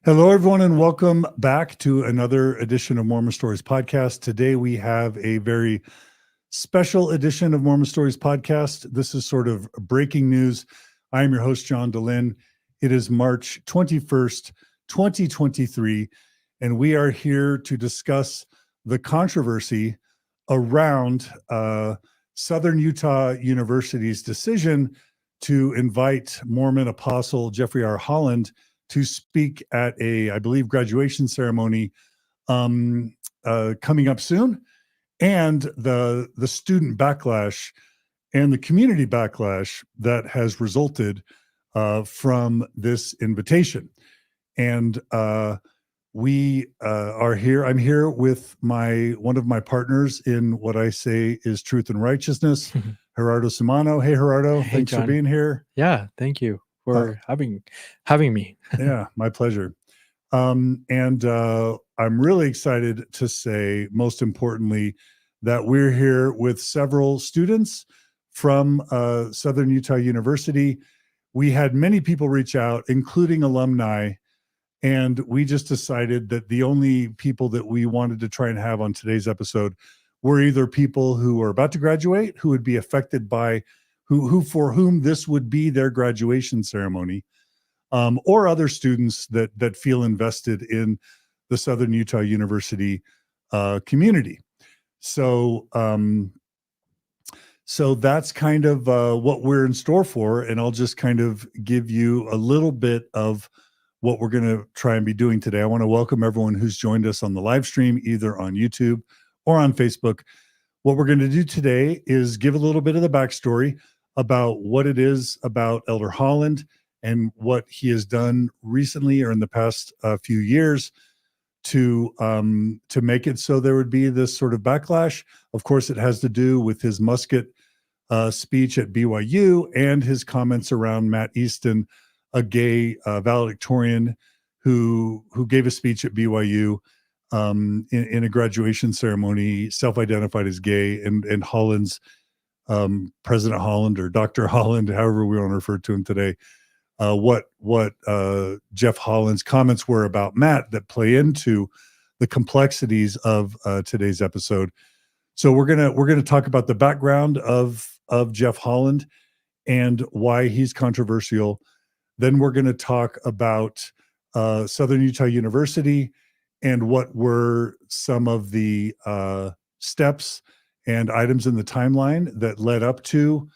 Hello, everyone, and welcome back to another edition of Mormon Stories Podcast. Today, we have a very special edition of Mormon Stories Podcast. This is sort of breaking news. I am your host, John Dehlin. It is March 21st, 2023, and we are here to discuss the controversy around Southern Utah University's decision to invite Mormon apostle Jeffrey R. Holland to speak at I believe, graduation ceremony coming up soon, and the student backlash and the community backlash that has resulted from this invitation. And we are here. I'm here with one of my partners in what I say is truth and righteousness, Gerardo Simano. Hey, Gerardo, thanks for being here. Yeah, thank you for having me. Yeah, my pleasure. And I'm really excited to say, most importantly, that we're here with several students from Southern Utah University. We had many people reach out, including alumni, and we just decided that the only people that we wanted to try and have on today's episode were either people who are about to graduate, who would be affected by for whom this would be their graduation ceremony, or other students that feel invested in the Southern Utah University community. So that's kind of what we're in store for, and I'll just kind of give you a little bit of what we're going to try and be doing today. I want to welcome everyone who's joined us on the live stream, either on YouTube or on Facebook. What we're going to do today is give a little bit of the backstory about what it is about Elder Holland and what he has done recently or in the past few years to make it so there would be this sort of backlash. Of course, it has to do with his Musket speech at BYU and his comments around Matt Easton, a gay valedictorian who gave a speech at BYU in a graduation ceremony, self-identified as gay, and Holland's President Holland, or Dr. Holland, however we want to refer to him today, what Jeff Holland's comments were about Matt that play into the complexities of today's episode. So we're gonna talk about the background of Jeff Holland and why he's controversial. Then we're going to talk about Southern Utah University and what were some of the steps and items in the timeline that led up to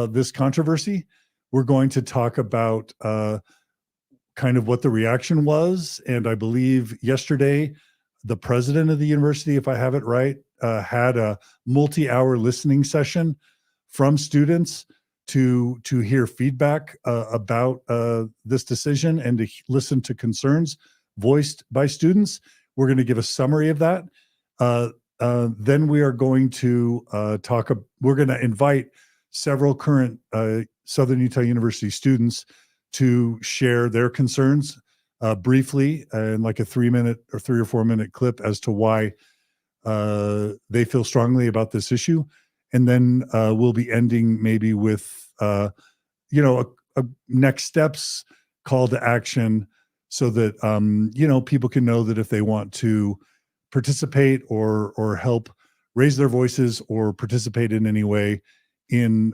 this controversy. We're going to talk about kind of what the reaction was. And I believe yesterday, the president of the university, if I have it right, had a multi-hour listening session from students to hear feedback about this decision and to listen to concerns voiced by students. We're going to give a summary of that. Then we are going to we're going to invite several current Southern Utah University students to share their concerns briefly in like a 3 or 4 minute clip as to why they feel strongly about this issue. And then we'll be ending maybe with, a next steps call to action so that, people can know that if they want to participate or help raise their voices or participate in any way in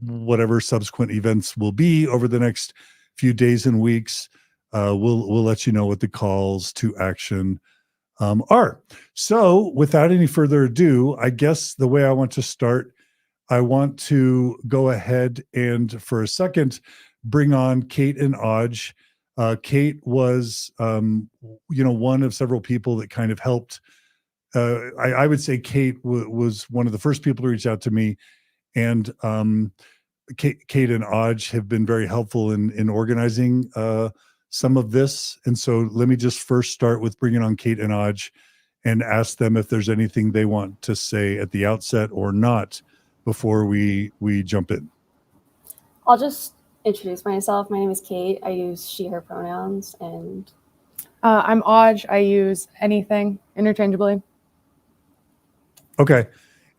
whatever subsequent events will be over the next few days and weeks, we'll let you know what the calls to action are. So without any further ado, I guess the way I want to start, I want to go ahead and for a second bring on Cate and Audge. Cate was, one of several people that kind of helped. I would say Cate was one of the first people to reach out to me, and Cate and Audge have been very helpful in organizing some of this. And so let me just first start with bringing on Cate and Audge and ask them if there's anything they want to say at the outset or not before we jump in. I'll just introduce myself. My name is Cate. I use she, her pronouns, and I'm Audge. I use anything interchangeably. Okay.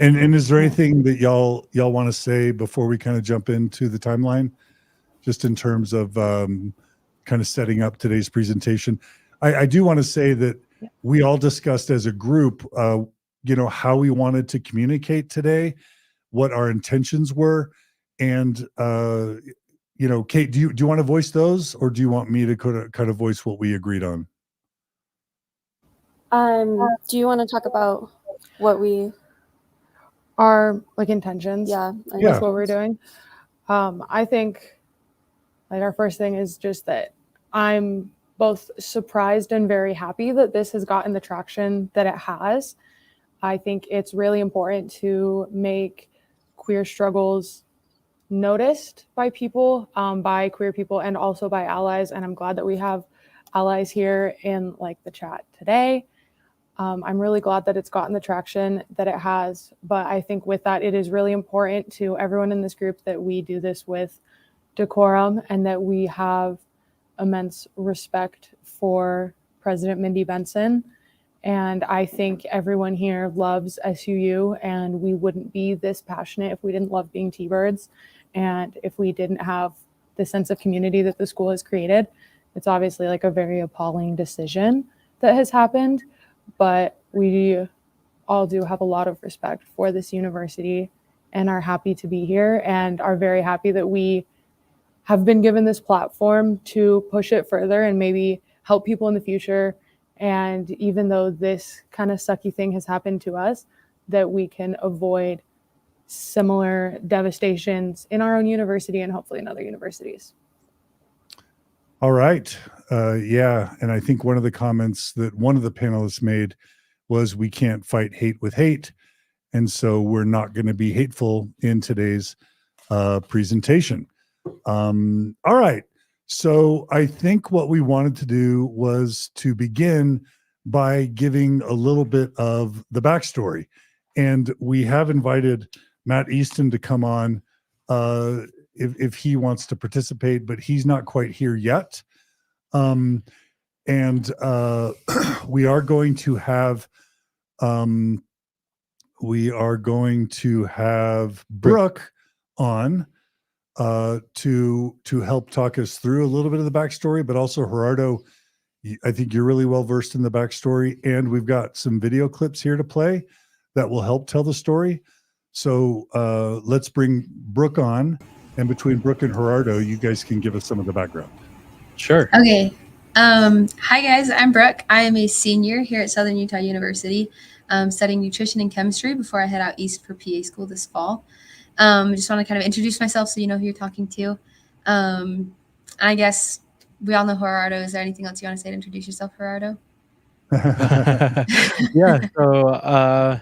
And is there anything that y'all want to say before we kind of jump into the timeline, just in terms of kind kind of setting up today's presentation. I do want to say that we all discussed as a group, how we wanted to communicate today, what our intentions were. And, Cate, do you want to voice those, or do you want me to kind of voice what we agreed on? Do you want to talk about what we Our intentions. Yeah. That's what we're doing. I think our first thing is just that I'm both surprised and very happy that this has gotten the traction that it has. I think it's really important to make queer struggles noticed by people, by queer people, and also by allies. And I'm glad that we have allies here in the chat today. I'm really glad that it's gotten the traction that it has. But I think with that, it is really important to everyone in this group that we do this with decorum and that we have immense respect for President Mindy Benson. And I think everyone here loves SUU, and we wouldn't be this passionate if we didn't love being T-birds and if we didn't have the sense of community that the school has created. It's obviously a very appalling decision that has happened, but we all do have a lot of respect for this university and are happy to be here and are very happy that we have been given this platform to push it further and maybe help people in the future. And even though this kind of sucky thing has happened to us, that we can avoid similar devastations in our own university and hopefully in other universities. All right. And I think one of the comments that one of the panelists made was we can't fight hate with hate. And so we're not going to be hateful in today's presentation. All right. So I think what we wanted to do was to begin by giving a little bit of the backstory. And we have invited Matt Easton to come on if he wants to participate, but he's not quite here yet. We are going to have Brook on to help talk us through a little bit of the backstory, but also Gerardo, I think you're really well versed in the backstory, and we've got some video clips here to play that will help tell the story. So let's bring Brook on, and between Brook and Gerardo, you guys can give us some of the background. Sure. Okay. Hi guys, I'm Brook. I am a senior here at Southern Utah University, studying nutrition and chemistry before I head out east for PA school this fall. Just want to kind of introduce myself so you know who you're talking to. I guess we all know Gerardo. Is there anything else you want to say to introduce yourself, Gerardo? Yeah, so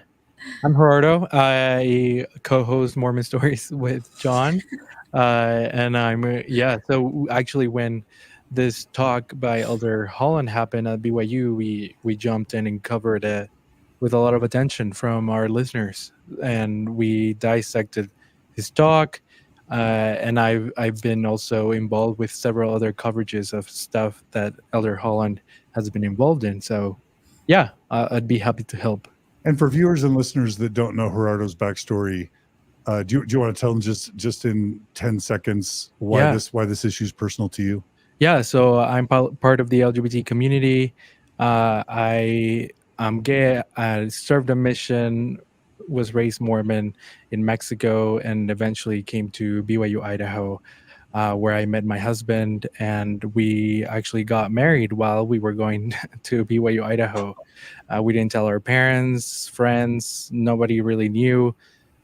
I'm Gerardo. I co-host Mormon Stories with John. And so actually when this talk by Elder Holland happened at BYU, we jumped in and covered it with a lot of attention from our listeners. And we dissected his talk. And I've been also involved with several other coverages of stuff that Elder Holland has been involved in. So yeah, I'd be happy to help. And for viewers and listeners that don't know Gerardo's backstory, do you want to tell them just in 10 seconds why this issue is personal to you? Yeah, so I'm part of the LGBT community. I'm gay. I served a mission, was raised Mormon in Mexico, and eventually came to BYU, Idaho, where I met my husband, and we actually got married while we were going to BYU, Idaho. We didn't tell our parents, friends, nobody really knew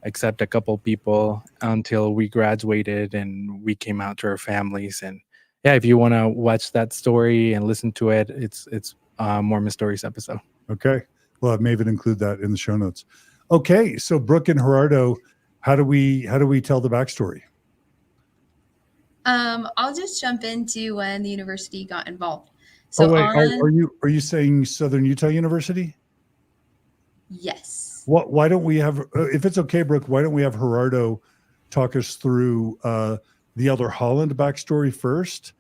except a couple people until we graduated and we came out to our families. And yeah, if you want to watch that story and listen to it, it's Mormon Stories episode. Okay. Well, I'll maybe include that in the show notes. Okay. So Brook and Gerardo, how do we tell the backstory? I'll just jump into when the university got involved. So are you saying Southern Utah University? Yes. Why don't we have, if it's okay, Brook, why don't we have Gerardo talk us through the Elder Holland backstory first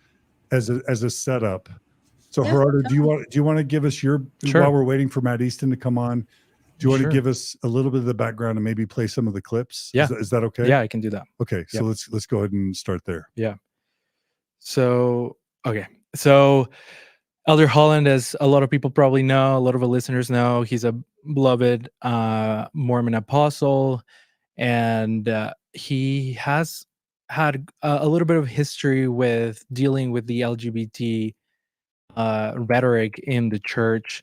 as a setup. So Gerardo, do you want to give us your, while we're waiting for Matt Easton to come on, do you want to give us a little bit of the background and maybe play some of the clips? Yeah. Is that okay? Yeah, I can do that. Okay. So let's go ahead and start there. Yeah. So, okay. So Elder Holland, as a lot of people probably know, a lot of the listeners know, he's a beloved Mormon apostle, and he has had a little bit of history with dealing with the LGBT rhetoric in the church.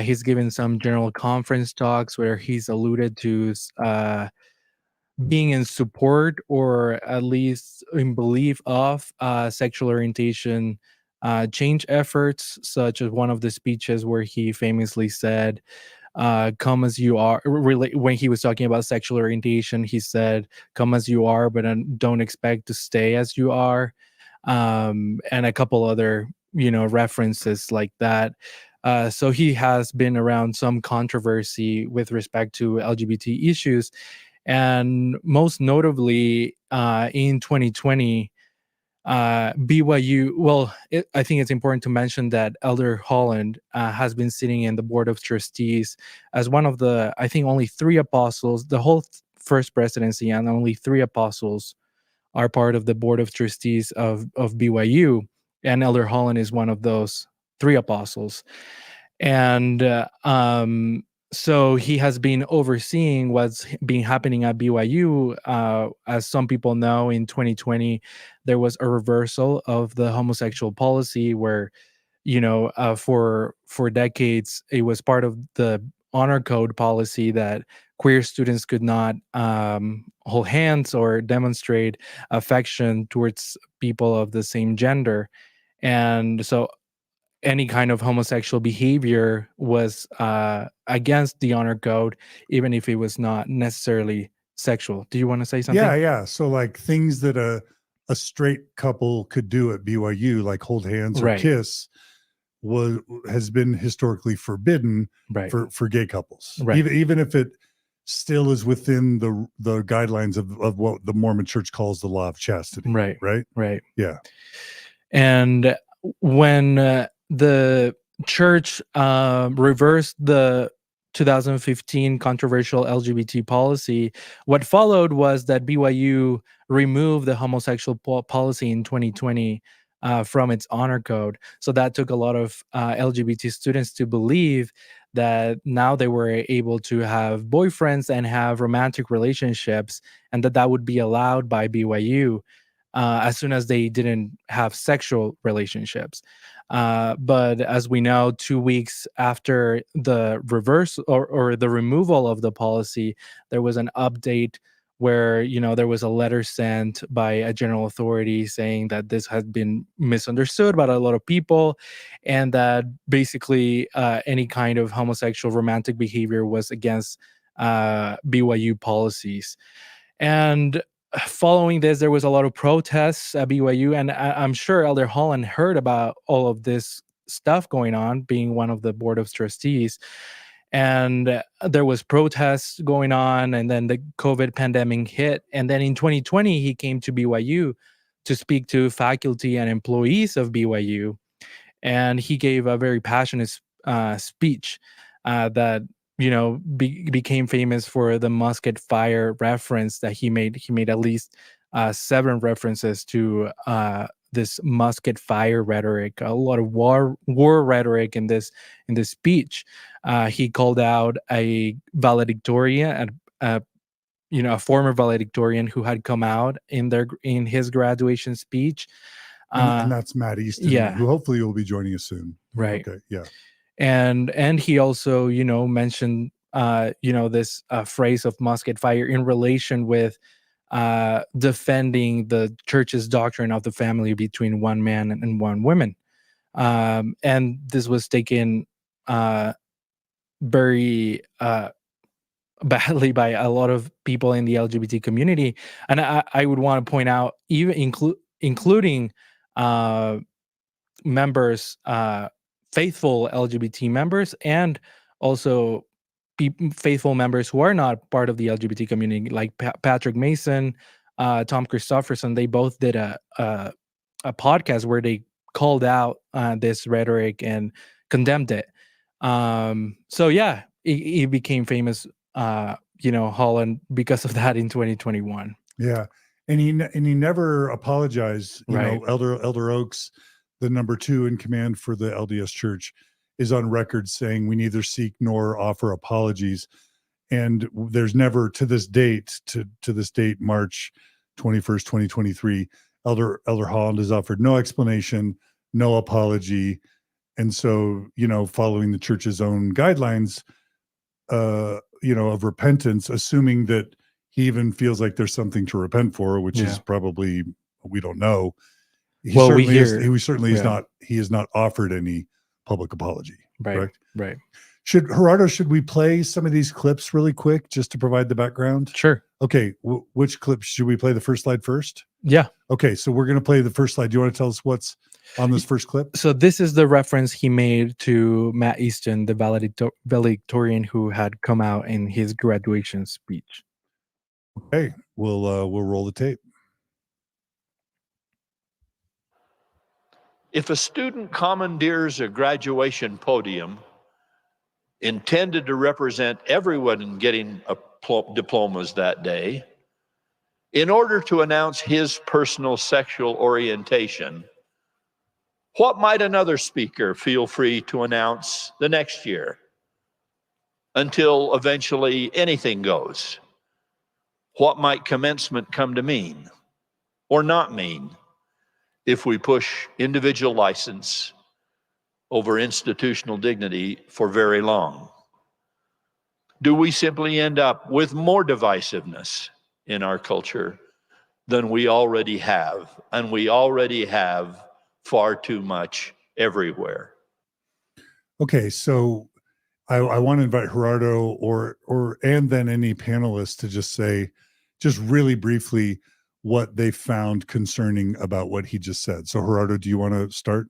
He's given some general conference talks where he's alluded to being in support or at least in belief of sexual orientation change efforts, such as one of the speeches where he famously said, come as you are. Really, when he was talking about sexual orientation, he said, come as you are, but don't expect to stay as you are. And a couple other, references like that. So he has been around some controversy with respect to LGBT issues. And most notably, in 2020, BYU, I think it's important to mention that Elder Holland has been sitting in the board of trustees as one of the, I think, only 3 apostles, the whole first presidency, and only 3 apostles are part of the board of trustees of BYU. And Elder Holland is one of those 3 apostles. And so he has been overseeing what's been happening at BYU. As some people know, in 2020, there was a reversal of the homosexual policy where, for decades, it was part of the honor code policy that queer students could not hold hands or demonstrate affection towards people of the same gender. And so any kind of homosexual behavior was against the honor code, even if it was not necessarily sexual. Do you want to say something? Yeah. So like things that a straight couple could do at BYU, like hold hands or Right. kiss, has been historically forbidden Right. for gay couples. Right. Even if it still is within the guidelines of what the Mormon Church calls the law of chastity. Right. Right. Yeah. And when the church reversed the 2015 controversial LGBT policy, what followed was that BYU removed the homosexual policy in 2020 from its honor code. So that took a lot of LGBT students to believe that now they were able to have boyfriends and have romantic relationships, and that would be allowed by BYU as soon as they didn't have sexual relationships. But as we know, 2 weeks after the reverse or the removal of the policy, there was an update where, there was a letter sent by a general authority saying that this had been misunderstood by a lot of people, and that basically any kind of homosexual romantic behavior was against BYU policies. And following this, there was a lot of protests at BYU, and I'm sure Elder Holland heard about all of this stuff going on, being one of the board of trustees. And there was protests going on, and then the COVID pandemic hit. And then in 2020, he came to BYU to speak to faculty and employees of BYU. And he gave a very passionate speech that became famous for the Musket-fire reference that he made. He made at least 7 references to this Musket-fire rhetoric, a lot of war rhetoric in this speech. He called out a valedictorian, a former valedictorian who had come out in his graduation speech. And that's Matt Easton, who hopefully will be joining us soon. Right. Okay. Yeah. And he also, mentioned, this phrase of Musket-fire in relation with defending the church's doctrine of the family between one man and one woman. And this was taken very badly by a lot of people in the LGBT community. And I would want to point out, even including members, faithful LGBT members, and also faithful members who are not part of the LGBT community, like Patrick Mason, Tom Christofferson. They both did a podcast where they called out this rhetoric and condemned it. So yeah, he became famous, Holland, because of that in 2021. Yeah, and he never apologized. Right. Elder Oaks, the number 2 in command for the LDS Church, is on record saying we neither seek nor offer apologies. And there's never to this date, March 21st, 2023, Elder Holland has offered no explanation, no apology. And so, following the church's own guidelines, of repentance, assuming that he even feels like there's something to repent for, which is probably, we don't know. He has not offered any public apology. Right. Correct? Right. Should we play some of these clips really quick just to provide the background? Sure. Okay. Which clip should we play? The first slide first? Yeah. Okay. So we're going to play the first slide. Do you want to tell us what's on this first clip? So this is the reference he made to Matt Easton, the valedictorian who had come out in his graduation speech. Okay. We'll roll the tape. If a student commandeers a graduation podium intended to represent everyone getting diplomas that day, in order to announce his personal sexual orientation, what might another speaker feel free to announce the next year until eventually anything goes? What might commencement come to mean or not mean if we push individual license over institutional dignity for very long? Do we simply end up with more divisiveness in our culture than we already have? And we already have far too much everywhere. Okay, so I want to invite Gerardo and then any panelists to just say, just really briefly, what they found concerning about what he just said. So Gerardo, do you want to start?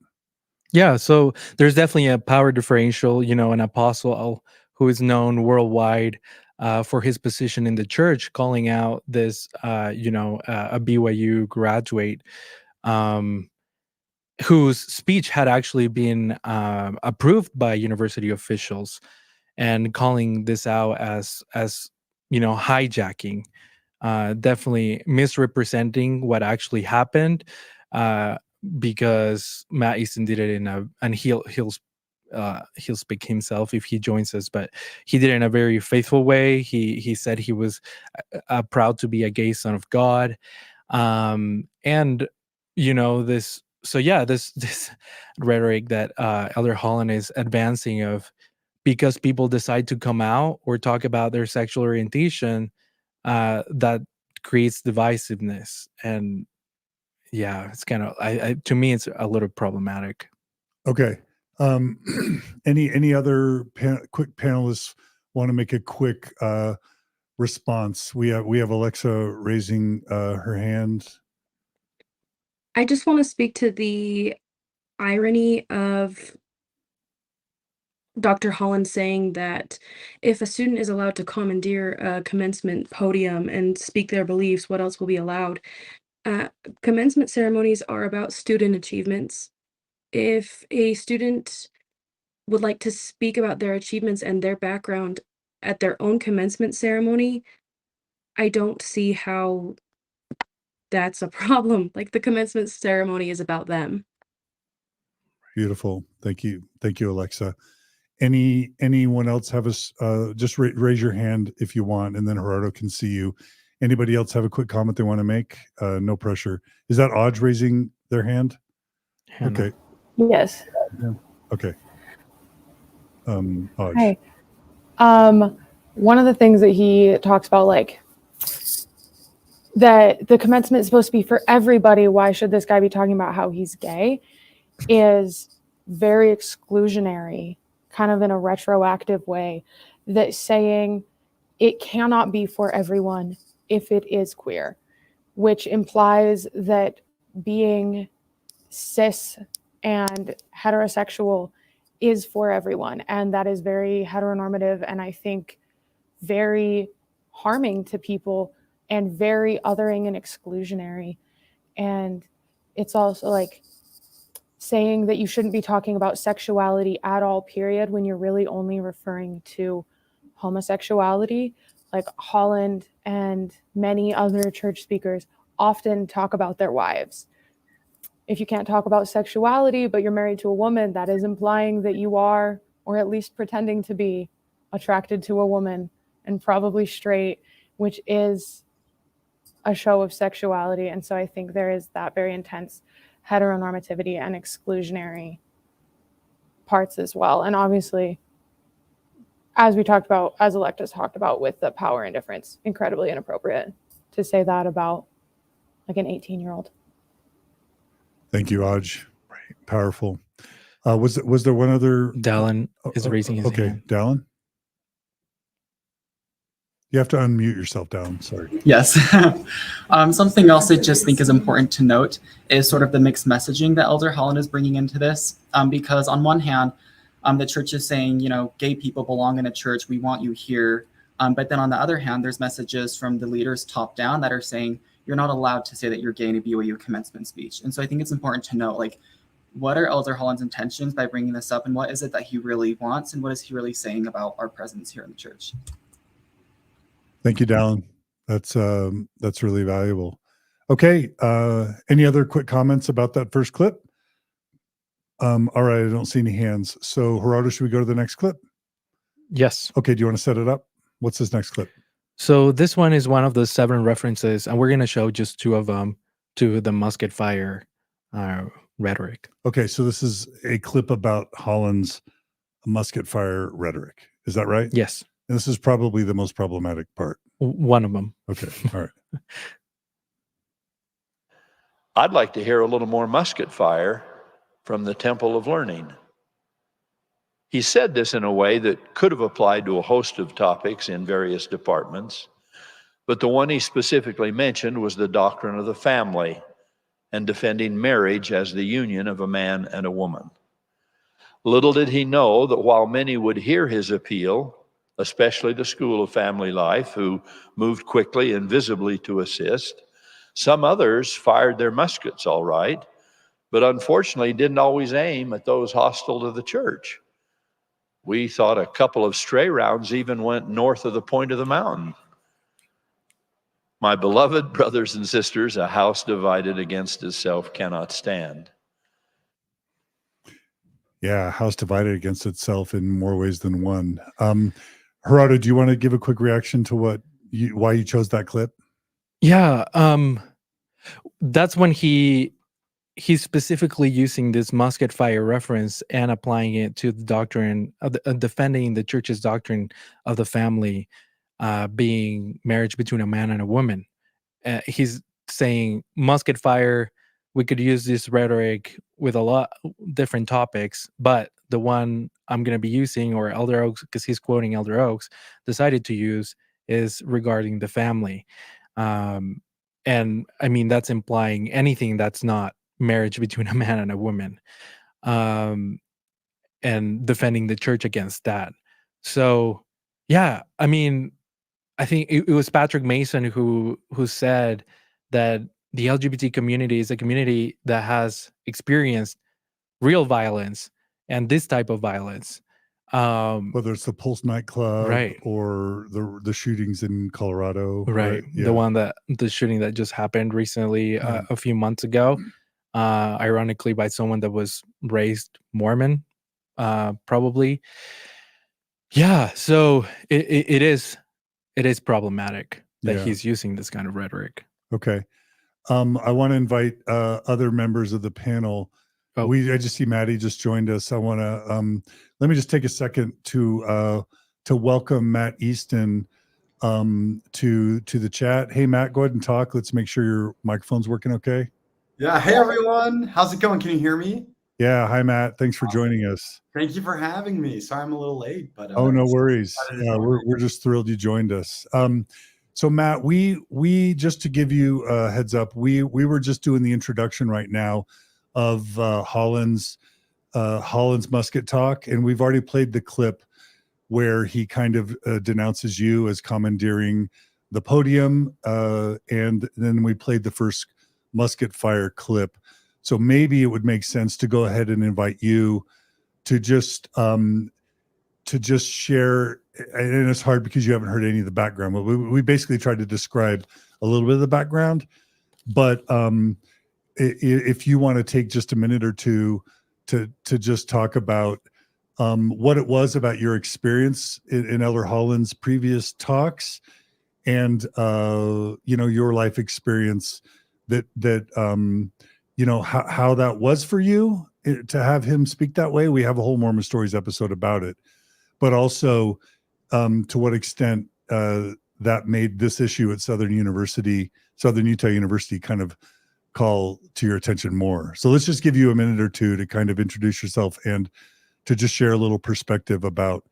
Yeah, so there's definitely a power differential, an apostle who is known worldwide for his position in the church, calling out this, a BYU graduate whose speech had actually been approved by university officials, and calling this out as hijacking, definitely misrepresenting what actually happened. Because Matt Easton did it and he'll speak himself if he joins us, but he did it in a very faithful way. He said he was proud to be a gay son of God, and this. So yeah, this rhetoric that Elder Holland is advancing of, because people decide to come out or talk about their sexual orientation, that creates divisiveness. And yeah, it's kind of, to me, it's a little problematic. Okay. Any other quick panelists want to make a quick response? We have Alexa raising her hand. I just want to speak to the irony of Dr. Holland saying that if a student is allowed to commandeer a commencement podium and speak their beliefs, what else will be allowed? Commencement ceremonies are about student achievements. If a student would like to speak about their achievements and their background at their own commencement ceremony, I don't see how that's a problem. Like, the commencement ceremony is about them. Beautiful. Thank you, Alexa. Anyone else have just raise your hand if you want, and then Gerardo can see you. Anybody else have a quick comment they want to make? No pressure. Is that Audge raising their hand? Okay. Yes. Yeah. Okay. Audge. Hi. One of the things that he talks about, like, that the commencement is supposed to be for everybody, why should this guy be talking about how he's gay, is very exclusionary, kind of in a retroactive way, that saying it cannot be for everyone if it is queer, which implies that being cis and heterosexual is for everyone. And that is very heteronormative, and I think very harming to people and very othering and exclusionary. And it's also like saying that you shouldn't be talking about sexuality at all, period, when you're really only referring to homosexuality. Like, Holland and many other church speakers often talk about their wives. if you can't talk about sexuality, but you're married to a woman, that is implying that you are, or at least pretending to be, attracted to a woman and probably straight, which is a show of sexuality. And so I think there is that very intense heteronormativity and exclusionary parts as well. And obviously, as we talked about, as Electa's talked about with the power indifference, incredibly inappropriate to say that about like an 18-year-old. Thank you, Audge. Right. Powerful. Was there one other? Dallin is raising his okay, hand. Dallin? You have to unmute yourself, Dallin. Sorry. Yes. Something else I just think is important to note is sort of the mixed messaging that Elder Holland is bringing into this. Because on one hand, the church is saying, you know, gay people belong in a church. We want you here. But then on the other hand, there's messages from the leaders top down that are saying, you're not allowed to say that you're gay in a BYU commencement speech. And so I think it's important to note, like, what are Elder Holland's intentions by bringing this up, and what is it that he really wants, and what is he really saying about our presence here in the church? Thank you, Dallin. That's really valuable. Okay. Any other quick comments about that first clip? All right. I don't see any hands. So Gerardo, should we go to the next clip? Yes. Okay. Do you want to set it up? What's this next clip? So this one is one of the 7 references, and we're going to show just 2 of them to the Musket-fire rhetoric. Okay. So this is a clip about Holland's Musket-fire rhetoric. Is that right? Yes. And this is probably the most problematic part. One of them. Okay. All right. I'd like to hear a little more musket fire from the Temple of Learning. He said this in a way that could have applied to a host of topics in various departments, but the one he specifically mentioned was the doctrine of the family and defending marriage as the union of a man and a woman. Little did he know that while many would hear his appeal, especially the School of Family Life, who moved quickly and visibly to assist, some others fired their muskets all right, but unfortunately didn't always aim at those hostile to the church. We thought a couple of stray rounds even went north of the point of the mountain. My beloved brothers and sisters, a house divided against itself cannot stand. Yeah, house divided against itself in more ways than one. Gerardo, do you want to give a quick reaction to why you chose that clip? Yeah, that's when he's specifically using this Musket-fire reference and applying it to the doctrine of defending the church's doctrine of the family being marriage between a man and a woman. He's saying Musket-fire, we could use this rhetoric with a lot different topics, but the one I'm going to be using, or Elder Oaks, because he's quoting Elder Oaks, decided to use is regarding the family. And I mean, that's implying anything that's not marriage between a man and a woman, and defending the church against that. So, yeah, I mean, I think it was Patrick Mason who said that the LGBT community is a community that has experienced real violence and this type of violence. Whether it's the Pulse nightclub, right, or the shootings in Colorado, right? Yeah. The shooting that just happened recently, a few months ago, ironically by someone that was raised Mormon, probably. Yeah, so it is problematic that he's using this kind of rhetoric. Okay, I want to invite other members of the panel. I just see Maddie just joined us. I want to let me just take a second to welcome Matt Easton to the chat. Hey Matt, go ahead and talk. Let's make sure your microphone's working okay. Yeah. Hey everyone, how's it going? Can you hear me? Yeah. Hi Matt. Thanks for joining us. Thank you for having me. Sorry I'm a little late, but oh no worries. We're just thrilled you joined us. So Matt, we just to give you a heads up, we were just doing the introduction right now of Holland's Musket talk, and we've already played the clip where he kind of denounces you as commandeering the podium, and then we played the first Musket-fire clip. So maybe it would make sense to go ahead and invite you to just share. And it's hard because you haven't heard any of the background, but we basically tried to describe a little bit of the background, but if you want to take just a minute or two to just talk about what it was about your experience in Elder Holland's previous talks, and your life experience, that how that was for you to have him speak that way. We have a whole Mormon Stories episode about it, but also to what extent that made this issue at Southern Utah University kind of call to your attention more. So let's just give you a minute or two to kind of introduce yourself and to just share a little perspective about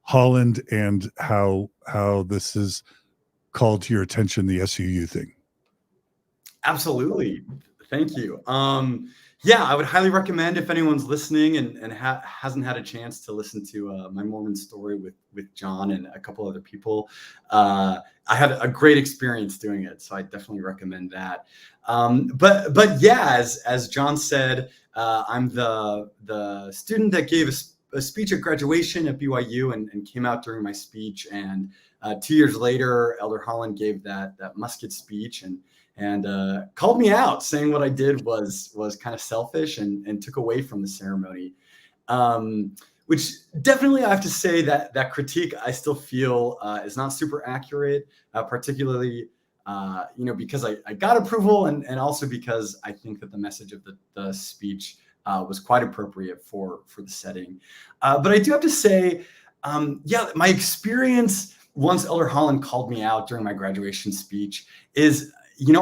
Holland and how this is called to your attention, the SUU thing. Absolutely. Thank you. Yeah, I would highly recommend, if anyone's listening and hasn't had a chance to listen to my Mormon story with John and a couple other people. I had a great experience doing it, so I definitely recommend that. But yeah, as John said, I'm the student that gave a speech at graduation at BYU and came out during my speech. And 2 years later, Elder Holland gave that Musket speech and called me out, saying what I did was kind of selfish and took away from the ceremony, which definitely I have to say that critique I still feel is not super accurate, particularly because I got approval and also because I think that the message of the speech was quite appropriate for the setting. But I do have to say, my experience once Elder Holland called me out during my graduation speech is,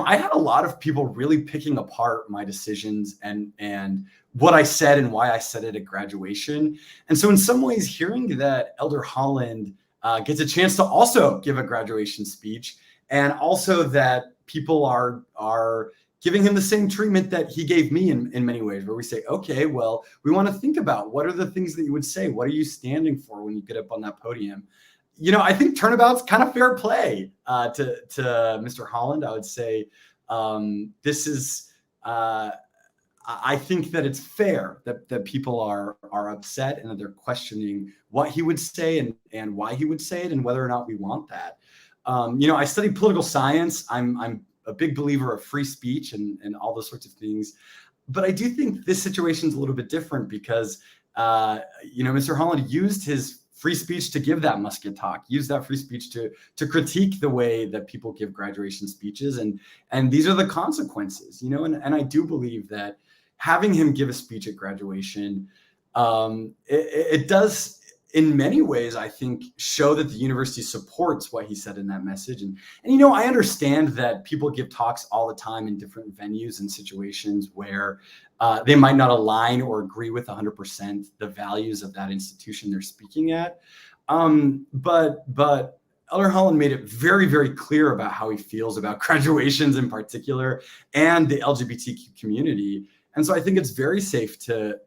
I had a lot of people really picking apart my decisions and what I said and why I said it at graduation. And so in some ways, hearing that Elder Holland gets a chance to also give a graduation speech, and also that people are giving him the same treatment that he gave me in many ways, where we say, okay, well, we want to think about what are the things that you would say? What are you standing for when you get up on that podium? I think turnabout's kind of fair play to Mr. Holland. I would say this is, I think that it's fair that people are upset and that they're questioning what he would say and why he would say it and whether or not we want that. I studied political science. I'm a big believer of free speech and all those sorts of things. But I do think this situation is a little bit different because, Mr. Holland used his free speech to give that Musket talk, use that free speech to critique the way that people give graduation speeches. And these are the consequences, and I do believe that having him give a speech at graduation, it does in many ways, I think, show that the university supports what he said in that message. And I understand that people give talks all the time in different venues and situations where they might not align or agree with 100% the values of that institution they're speaking at. But Elder Holland made it very, very clear about how he feels about graduations in particular and the LGBTQ community. And so I think it's very safe to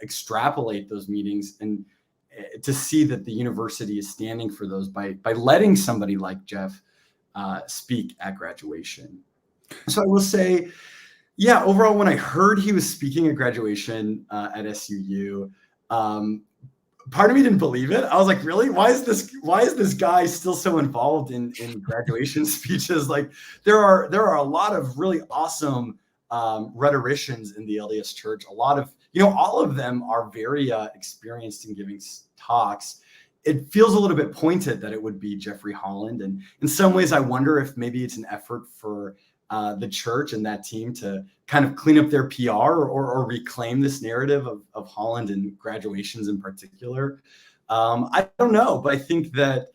extrapolate those meetings and to see that the university is standing for those by letting somebody like Jeff speak at graduation. So I will say, overall, when I heard he was speaking at graduation at SUU, part of me didn't believe it. I was like, really? Why is this guy still so involved in graduation speeches? Like there are a lot of really awesome rhetoricians in the LDS Church. A lot of, all of them are very experienced in giving talks. It feels a little bit pointed that it would be Jeffrey Holland. And in some ways, I wonder if maybe it's an effort for the church and that team to kind of clean up their PR or reclaim this narrative of Holland and graduations in particular. I don't know, but I think that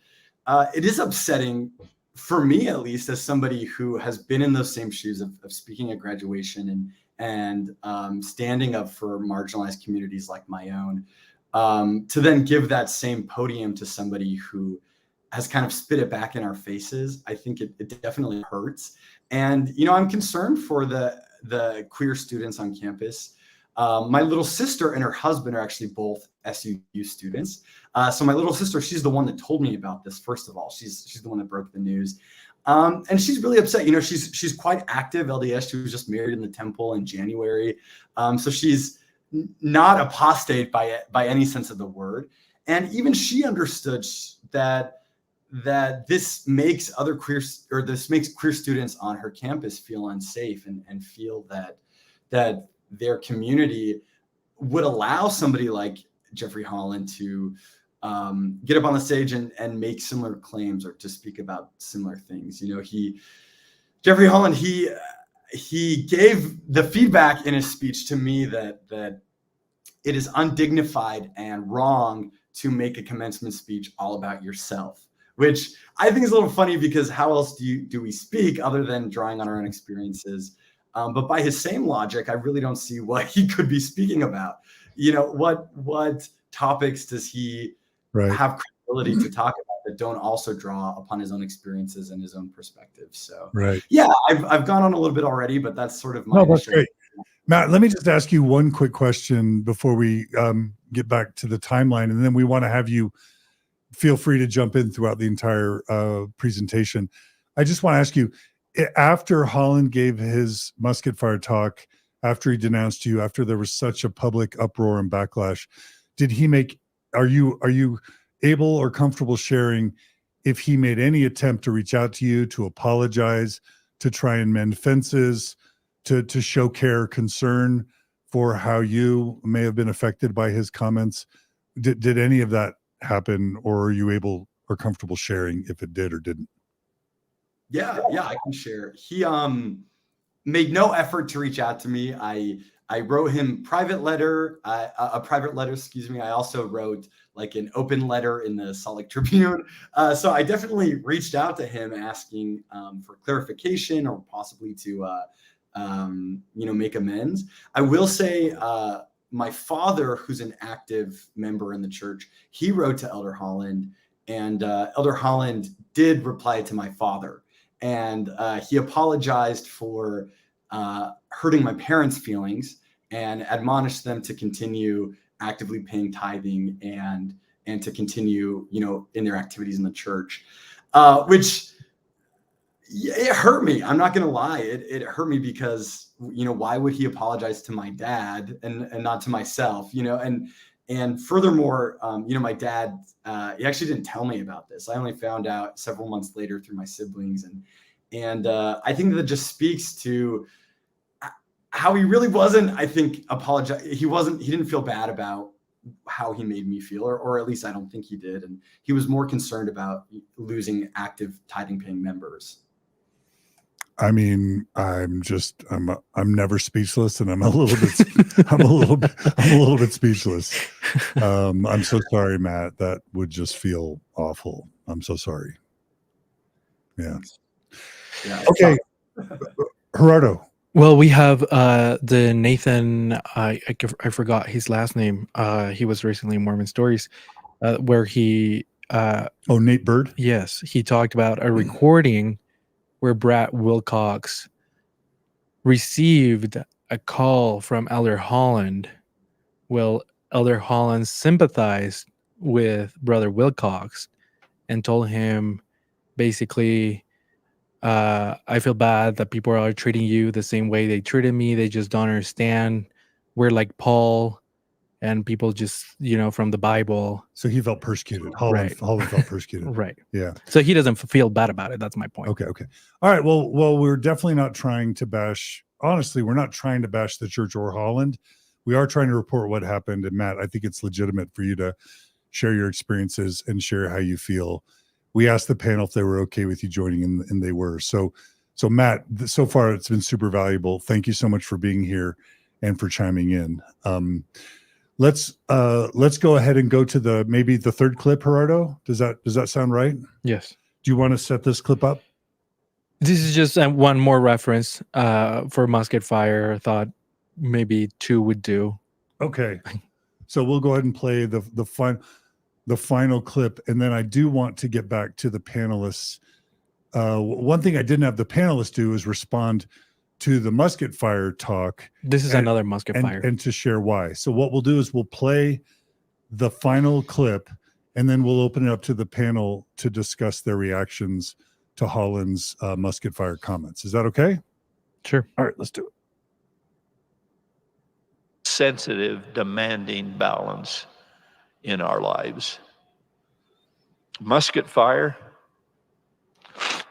it is upsetting for me, at least, as somebody who has been in those same shoes of speaking at graduation and standing up for marginalized communities like my own, to then give that same podium to somebody who has kind of spit it back in our faces. I think it definitely hurts. And, I'm concerned for the queer students on campus. My little sister and her husband are actually both SUU students. So my little sister, she's the one that told me about this. First of all, she's the one that broke the news. And she's really upset. She's quite active LDS. She was just married in the temple in January. So she's not apostate by any sense of the word. And even she understood that this makes queer students on her campus feel unsafe and feel that that their community would allow somebody like Jeffrey Holland to get up on the stage and make similar claims or to speak about similar things. You know, Jeffrey Holland, he gave the feedback in his speech to me that it is undignified and wrong to make a commencement speech all about yourself, which I think is a little funny because how else do we speak other than drawing on our own experiences? But by his same logic, I really don't see what he could be speaking about. You know, what topics does he have credibility to talk about that don't also draw upon his own experiences and his own perspective? So, yeah, I've gone on a little bit already, but that's sort of my. No, that's great. Matt, let me just ask you one quick question before we get back to the timeline, and then we want to have you feel free to jump in throughout the entire presentation. I just want to ask you, after Holland gave his Musket-fire talk, after he denounced you, after there was such a public uproar and backlash, did he make, are you able or comfortable sharing if he made any attempt to reach out to you, to apologize, to try and mend fences, to show care, concern for how you may have been affected by his comments? Did any of that happen, or are you able or comfortable sharing if it did or didn't? Yeah, I can share. He made no effort to reach out to me. I wrote him a private letter, excuse me. I also wrote like an open letter in the Salt Lake Tribune. So I definitely reached out to him asking for clarification or possibly to make amends. I will say my father, who's an active member in the church, he wrote to Elder Holland, and Elder Holland did reply to my father. And he apologized for hurting my parents' feelings and admonished them to continue actively paying tithing and to continue, in their activities in the church, which it hurt me. I'm not going to lie. It hurt me because, why would he apologize to my dad and not to myself, and furthermore, my dad, he actually didn't tell me about this. I only found out several months later through my siblings. And I think that just speaks to how he really wasn't, I think, he didn't feel bad about how he made me feel, or at least I don't think he did. And he was more concerned about losing active tithing paying members. I mean, I'm never speechless, and I'm a little bit speechless. I'm so sorry, Matt. That would just feel awful. I'm so sorry. Yeah. Okay. Gerardo. Well, we have the Nathan, I forgot his last name. He was recently in Mormon Stories, where he Nate Bird. Yes, he talked about a recording where Brad Wilcox received a call from Elder Holland. Well, Elder Holland sympathized with Brother Wilcox and told him basically, I feel bad that people are treating you the same way they treated me. They just don't understand. We're like Paul and people just, from the Bible. So he felt persecuted. Holland felt persecuted. Right. Yeah. So he doesn't feel bad about it. That's my point. Okay. All right. Well, we're definitely not trying to bash. Honestly, we're not trying to bash the church or Holland. We are trying to report what happened. And Matt, I think it's legitimate for you to share your experiences and share how you feel. We asked the panel if they were okay with you joining, and they were. So Matt, so far it's been super valuable. Thank you so much for being here and for chiming in. Let's go ahead and go to maybe the third clip, Gerardo. Does that sound right? Yes. Do you want to set this clip up? This is just one more reference for Musket-fire. I thought maybe 2 would do. Okay. So we'll go ahead and play the final clip, and then I do want to get back to the panelists. One thing I didn't have the panelists do is respond to the Musket-fire talk. This is another Musket-fire. And to share why. So what we'll do is we'll play the final clip, and then we'll open it up to the panel to discuss their reactions to Holland's Musket-fire comments. Is that okay? Sure. All right, let's do it. Sensitive, demanding balance in our lives. Musket-fire,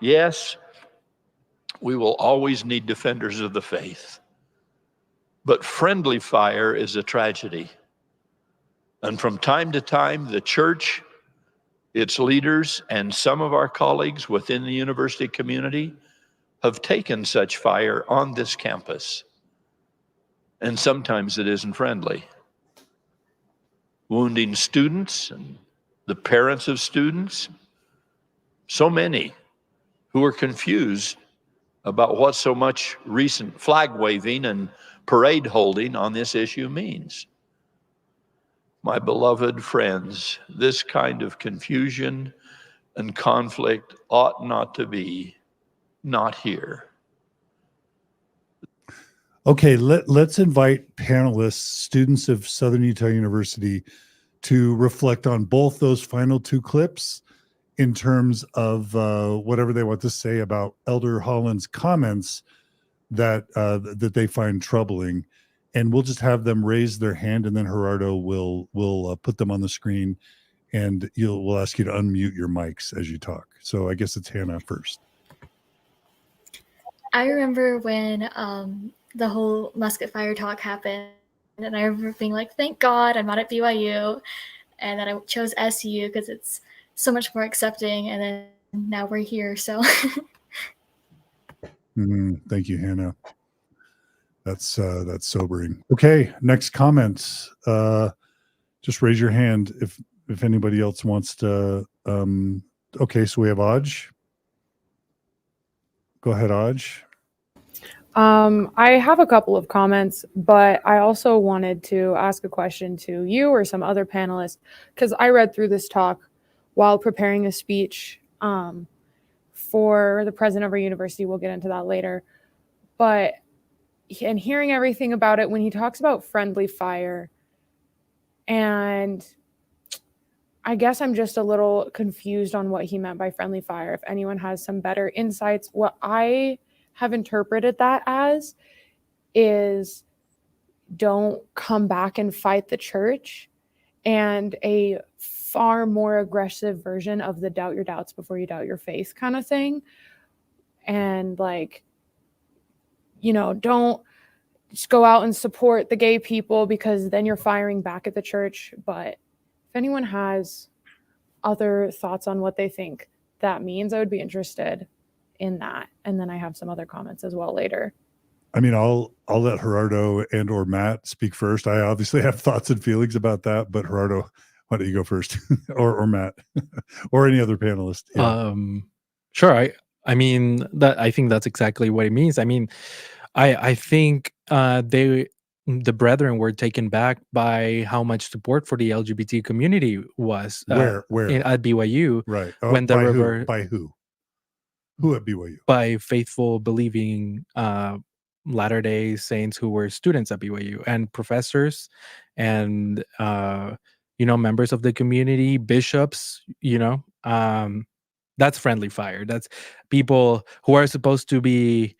yes, we will always need defenders of the faith. But friendly fire is a tragedy. And from time to time, the church, its leaders, and some of our colleagues within the university community have taken such fire on this campus. And sometimes it isn't friendly, wounding students and the parents of students. So many who are confused about what so much recent flag waving and parade holding on this issue means. My beloved friends, this kind of confusion and conflict ought not to be, not here. Okay, let's invite panelists, students of Southern Utah University, to reflect on both those final two clips in terms of whatever they want to say about Elder Holland's comments that that they find troubling. And we'll just have them raise their hand, and then Gerardo will put them on the screen, and we'll ask you to unmute your mics as you talk. So I guess it's Hannah first. I remember when the whole Musket-fire talk happened, and I remember being like, thank God I'm not at BYU, and then I chose SUU because it's so much more accepting, and then now we're here, so. Thank you, Hannah. That's sobering. Okay, next comments. Just raise your hand if anybody else wants to. Okay, so we have Audge. Go ahead, Audge. I have a couple of comments, but I also wanted to ask a question to you or some other panelists, because I read through this talk while preparing a speech for the president of our university. We'll get into that later. But and hearing everything about it, when he talks about friendly fire, and I guess I'm just a little confused on what he meant by friendly fire. If anyone has some better insights, what I have interpreted that as is don't come back and fight the church, and a far more aggressive version of the doubt your doubts before you doubt your faith kind of thing. And like, you know, don't just go out and support the gay people because then you're firing back at the church. But if anyone has other thoughts on what they think that means, I would be interested in that. And then I have some other comments as well later. I mean, I'll let Gerardo and or Matt speak first. I obviously have thoughts and feelings about that, but Gerardo, why don't you go first? or Matt or any other panelist? Yeah. Sure. I mean, I think that's exactly what it means. I mean, I think the brethren were taken back by how much support for the LGBT community was. Where at BYU, right? When the river by who? Who at BYU? By faithful, believing Latter-day Saints who were students at BYU, and professors, and members of the community, bishops. That's friendly fire. That's people who are supposed to be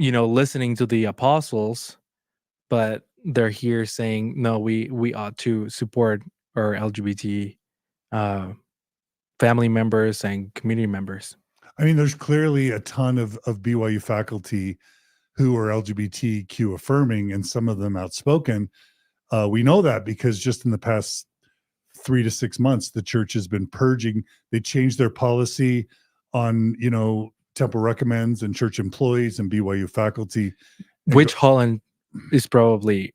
listening to the apostles, but they're here saying, no, we ought to support our LGBT family members and community members. I mean, there's clearly a ton of BYU faculty who are LGBTQ affirming, and some of them outspoken. We know that because just in the past 3 to 6 months, the church has been purging. They changed their policy on, temple recommends and church employees and BYU faculty. Which Holland is probably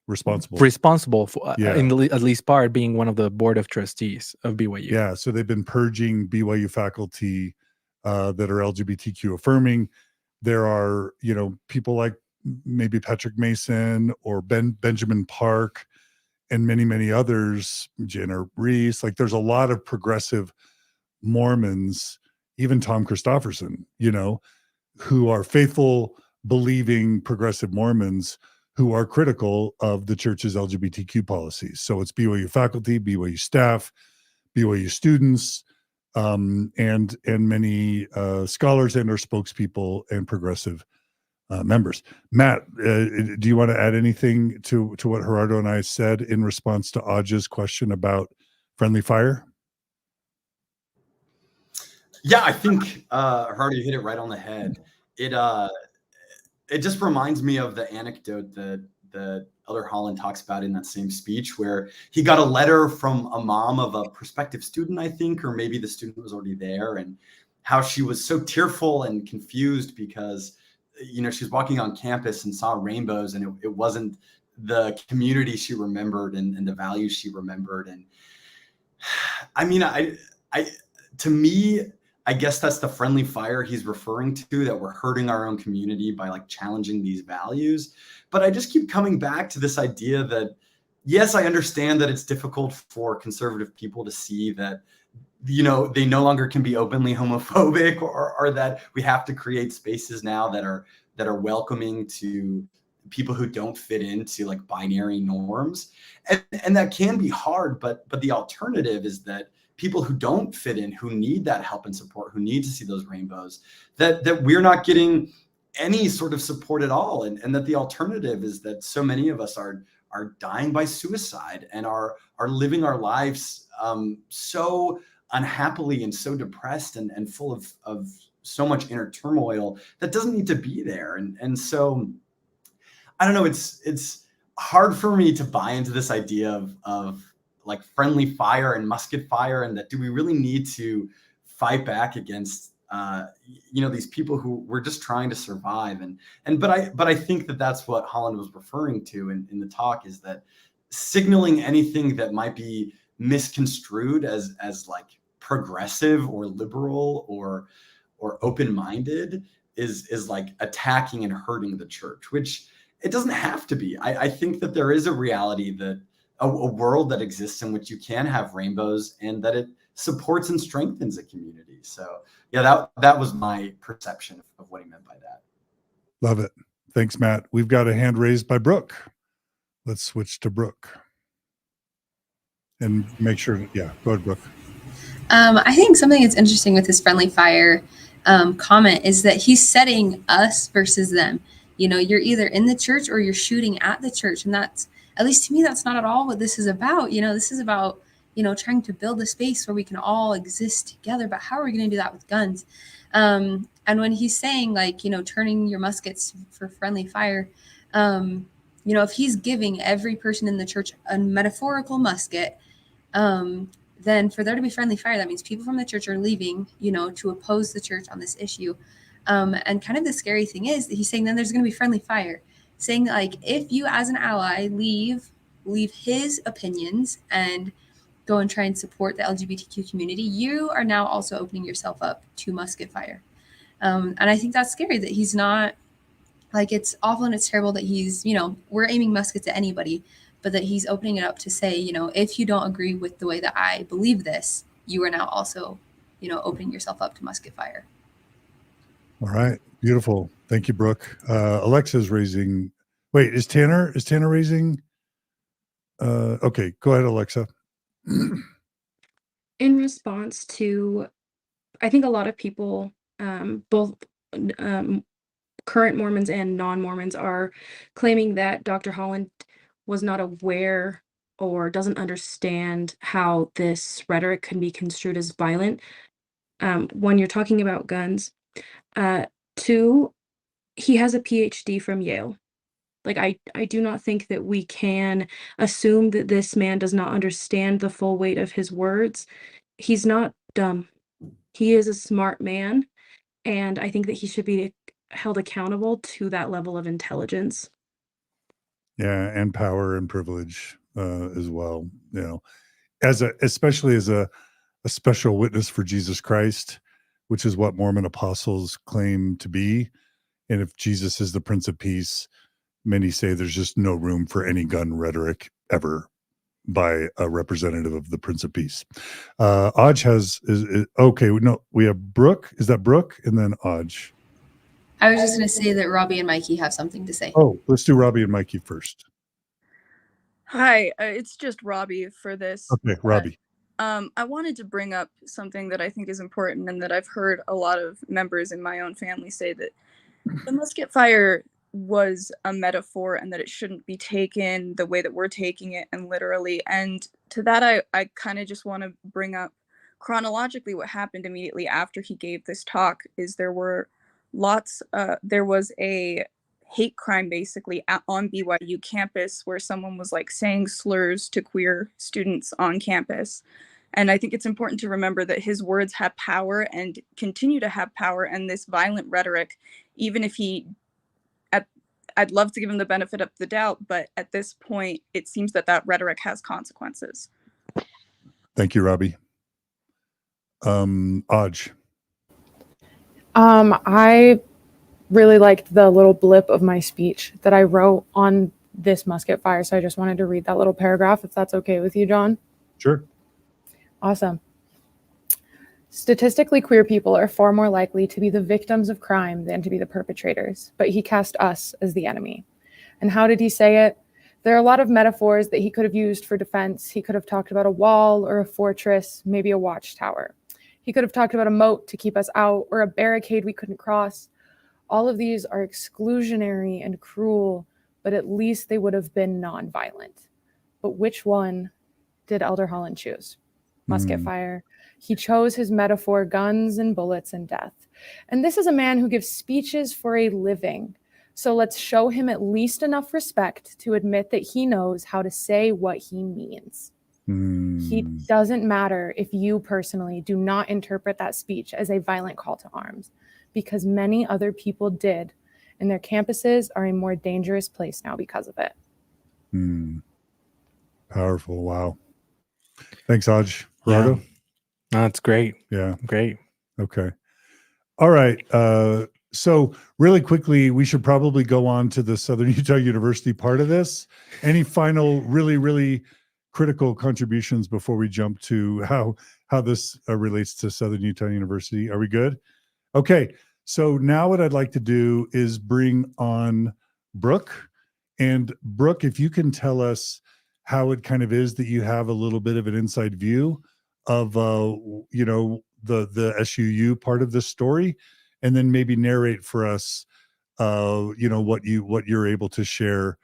responsible for, at least part, being one of the board of trustees of BYU. Yeah, so they've been purging BYU faculty that are LGBTQ affirming. There are, people like maybe Patrick Mason or Benjamin Park and many, many others, Jenna Reese. Like, there's a lot of progressive Mormons, even Tom Christofferson, who are faithful, believing progressive Mormons who are critical of the church's LGBTQ policies. So it's BYU faculty, BYU staff, BYU students, and many scholars and or spokespeople and progressive members. Matt, do you want to add anything to what Gerardo and I said in response to Audge's question about friendly fire? Yeah, I think Gerardo, you hit it right on the head. it just reminds me of the anecdote that Elder Holland talks about in that same speech, where he got a letter from a mom of a prospective student, I think, or maybe the student was already there, and how she was so tearful and confused because, she was walking on campus and saw rainbows, and it wasn't the community she remembered and the values she remembered. And I mean, to me, I guess that's the friendly fire he's referring to, that we're hurting our own community by like challenging these values. But I just keep coming back to this idea that, yes, I understand that it's difficult for conservative people to see that, they no longer can be openly homophobic, or that we have to create spaces now that are welcoming to people who don't fit into like binary norms. And that can be hard, but the alternative is that people who don't fit in, who need that help and support, who need to see those rainbows, that we're not getting any sort of support at all. And that the alternative is that so many of us are dying by suicide and are living our lives so unhappily and so depressed and full of so much inner turmoil that doesn't need to be there. And so I don't know, it's hard for me to buy into this idea of like friendly fire and musket fire, and that do we really need to fight back against these people who were just trying to survive. But I think that that's what Holland was referring to in the talk, is that signaling anything that might be misconstrued as like progressive or liberal or open-minded is like attacking and hurting the church, which it doesn't have to be. I think that there is a reality, that a world that exists in which you can have rainbows, and that it supports and strengthens a community. So yeah, that was my perception of what he meant by that. Love it. Thanks, Matt. We've got a hand raised by Brook. Let's switch to Brook. And make sure, yeah, go ahead, Brook. I think something that's interesting with his friendly fire comment is that he's setting us versus them. You're either in the church or you're shooting at the church. And that's, at least to me, that's not at all what this is about. This is about, trying to build a space where we can all exist together. But how are we going to do that with guns? And when he's saying like, turning your muskets for friendly fire, if he's giving every person in the church a metaphorical musket, then for there to be friendly fire, that means people from the church are leaving, to oppose the church on this issue. And kind of the scary thing is that he's saying then there's going to be friendly fire, saying that, like, if you as an ally leave his opinions and go and try and support the LGBTQ community, you are now also opening yourself up to musket fire. And I think that's scary, that he's not, like, it's awful and it's terrible that he's, we're aiming muskets at anybody, but that he's opening it up to say, if you don't agree with the way that I believe this, you are now also, opening yourself up to musket fire. All right. Beautiful. Thank you, Brooke. Alexa's raising. Wait, is Tanner raising? Okay, go ahead, Alexa. In response to, I think a lot of people, both current Mormons and non-Mormons, are claiming that Dr. Holland was not aware or doesn't understand how this rhetoric can be construed as violent when you're talking about guns. Two, he has a PhD from Yale. Like, I do not think that we can assume that this man does not understand the full weight of his words. He's not dumb. He is a smart man, and I think that he should be held accountable to that level of intelligence. Yeah, and power and privilege as well. Especially as a special witness for Jesus Christ, which is what Mormon apostles claim to be. And if Jesus is the Prince of Peace, many say there's just no room for any gun rhetoric ever by a representative of the Prince of Peace. Audge okay. No, we have Brook. Is that Brook? And then Audge. I was just going to say that Robbie and Mikey have something to say. Oh, let's do Robbie and Mikey first. Hi, it's just Robbie for this. Okay, Robbie. I wanted to bring up something that I think is important, and that I've heard a lot of members in my own family say, that the musket fire was a metaphor and that it shouldn't be taken the way that we're taking it, and literally. And to that, I kind of just want to bring up chronologically what happened immediately after he gave this talk. Is there was a hate crime basically on BYU campus, where someone was like saying slurs to queer students on campus. And I think it's important to remember that his words have power and continue to have power. And this violent rhetoric, even if I'd love to give him the benefit of the doubt, but at this point, it seems that rhetoric has consequences. Thank you, Robbie. Audge. I really liked the little blip of my speech that I wrote on this Musket-fire, so I just wanted to read that little paragraph, if that's okay with you, John. Sure. Awesome. Statistically, queer people are far more likely to be the victims of crime than to be the perpetrators, but he cast us as the enemy. And how did he say it? There are a lot of metaphors that he could have used for defense. He could have talked about a wall or a fortress, maybe a watchtower. He could have talked about a moat to keep us out or a barricade we couldn't cross. All of these are exclusionary and cruel, but at least they would have been nonviolent. But which one did Elder Holland choose? Musket-fire. He chose his metaphor, guns and bullets and death. And this is a man who gives speeches for a living. So let's show him at least enough respect to admit that he knows how to say what he means. He doesn't matter if you personally do not interpret that speech as a violent call to arms, because many other people did, and their campuses are a more dangerous place now because of it. Powerful. Wow. Thanks, Audge. Gerardo? Yeah. That's great. Yeah. Great. Okay. All right. So really quickly, we should probably go on to the Southern Utah University part of this. Any final really critical contributions before we jump to how this relates to Southern Utah University? Are we good? Okay. So now what I'd like to do is bring on Brook. And Brook, if you can tell us how it kind of is that you have a little bit of an inside view of, you know, the SUU part of this story, and then maybe narrate for us, you know, what you're able to share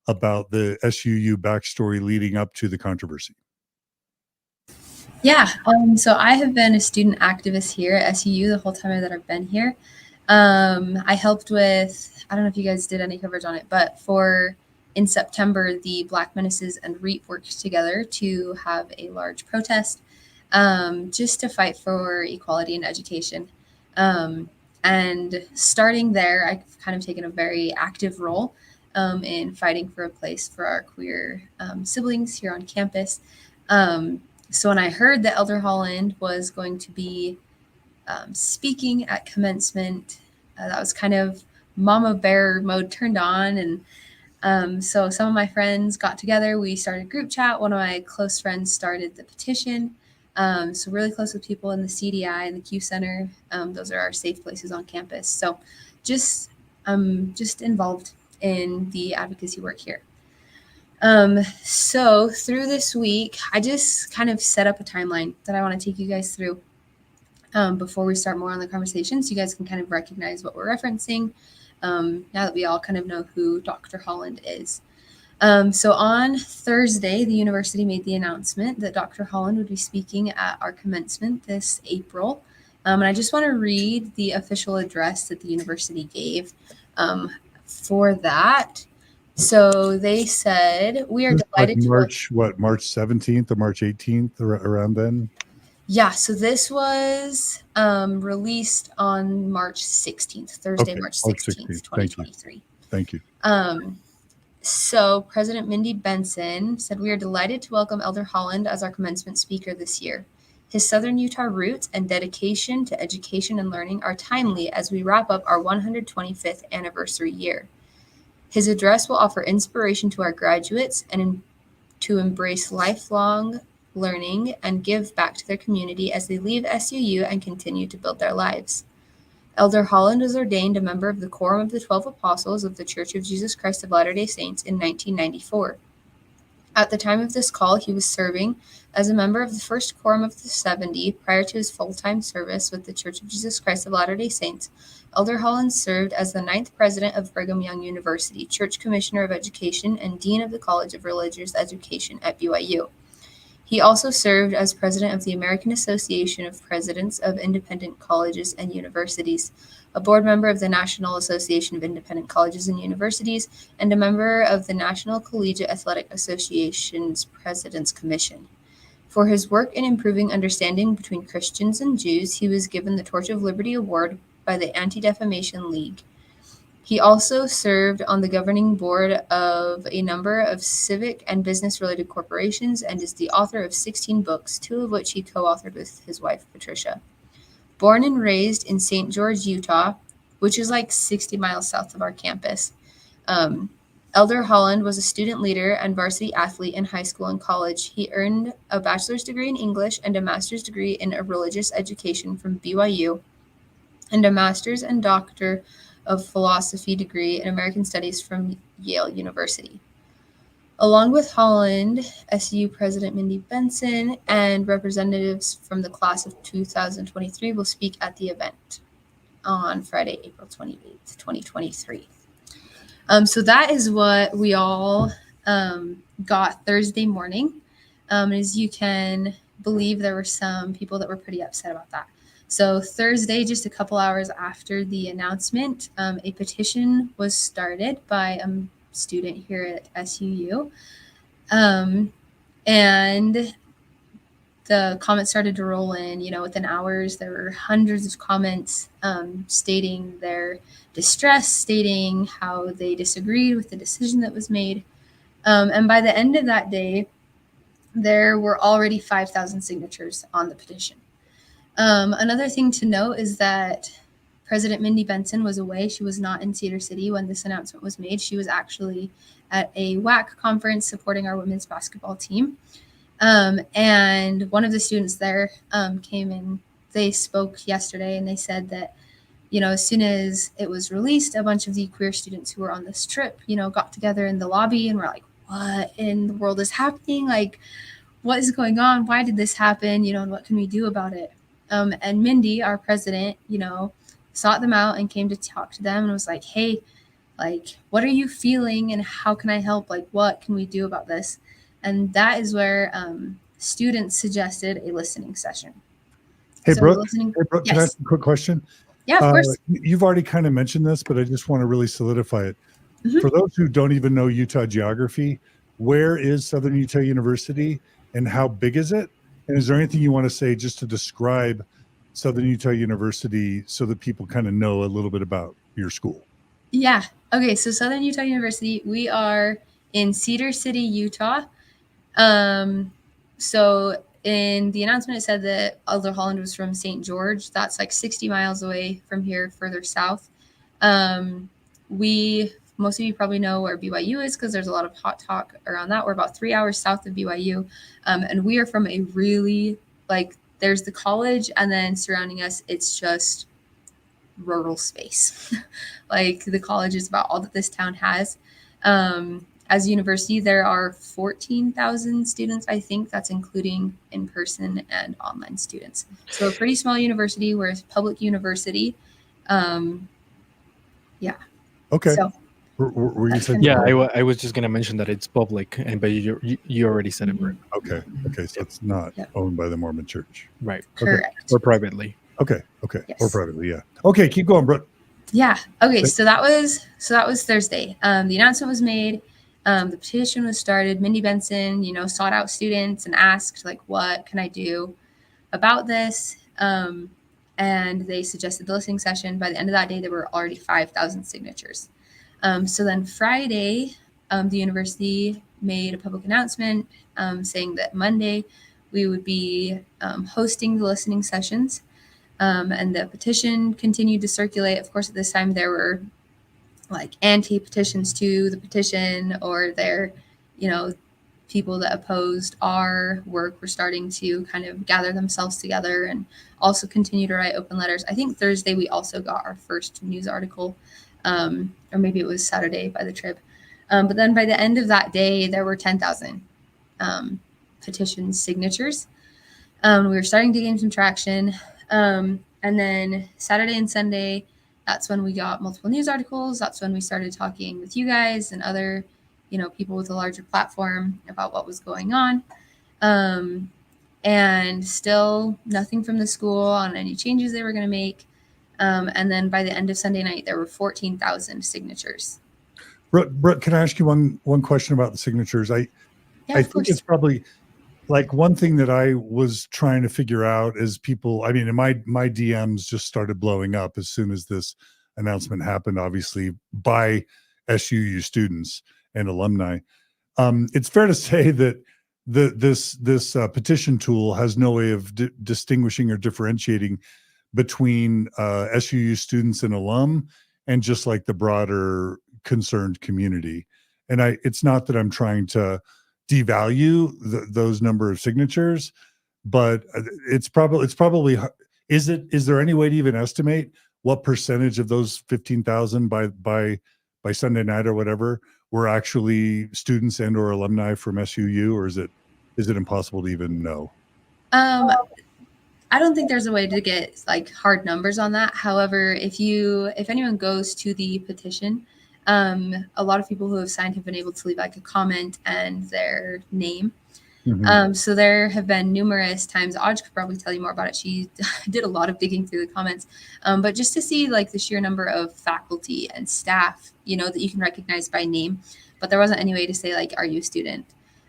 about the SUU backstory leading up to the controversy. Yeah, so I have been a student activist here at SUU the whole time that I've been here. I helped with, I don't know if you guys did any coverage on it, but in September, the Black Menaces and REAP worked together to have a large protest just to fight for equality in education. And starting there, I've kind of taken a very active role in fighting for a place for our queer siblings here on campus. So when I heard that Elder Holland was going to be speaking at commencement, that was kind of mama bear mode turned on. And so some of my friends got together. We started a group chat. One of my close friends started the Petition. So really close with people in the CDI and the Q Center. Those are our safe places on campus. So just involved in the advocacy work here. So through this week, I just kind of set up a timeline that I want to take you guys through before we start more on the conversation, so you guys can kind of recognize what we're referencing now that we all kind of know who Dr. Holland is. So on Thursday, the university made the announcement that Dr. Holland would be speaking at our commencement this April. And I just want to read the official address that the university gave for that. So they said, we are delighted like March 17th or March 18th, around then? Yeah, so this was released on March 16th, Thursday, Okay, March 16th, 2023. Thank you. So President Mindy Benson said, we are delighted to welcome Elder Holland as our commencement speaker this year. His Southern Utah roots and dedication to education and learning are timely as we wrap up our 125th anniversary year. His address will offer inspiration to our graduates and to embrace lifelong learning and give back to their community as they leave SUU and continue to build their lives. Elder Holland was ordained a member of the Quorum of the 12 Apostles of the Church of Jesus Christ of Latter-day Saints in 1994. At the time of this call, he was serving as a member of the first Quorum of the 70 prior to his full-time service with the Church of Jesus Christ of Latter-day Saints. Elder Holland served as the 9th president of Brigham Young University, Church Commissioner of Education, and Dean of the College of Religious Education at BYU. He also served as president of the American Association of Presidents of Independent Colleges and Universities, a board member of the National Association of Independent Colleges and Universities, and a member of the National Collegiate Athletic Association's President's Commission. For his work in improving understanding between Christians and Jews, he was given the Torch of Liberty Award by the Anti-Defamation League. He also served on the governing board of a number of civic and business-related corporations and is the author of 16 books, 2 of which he co-authored with his wife, Patricia. Born and raised in St. George, Utah, which is like 60 miles south of our campus, Elder Holland was a student leader and varsity athlete in high school and college. He earned a bachelor's degree in English and a master's degree in religious education from BYU, and a master's and doctor of philosophy degree in American Studies from Yale University. Along with Holland, SUU President Mindy Benson and representatives from the class of 2023 will speak at the event on Friday, April 28th, 2023. So that is what we all got Thursday morning. As you can believe, there were some people that were pretty upset about that. So Thursday, just a couple hours after the announcement, a petition was started by a student here at SUU. And the comments started to roll in, within hours. There were hundreds of comments stating their distress, stating how they disagreed with the decision that was made. And by the end of that day, there were already 5,000 signatures on the petition. Another thing to note is that President Mindy Benson was away. She was not in Cedar City when this announcement was made. She was actually at a WAC conference supporting our women's basketball team. And one of the students there came in. They spoke yesterday and they said that, as soon as it was released, a bunch of the queer students who were on this trip, got together in the lobby and were like, what in the world is happening? Like, what is going on? Why did this happen? And what can we do about it? And Mindy, our president, sought them out and came to talk to them and was like, hey, like, what are you feeling and how can I help? Like, what can we do about this? And that is where students suggested a listening session. Hey, So Brook, listening- can I ask a quick question? Yeah, of course. You've already kind of mentioned this, but I just want to really solidify it. Mhm. For those who don't even know Utah geography, where is Southern Utah University and how big is it? And is there anything you want to say just to describe Southern Utah University so that people kind of know a little bit about your school? Yeah. Okay. So Southern Utah University, we are in Cedar City, Utah. So in the announcement, it said that Elder Holland was from St. George. That's like 60 miles away from here, further south. Most of you probably know where BYU is because there's a lot of hot talk around that. We're about 3 hours south of BYU. And we are from a really, there's the college and then surrounding us, it's just rural space. The college is about all that this town has. As a university, there are 14,000 students, I think. That's including in-person and online students. So a pretty small university. We're a public university. Yeah. Okay. So, were you saying? Yeah, I was just going to mention that it's public, but you already said it, Brook. Okay. So it's not owned by the Mormon Church. Right. correct. Or privately. Okay. Yes. Or privately, yeah. Okay, keep going, Brook. Yeah. Okay. So that was Thursday. The announcement was made. The petition was started. Mindy Benson, sought out students and asked, what can I do about this? And they suggested the listening session. By the end of that day, there were already 5,000 signatures. So then Friday, the university made a public announcement saying that Monday we would be hosting the listening sessions. And the petition continued to circulate. Of course, at this time, there were anti-petitions to the petition, or there, people that opposed our work were starting to kind of gather themselves together and also continue to write open letters. I think Thursday we also got our first news article, or maybe it was Saturday by the Trib. But then by the end of that day, there were 10,000 petition signatures. We were starting to gain some traction. And then Saturday and Sunday, that's when we got multiple news articles. That's when we started talking with you guys and other, people with a larger platform about what was going on. And still nothing from the school on any changes they were going to make. And then by the end of Sunday night, there were 14,000 signatures. Brooke, can I ask you one question about the signatures? I think it's probably like one thing that I was trying to figure out is people, I mean, my DMs just started blowing up as soon as this announcement happened, obviously by SUU students and alumni. It's fair to say that this petition tool has no way of distinguishing or differentiating between SUU students and alum and just like the broader concerned community. And it's not that I'm trying to devalue those number of signatures, but it's probably is there any way to even estimate what percentage of those 15,000 by Sunday night or whatever were actually students and or alumni from SUU, or is it impossible to even know? I don't think there's a way to get like hard numbers on that. However, if anyone goes to the petition, a lot of people who have signed have been able to leave like a comment and their name. Mm-hmm. So there have been numerous times, Audge could probably tell you more about it. She did a lot of digging through the comments, but just to see like the sheer number of faculty and staff, that you can recognize by name, but there wasn't any way to say like, are you a student?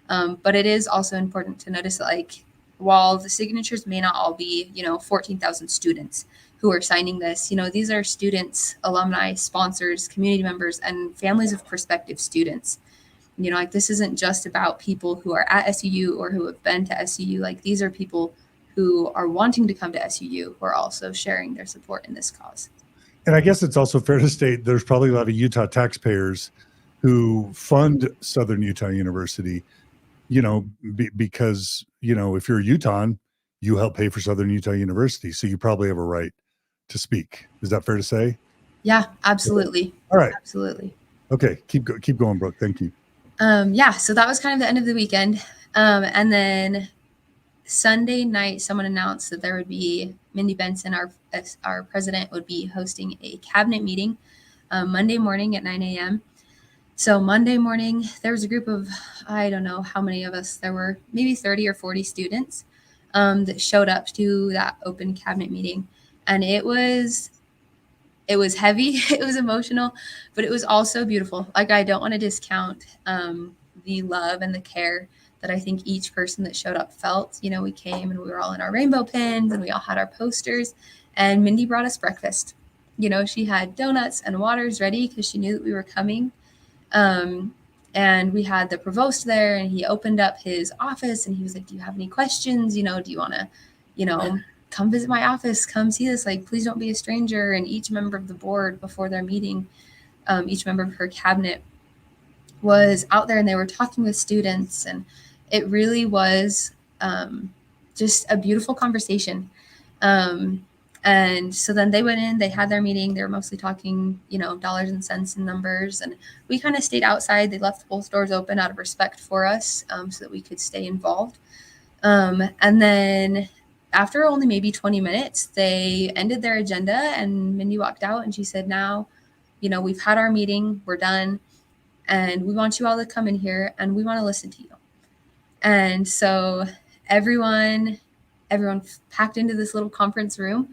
But it is also important to notice that like, while the signatures may not all be, 14,000 students who are signing this, these are students, alumni, sponsors, community members, and families of prospective students. Like this isn't just about people who are at SUU or who have been to SUU. Like these are people who are wanting to come to SUU who are also sharing their support in this cause. And I guess it's also fair to state there's probably a lot of Utah taxpayers who fund Southern Utah University, because, if you're a Utahn, you help pay for Southern Utah University. So you probably have a right to speak. Is that fair to say? Yeah, absolutely. All right. Absolutely. Okay. Keep going, Brooke. Thank you. So that was kind of the end of the weekend. And then Sunday night, someone announced that there would be Mindy Benson, our president, would be hosting a cabinet meeting Monday morning at 9 a.m. So Monday morning, there was a group of, I don't know how many of us, there were maybe 30 or 40 students that showed up to that open cabinet meeting. And it was heavy, it was emotional, but it was also beautiful. Like, I don't want to discount the love and the care that I think each person that showed up felt. We came and we were all in our rainbow pins and we all had our posters, and Mindy brought us breakfast. She had donuts and waters ready because she knew that we were coming. And we had the provost there, and he opened up his office and he was like, do you have any questions? Do you want to, come visit my office, come see this, like, please don't be a stranger. And each member of the board before their meeting, each member of her cabinet was out there and they were talking with students. And it really was just a beautiful conversation. And so then they went in, they had their meeting. They were mostly talking, dollars and cents and numbers. And we kind of stayed outside. They left both doors open out of respect for us so that we could stay involved. And then after only maybe 20 minutes, they ended their agenda and Mindy walked out and she said, now, we've had our meeting, we're done. And we want you all to come in here and we want to listen to you. And so everyone packed into this little conference room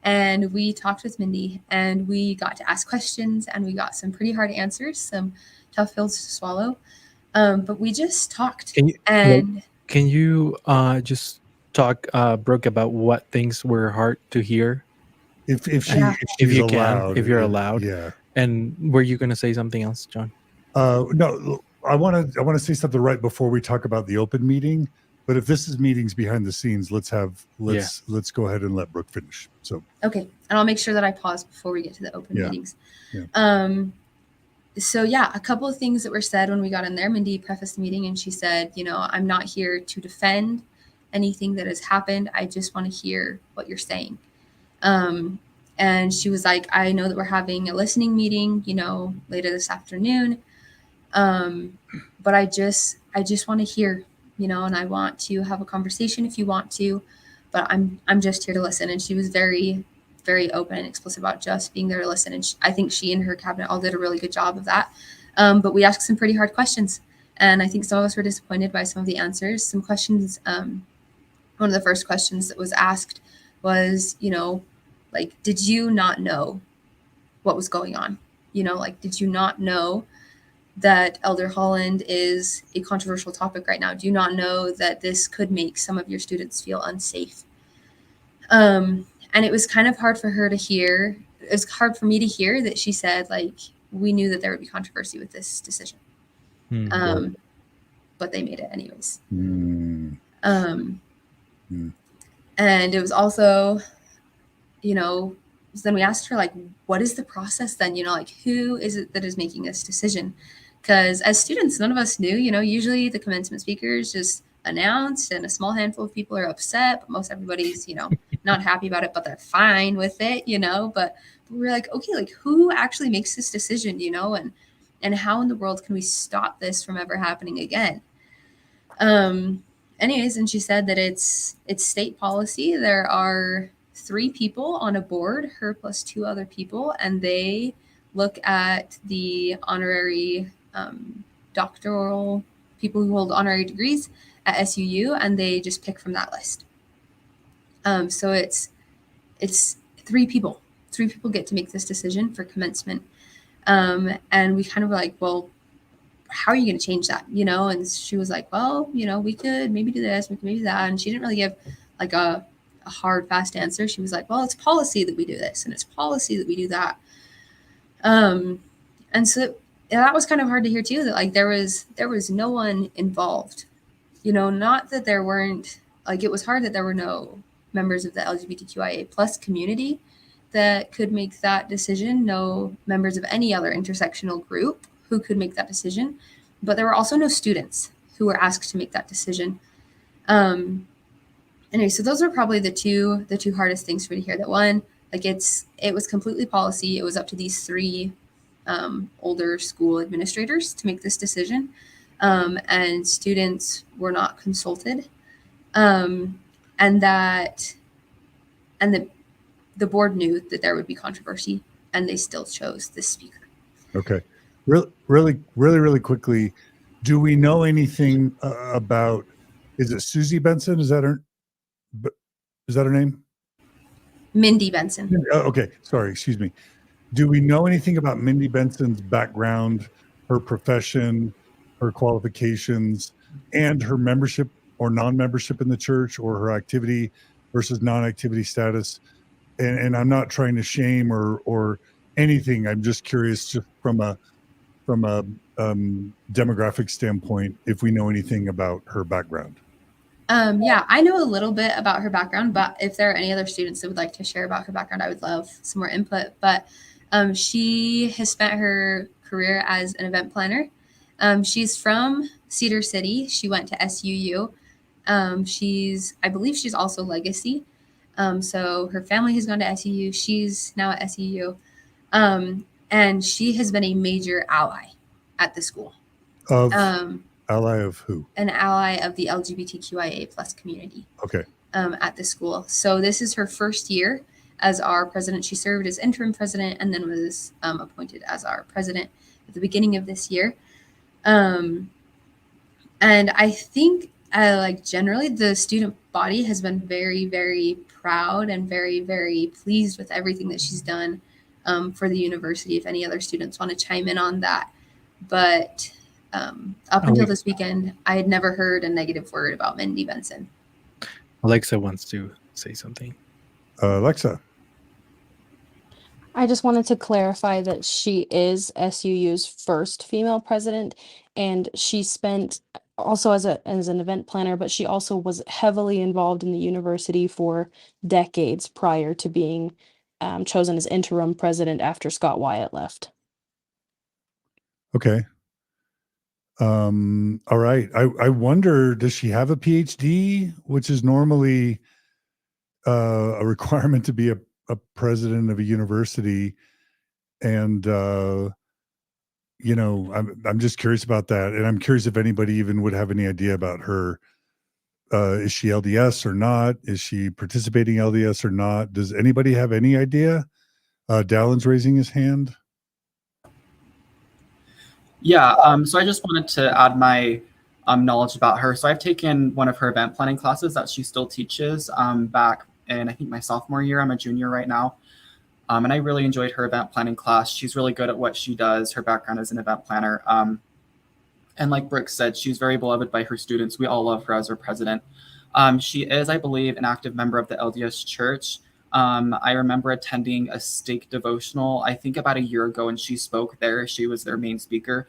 and we talked with Mindy and we got to ask questions and we got some pretty hard answers, some tough pills to swallow. But we just talked. Can you just talk, Brooke, about what things were hard to hear? If you're allowed. Yeah. And were you going to say something else, John? No, I want to say something right before we talk about the open meeting. But if this is meetings behind the scenes, let's go ahead and let Brooke finish. So okay, and I'll make sure that I pause before we get to the open meetings. So a couple of things that were said when we got in there. Mindy prefaced the meeting and she said, I'm not here to defend anything that has happened. I just want to hear what you're saying. And she was like, I know that we're having a listening meeting, later this afternoon. But I just want to hear, and I want to have a conversation if you want to, but I'm just here to listen. And she was very, very open and explicit about just being there to listen. And I think she and her cabinet all did a really good job of that. But we asked some pretty hard questions. And I think some of us were disappointed by some of the answers. Some questions, one of the first questions that was asked was, like, did you not know what was going on? Like, did you not know that Elder Holland is a controversial topic right now? Do you not know that this could make some of your students feel unsafe? And it was kind of hard for her to hear. It was hard for me to hear that she said, like, we knew that there would be controversy with this decision. But they made it anyways. And it was also, then we asked her, like, what is the process then? Like, who is it that is making this decision? Because as students, none of us knew. Usually the commencement speakers just announced and a small handful of people are upset, but most everybody's, not happy about it, but they're fine with it, but we're like, okay, like, who actually makes this decision, and how in the world can we stop this from ever happening again? Anyways, and she said that it's state policy. There are 3 people on a board, her plus 2 other people, and they look at the honorary doctoral people who hold honorary degrees at SUU, and they just pick from that list. So it's 3 people. 3 people get to make this decision for commencement. And we kind of were like, well, how are you going to change that? And she was like, well, we could maybe do this, we could maybe do that. And she didn't really give like a hard, fast answer. She was like, well, it's policy that we do this, and it's policy that we do that. And so that was kind of hard to hear too, that like there was no one involved, not that there weren't, like, it was hard that there were no members of the LGBTQIA plus community that could make that decision, no members of any other intersectional group who could make that decision, but there were also no students who were asked to make that decision. Anyway, so those are probably the two hardest things for me to hear. That one, like, it was completely policy. It was up to these 3 older school administrators to make this decision, and students were not consulted, and the board knew that there would be controversy, and they still chose this speaker. Okay. Really quickly, do we know anything about, is it Susie Benson? Is that her name? Mindy Benson. Okay. Sorry. Excuse me. Do we know anything about Mindy Benson's background, her profession, her qualifications, and her membership or non-membership in the church, or her activity versus non-activity status? And I'm not trying to shame or anything. I'm just curious, just from a demographic standpoint, if we know anything about her background. Yeah, I know a little bit about her background, but if there are any other students that would like to share about her background, I would love some more input. But she has spent her career as an event planner. She's from Cedar City. She went to SUU. I believe she's also Legacy. So her family has gone to SUU. She's now at SUU. And she has been a major ally at the school. Ally of who? An ally of the LGBTQIA plus community. Okay. At the school. So this is her first year as our president. She served as interim president and then was appointed as our president at the beginning of this year. And I think generally the student body has been very, very proud and very, very pleased with everything that she's done for the university. If any other students want to chime in on that. But up until this weekend, I had never heard a negative word about Mindy Benson. Alexa wants to say something. Alexa. I just wanted to clarify that she is SUU's first female president, and she spent also as an event planner, but she also was heavily involved in the university for decades prior to being chosen as interim president after Scott Wyatt left. Okay. All right. I wonder, does she have a PhD, which is normally a requirement to be a president of a university? And I'm just curious about that, and I'm curious if anybody even would have any idea about her. Is she LDS or not? Is she participating LDS or not? Does anybody have any idea? Dallin's raising his hand. Yeah, so I just wanted to add my knowledge about her. So I've taken one of her event planning classes that she still teaches back in, I think, my sophomore year. I'm a junior right now. And I really enjoyed her event planning class. She's really good at what she does. Her background as an event planner. And like Brooke said, she's very beloved by her students. We all love her as our president. She is, I believe, an active member of the LDS Church. I remember attending a stake devotional, I think about a year ago, and she spoke there. She was their main speaker.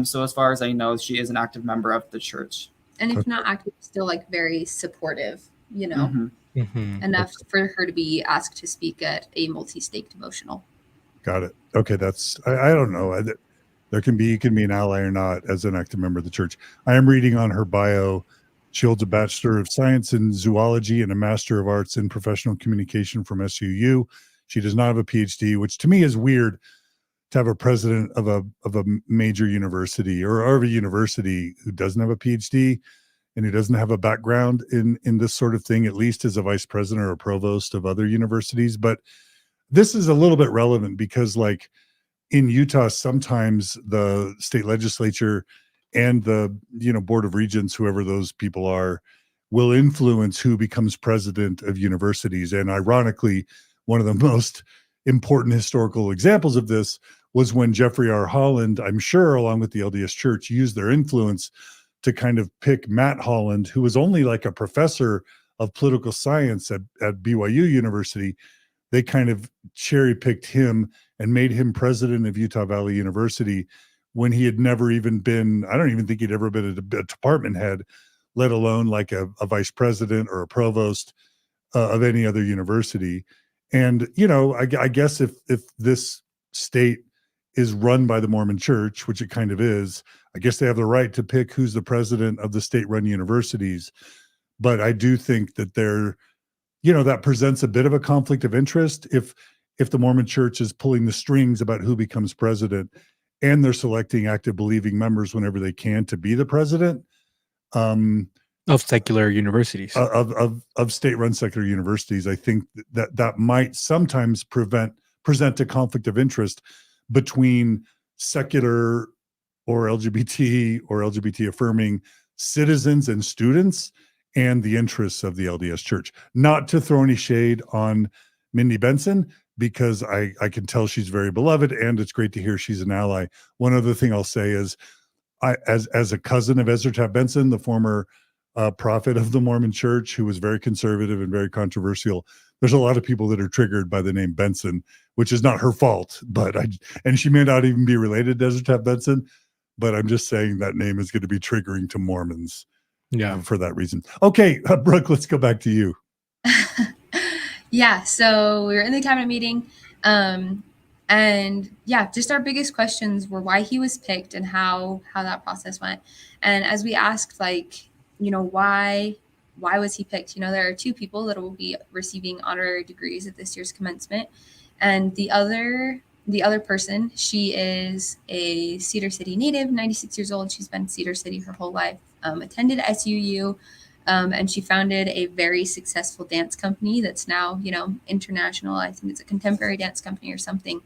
So as far as I know, she is an active member of the church. And if not active, still like very supportive, you know, enough for her to be asked to speak at a multi-stake devotional. Got it. Okay, I don't know. You can be an ally or not as an active member of the church. I am reading on her bio. She holds a Bachelor of Science in Zoology and a Master of Arts in Professional Communication from SUU. She does not have a PhD, which to me is weird to have a president of a major university or of a university who doesn't have a PhD and who doesn't have a background in this sort of thing, at least as a vice president or a provost of other universities. But this is a little bit relevant because, like, in Utah, sometimes the state legislature and the Board of Regents, whoever those people are, will influence who becomes president of universities. And ironically, one of the most important historical examples of this was when Jeffrey R. Holland, I'm sure, along with the LDS Church, used their influence to kind of pick Matt Holland, who was only like a professor of political science at BYU University. They kind of cherry-picked him and made him president of Utah Valley University when he had never even been, I don't even think he'd ever been a department head, let alone like a vice president or a provost of any other university. And, I guess if this state is run by the Mormon Church, which it kind of is, I guess they have the right to pick who's the president of the state-run universities. But I do think that that presents a bit of a conflict of interest if the Mormon Church is pulling the strings about who becomes president and they're selecting active believing members whenever they can to be the president of secular universities, of state-run secular universities. I think that might sometimes present a conflict of interest between secular or LGBT affirming citizens and students and the interests of the LDS Church. Not to throw any shade on Mindy Benson, because I can tell she's very beloved and it's great to hear she's an ally. One other thing I'll say is, as a cousin of Ezra Taft Benson, the former prophet of the Mormon Church, who was very conservative and very controversial, there's a lot of people that are triggered by the name Benson, which is not her fault, and she may not even be related to Ezra Taft Benson, but I'm just saying that name is going to be triggering to Mormons. Yeah, for that reason. Okay, Brooke, let's go back to you. Yeah, so we were in the cabinet meeting, and yeah, just our biggest questions were why he was picked and how that process went. And as we asked, why was he picked? There are two people that will be receiving honorary degrees at this year's commencement, and the other person, she is a Cedar City native, 96 years old. She's been in Cedar City her whole life, attended SUU. And she founded a very successful dance company that's now, international. I think it's a contemporary dance company or something.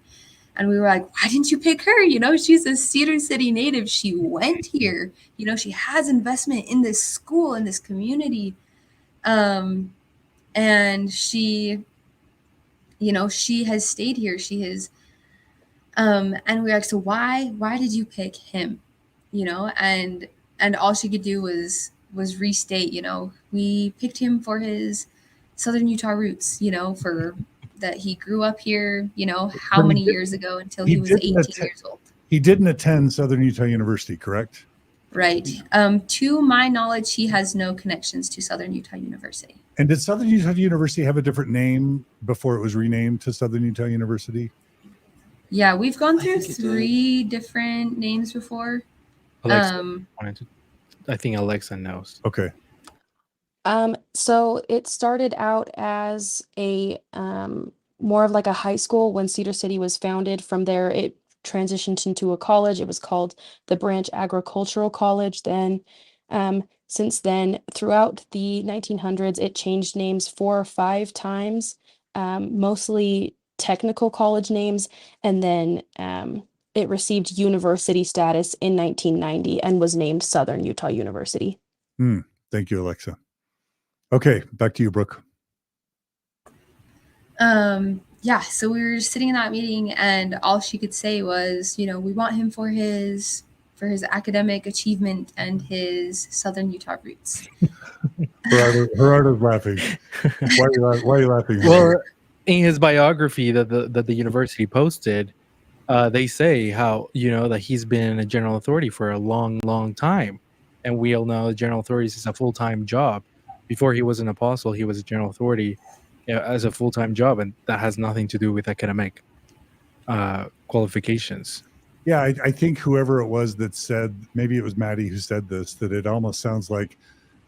And we were like, why didn't you pick her? She's a Cedar City native. She went here. She has investment in this school, in this community. And she, she has stayed here. She has, and we were like, so why did you pick him? And all she could do was restate, we picked him for his Southern Utah roots, for that he grew up here, how many years ago until he was 18 years old. He didn't attend Southern Utah University, correct? Right. To my knowledge, he has no connections to Southern Utah University. And did Southern Utah University have a different name before it was renamed to Southern Utah University? Yeah, we've gone through 3 different names before. I think Alexa knows. Okay. So it started out as a more of like a high school when Cedar City was founded. From there, it transitioned into a college. It was called the Branch Agricultural College then. Since then, throughout the 1900s, it changed names 4 or 5 times, mostly technical college names. And then it received university status in 1990 and was named Southern Utah University. Thank you, Alexa. Okay, back to you, Brooke. Yeah, so we were sitting in that meeting, and all she could say was, we want him for his academic achievement and his Southern Utah roots. Gerardo's laughing. Why are you laughing? Well, in his biography that the university posted, they say how that he's been a general authority for a long time, and we all know general authorities is a full-time job. Before he was an apostle, he was a general authority as a full-time job, and that has nothing to do with academic qualifications. Yeah, I think whoever it was that said, maybe it was Maddie who said this, that it almost sounds like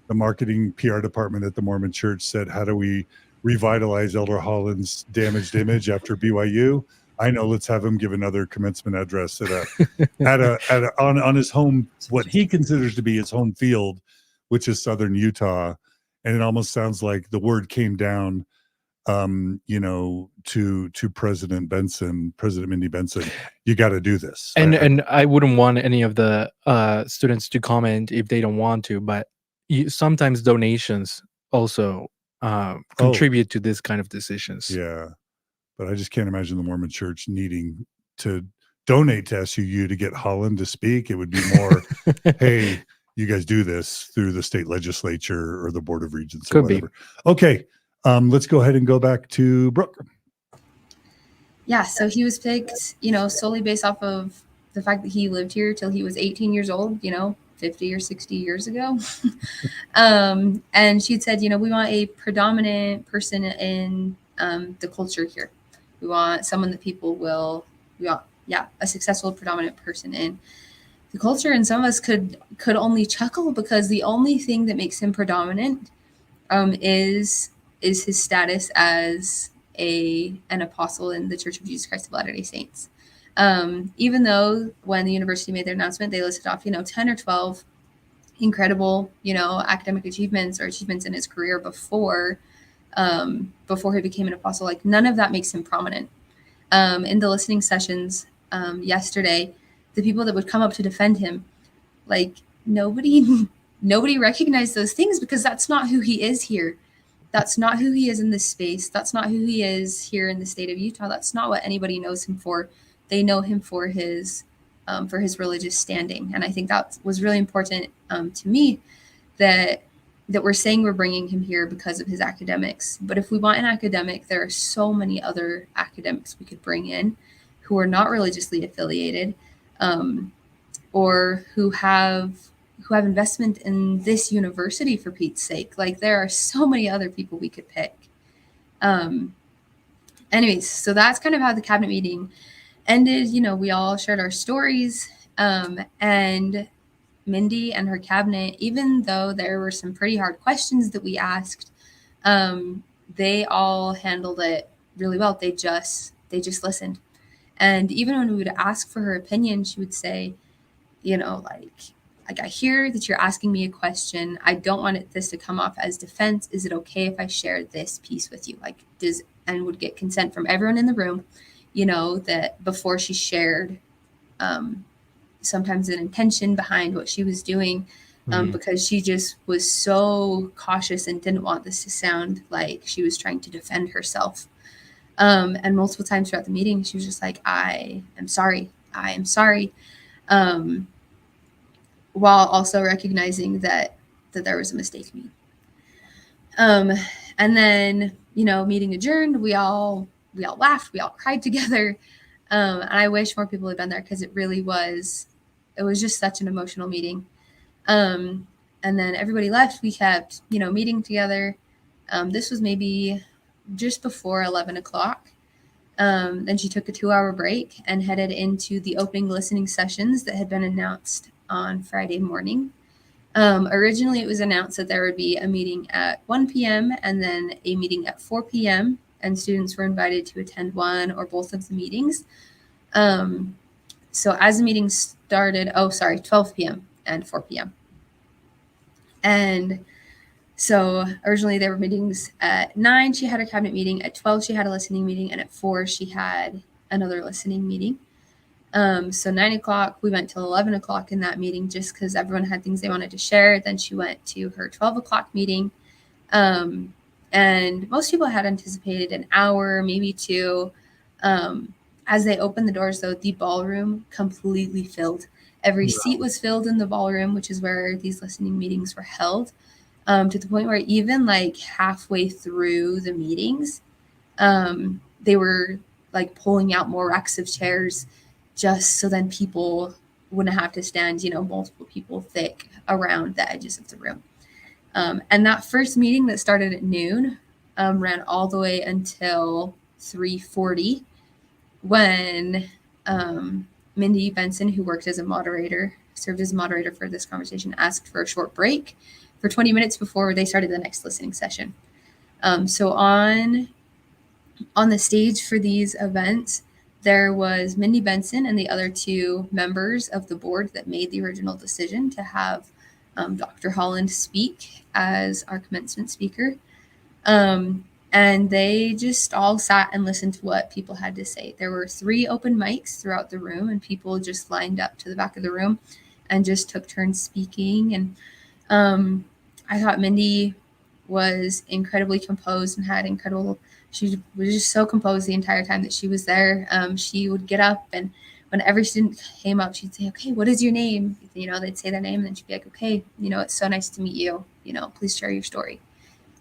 the marketing PR department at the Mormon Church said, how do we revitalize Elder Holland's damaged image after BYU? I know, let's have him give another commencement address on his home, what he considers to be his home field, which is Southern Utah. And it almost sounds like the word came down to President Mindy Benson, you got to do this. And I wouldn't want any of the students to comment if they don't want to, but sometimes donations also contribute to this kind of decisions. Yeah, but I just can't imagine the Mormon Church needing to donate to SUU to get Holland to speak. It would be more, hey, you guys do this through the state legislature or the Board of Regents or whatever. Okay. Let's go ahead and go back to Brook. Yeah, so he was picked, solely based off of the fact that he lived here till he was 18 years old, 50 or 60 years ago. And she'd said, we want a predominant person in the culture here. We want someone that people will, a successful predominant person in the culture. And some of us could only chuckle because the only thing that makes him predominant is his status as an apostle in the Church of Jesus Christ of Latter-day Saints. Even though when the university made their announcement, they listed off, 10 or 12 incredible, academic achievements or achievements in his career before he became an apostle, like none of that makes him prominent. In the listening sessions yesterday, the people that would come up to defend him, like nobody recognized those things because that's not who he is here. That's not who he is in this space. That's not who he is here in the state of Utah. That's not what anybody knows him for. They know him for his religious standing. And I think that was really important to me that we're saying we're bringing him here because of his academics. But if we want an academic, there are so many other academics we could bring in who are not religiously affiliated or who have investment in this university for Pete's sake. Like there are so many other people we could pick. Anyways, so that's kind of how the cabinet meeting ended. We all shared our stories. And Mindy and her cabinet, even though there were some pretty hard questions that we asked, they all handled it really well. They just listened. And even when we would ask for her opinion, she would say, I hear that you're asking me a question. I don't want this to come off as defense. Is it okay if I share this piece with you? And would get consent from everyone in the room, that before she shared sometimes an intention behind what she was doing because she just was so cautious and didn't want this to sound like she was trying to defend herself. And multiple times throughout the meeting, she was just like, I am sorry. While also recognizing that there was a mistake made. And then, meeting adjourned, we all laughed, we all cried together. And I wish more people had been there because it was just such an emotional meeting. And then everybody left. We kept, meeting together. This was maybe just before 11 o'clock. Then she took a 2-hour break and headed into the opening listening sessions that had been announced on Friday morning. Originally, it was announced that there would be a meeting at 1 p.m. and then a meeting at 4 p.m. and students were invited to attend one or both of the meetings. So as the meeting started, 12 p.m. and 4 p.m. And so originally there were meetings at 9, she had her cabinet meeting, at 12 she had a listening meeting, and at 4 she had another listening meeting. So 9 o'clock, we went till 11 o'clock in that meeting just because everyone had things they wanted to share. Then she went to her 12 o'clock meeting. And most people had anticipated an hour, maybe 2. As they opened the doors, though, the ballroom completely filled. Every seat was filled in the ballroom, which is where these listening meetings were held, to the point where even like halfway through the meetings, they were like pulling out more racks of chairs just so then people wouldn't have to stand, multiple people thick around the edges of the room. And that first meeting that started at noon ran all the way until 3:40 when Mindy Benson, who served as a moderator for this conversation, asked for a short break for 20 minutes before they started the next listening session. So on the stage for these events, there was Mindy Benson and the other 2 members of the board that made the original decision to have Dr. Holland speak as our commencement speaker. And they just all sat and listened to what people had to say. There were 3 open mics throughout the room, and people just lined up to the back of the room and just took turns speaking. And I thought Mindy was incredibly composed and had she was just so composed the entire time that she was there. She would get up, and when every student came up, she'd say, "Okay, what is your name?" They'd say their name, and then she'd be like, "Okay, it's so nice to meet you. Please share your story."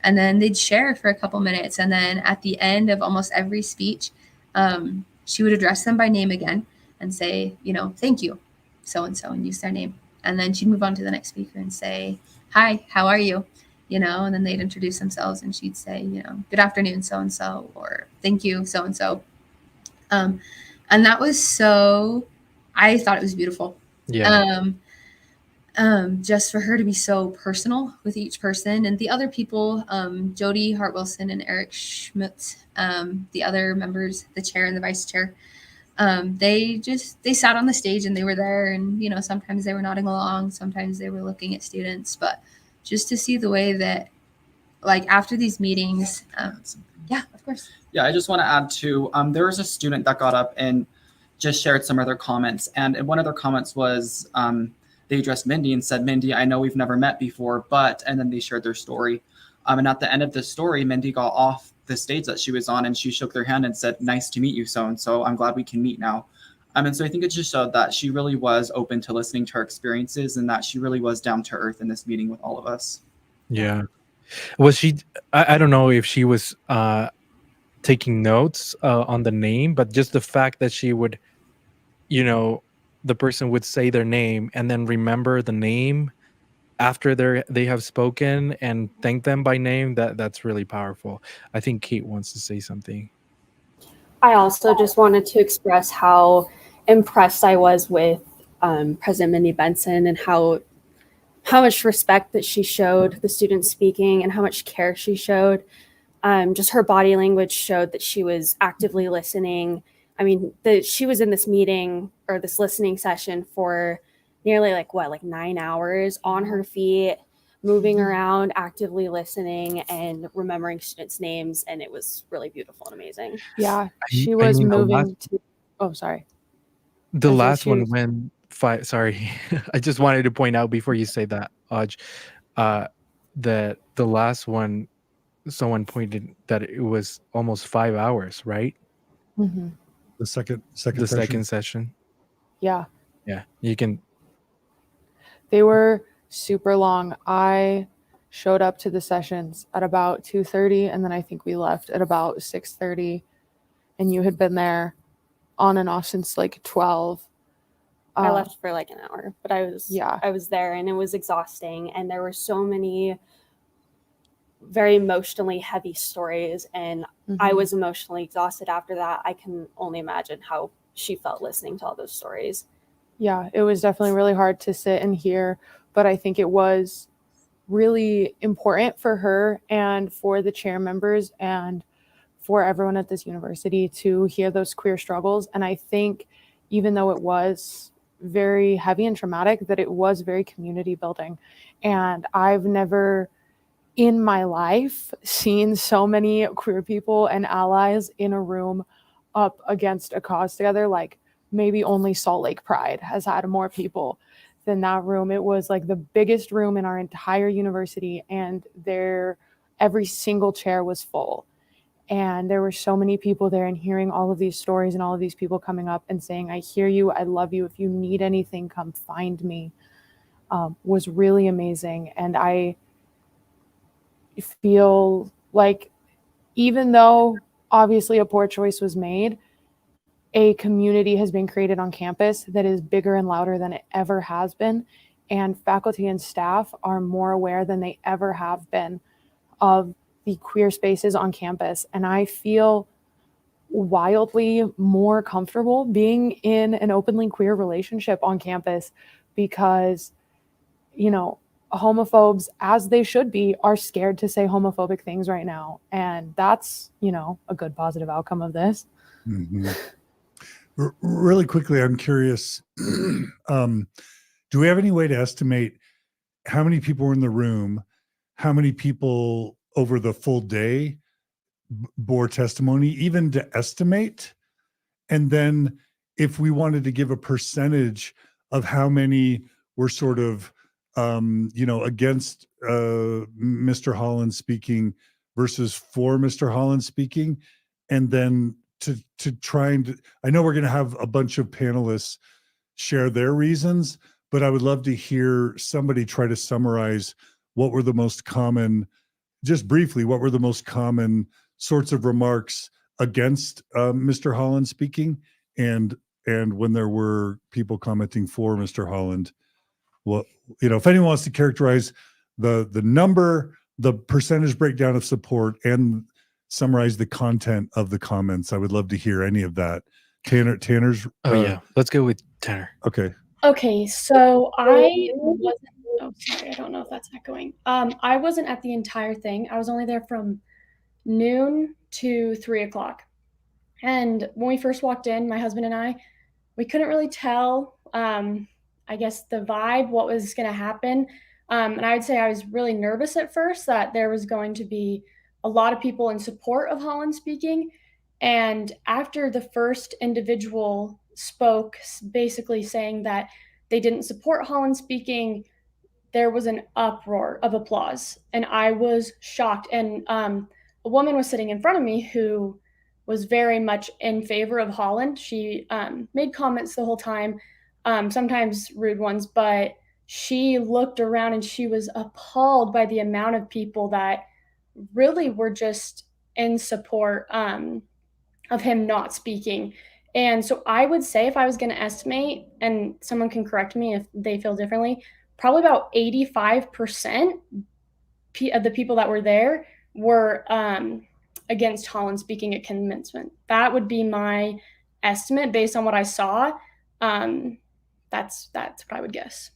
And then they'd share for a couple minutes. And then at the end of almost every speech, she would address them by name again and say, "Thank you, so-and-so," and use their name. And then she'd move on to the next speaker and say, "Hi, how are you?" And then they'd introduce themselves and she'd say, "Good afternoon, so-and-so," or "Thank you, so-and-so." And that was I thought it was beautiful. Yeah. Just for her to be so personal with each person. And the other people, Jody Hart-Wilson and Eric Schmutz, the other members, the chair and the vice chair, they sat on the stage and they were there. And, sometimes they were nodding along, sometimes they were looking at students, but just to see the way that, like, after these meetings, yeah, of course. Yeah, I just want to add to, there was a student that got up and just shared some of their comments. And one of their comments was, they addressed Mindy and said, "Mindy, I know we've never met before, but," and then they shared their story. And at the end of the story, Mindy got off the stage that she was on and she shook their hand and said, "Nice to meet you, so-and-so. I'm glad we can meet now." And so I think it just showed that she really was open to listening to our experiences and that she really was down to earth in this meeting with all of us. Yeah. Was she, I don't know if she was taking notes on the name, but just the fact that she would, the person would say their name and then remember the name after they have spoken and thank them by name, that's really powerful. I think Cate wants to say something. I also just wanted to express how impressed I was with President Mindy Benson and how much respect that she showed the students speaking and how much care she showed. Just her body language showed that she was actively listening. I mean, she was in this meeting or this listening session for nearly 9 hours on her feet, moving around, actively listening and remembering students' names. And it was really beautiful and amazing. Yeah, she was moving to, oh, sorry. The last one when sorry, I just wanted to point out before you say that, Audge, that the last one, someone pointed that it was almost 5 hours, right? Mm-hmm. The second session. Yeah. Yeah, you can. They were super long. I showed up to the sessions at about 2:30, and then I think we left at about 6:30, and you had been there on and off since 12. I left for an hour, but I was there and it was exhausting. And there were so many very emotionally heavy stories, and I was emotionally exhausted after that. I can only imagine how she felt listening to all those stories. Yeah, it was definitely really hard to sit and hear, but I think it was really important for her and for the chair members and for everyone at this university to hear those queer struggles. And I think even though it was very heavy and traumatic, that it was very community building. And I've never in my life seen so many queer people and allies in a room up against a cause together. maybe only Salt Lake Pride has had more people than that room. It was like the biggest room in our entire university, and every single chair was full. And there were so many people there, and hearing all of these stories and all of these people coming up and saying, I hear you, I love you, if you need anything, come find me, was really amazing. And I feel like, even though obviously a poor choice was made, a community has been created on campus that is bigger and louder than it ever has been. And faculty and staff are more aware than they ever have been of the queer spaces on campus. And I feel wildly more comfortable being in an openly queer relationship on campus because, homophobes, as they should be, are scared to say homophobic things right now. And that's, a good positive outcome of this. Mm-hmm. Really quickly, I'm curious, do we have any way to estimate how many people were in the room, how many people over the full day bore testimony, even to estimate? And then if we wanted to give a percentage of how many were sort of, against Mr. Holland speaking versus for Mr. Holland speaking, and then to try and, I know we're going to have a bunch of panelists share their reasons, but I would love to hear somebody try to summarize what were the most common, just briefly, what were the most common sorts of remarks against Mr. Holland speaking, and when there were people commenting for Mr. Holland. Well, if anyone wants to characterize the number, the percentage breakdown of support, and summarize the content of the comments, I would love to hear any of that. Tanner's. Yeah, let's go with Tanner. Okay. Okay, so I wasn't. Oh, sorry, I don't know if that's echoing. I wasn't at the entire thing. I was only there from noon to 3 o'clock. And when we first walked in, my husband and I, we couldn't really tell, I guess, the vibe, what was going to happen. And I would say I was really nervous at first that there was going to be a lot of people in support of Holland speaking. And after the first individual spoke, basically saying that they didn't support Holland speaking, there was an uproar of applause. And I was shocked. And a woman was sitting in front of me who was very much in favor of Holland. She made comments the whole time, sometimes rude ones, but she looked around and she was appalled by the amount of people that really were just in support of him not speaking. And so I would say, if I was going to estimate, and someone can correct me if they feel differently, probably about 85% of the people that were there were against Holland speaking at commencement. That would be my estimate based on what I saw. That's what I would guess.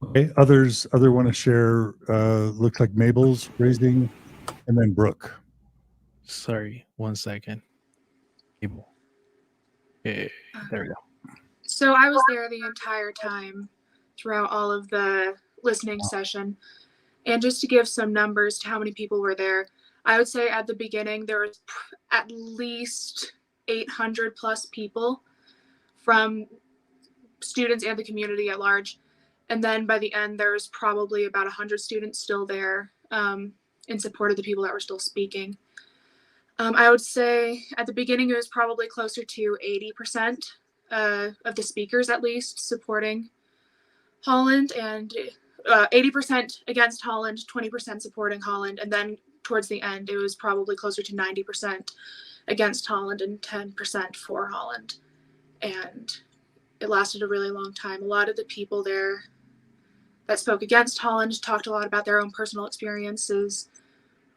Okay. Other want to share? Looks like Mabel's raising, and then Brook. Sorry, 1 second. Mabel. Okay, there we go. So I was there the entire time throughout all of the listening session. And just to give some numbers to how many people were there, I would say at the beginning there was at least 800 plus people from students and the community at large. And then by the end, there was probably about 100 students still there in support of the people that were still speaking. I would say at the beginning, it was probably closer to 80% of the speakers, at least, supporting Holland, and 80% against Holland, 20% supporting Holland. And then towards the end, it was probably closer to 90% against Holland and 10% for Holland. And it lasted a really long time. A lot of the people there that spoke against Holland talked a lot about their own personal experiences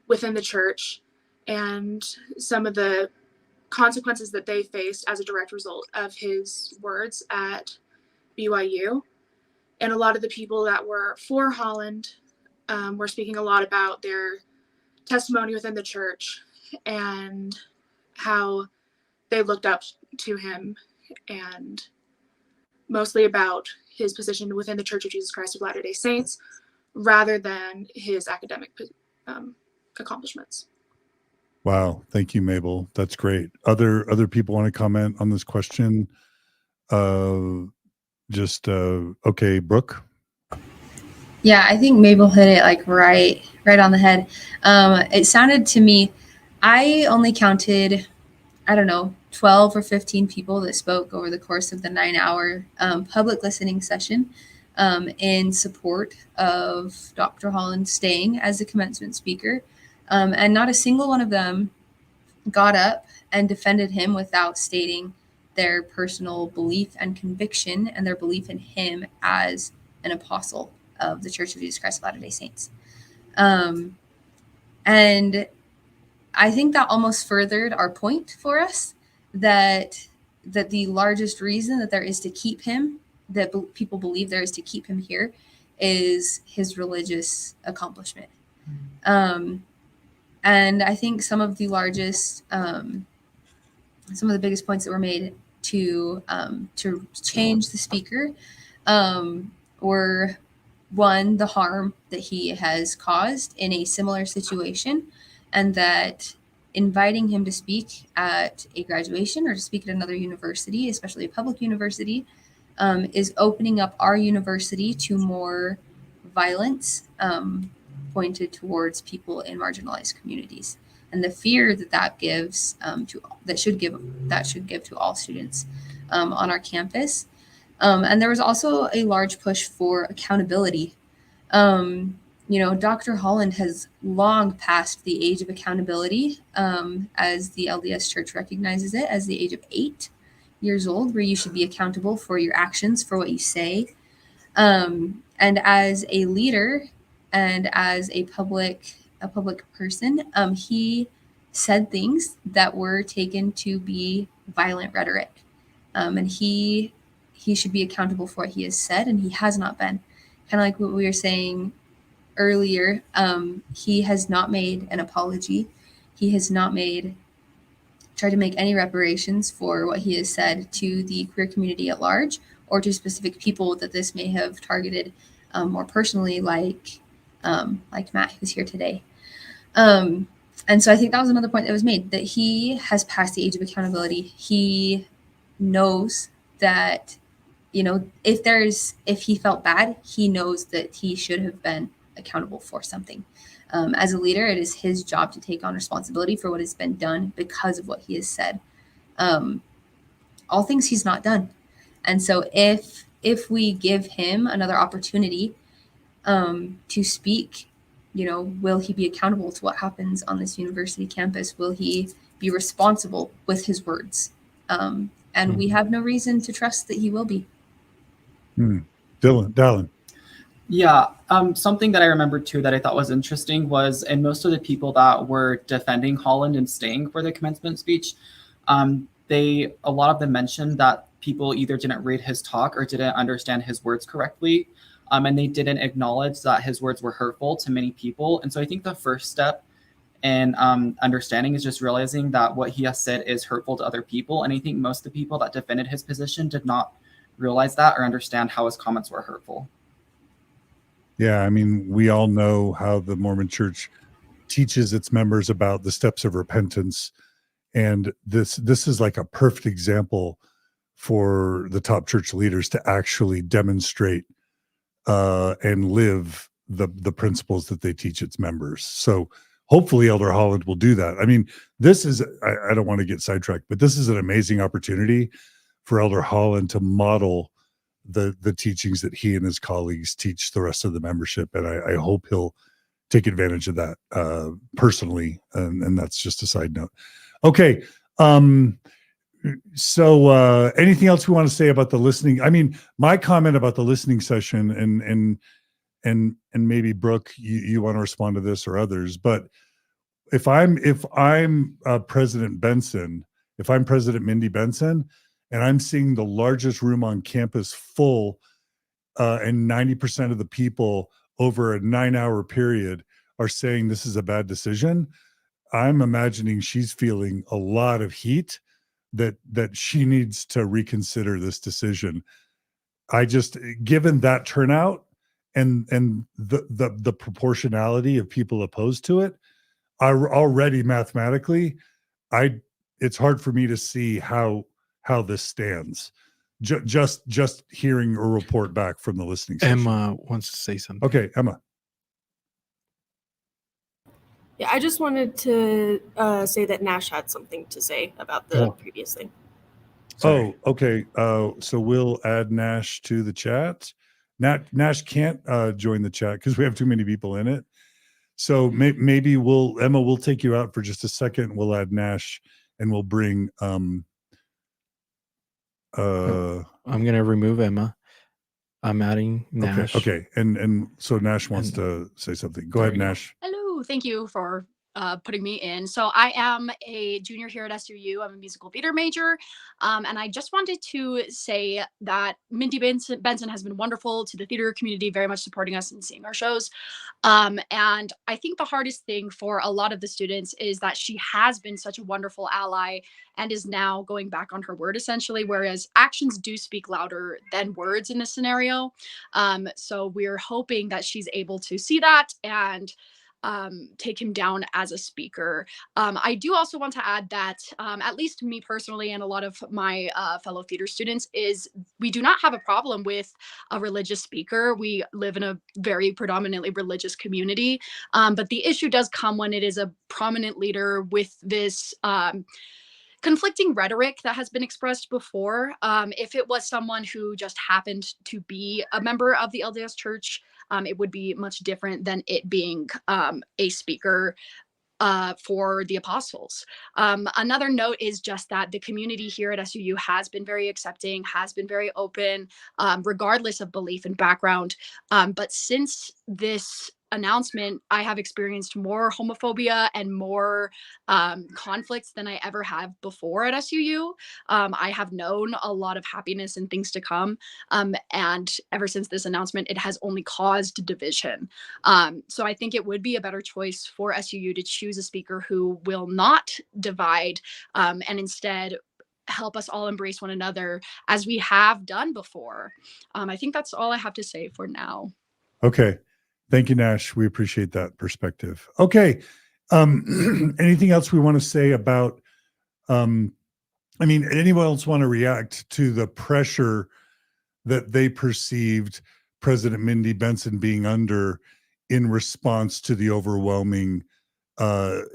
within the church and some of the consequences that they faced as a direct result of his words at BYU. And a lot of the people that were for Holland were speaking a lot about their testimony within the church and how they looked up to him, and mostly about his position within the Church of Jesus Christ of Latter-day Saints rather than his academic accomplishments. Wow. Thank you, Mabel. That's great. Other people want to comment on this question? Okay, Brooke. Yeah, I think Mabel hit it like right on the head. It sounded to me, I only counted, I don't know, 12 or 15 people that spoke over the course of the 9-hour public listening session in support of Dr. Holland staying as the commencement speaker. And not a single one of them got up and defended him without stating their personal belief and conviction and their belief in him as an apostle of the Church of Jesus Christ of Latter-day Saints. And I think that almost furthered our point for us that the largest reason that there is to keep him, that people believe there is to keep him here, is his religious accomplishment. And I think some of the largest, some of the biggest points that were made to change the speaker were, one, the harm that he has caused in a similar situation, and that inviting him to speak at a graduation or to speak at another university, especially a public university, is opening up our university to more violence pointed towards people in marginalized communities, and the fear that gives that should give to all students on our campus. And there was also a large push for accountability. Dr. Holland has long passed the age of accountability, as the LDS Church recognizes it as the age of 8 years old, where you should be accountable for your actions, for what you say. And as a leader and as a public person, he said things that were taken to be violent rhetoric. And he should be accountable for what he has said, and he has not been. Kind of like what we were saying earlier, he has not made an apology. He has not tried to make any reparations for what he has said to the queer community at large, or to specific people that this may have targeted more personally, like Matt, who's here today. And so I think that was another point that was made, that he has passed the age of accountability. He knows that, if he felt bad, he knows that he should have been accountable for something. As a leader, it is his job to take on responsibility for what has been done because of what he has said. All things he's not done. And so if we give him another opportunity to speak, will he be accountable to what happens on this university campus? Will he be responsible with his words? And we have no reason to trust that he will be. Dallin. Yeah, something that I remember too that I thought was interesting was, and most of the people that were defending Holland and staying for the commencement speech, a lot of them mentioned that people either didn't read his talk or didn't understand his words correctly, and they didn't acknowledge that his words were hurtful to many people. And so I think the first step in understanding is just realizing that what he has said is hurtful to other people. And I think most of the people that defended his position did not realize that or understand how his comments were hurtful. Yeah, I mean, we all know how the Mormon Church teaches its members about the steps of repentance, and this is like a perfect example for the top church leaders to actually demonstrate and live the principles that they teach its members. So hopefully Elder Holland will do that. I mean, this is, I don't want to get sidetracked, but this is an amazing opportunity for Elder Holland to model the teachings that he and his colleagues teach the rest of the membership. And I hope he'll take advantage of that personally. And that's just a side note. Okay. So anything else we want to say about the listening? I mean, my comment about the listening session, and maybe Brooke, you want to respond to this or others, but if I'm President Benson, if I'm President Mindy Benson, and I'm seeing the largest room on campus full, and 90% of the people over a 9-hour period are saying this is a bad decision, I'm imagining she's feeling a lot of heat that she needs to reconsider this decision. Given that turnout and the proportionality of people opposed to it, already mathematically, it's hard for me to see how this stands. just hearing a report back from the listening session. Emma wants to say something. Okay, Emma. Yeah, I just wanted to say that Nash had something to say about the previous thing. Sorry. Oh, okay. So we'll add Nash to the chat. Nash can't join the chat because we have too many people in it. So maybe Emma, we'll take you out for just a second. We'll add Nash and we'll bring I'm gonna remove Emma. I'm adding Nash. Okay. And so Nash wants to say something. Go ahead, Nash. Hello. Thank you for putting me in. So I am a junior here at SUU. I'm a musical theater major. And I just wanted to say that Mindy Benson has been wonderful to the theater community, very much supporting us and seeing our shows. And I think the hardest thing for a lot of the students is that she has been such a wonderful ally and is now going back on her word, essentially, whereas actions do speak louder than words in this scenario. So we're hoping that she's able to see that and take him down as a speaker. I do also want to add that at least me personally and a lot of my fellow theater students is we do not have a problem with a religious speaker. We live in a very predominantly religious community, but the issue does come when it is a prominent leader with this conflicting rhetoric that has been expressed before. If it was someone who just happened to be a member of the LDS Church, it would be much different than it being a speaker for the apostles. Another note is just that the community here at SUU has been very accepting, has been very open, regardless of belief and background. But since this announcement, I have experienced more homophobia and more conflicts than I ever have before at SUU. I have known a lot of happiness and things to come. And ever since this announcement, it has only caused division. So I think it would be a better choice for SUU to choose a speaker who will not divide and instead help us all embrace one another as we have done before. I think that's all I have to say for now. Okay. Thank you, Nash. We appreciate that perspective. Okay. Anything else we want to say about, anyone else want to react to the pressure that they perceived President Mindy Benson being under in response to the overwhelming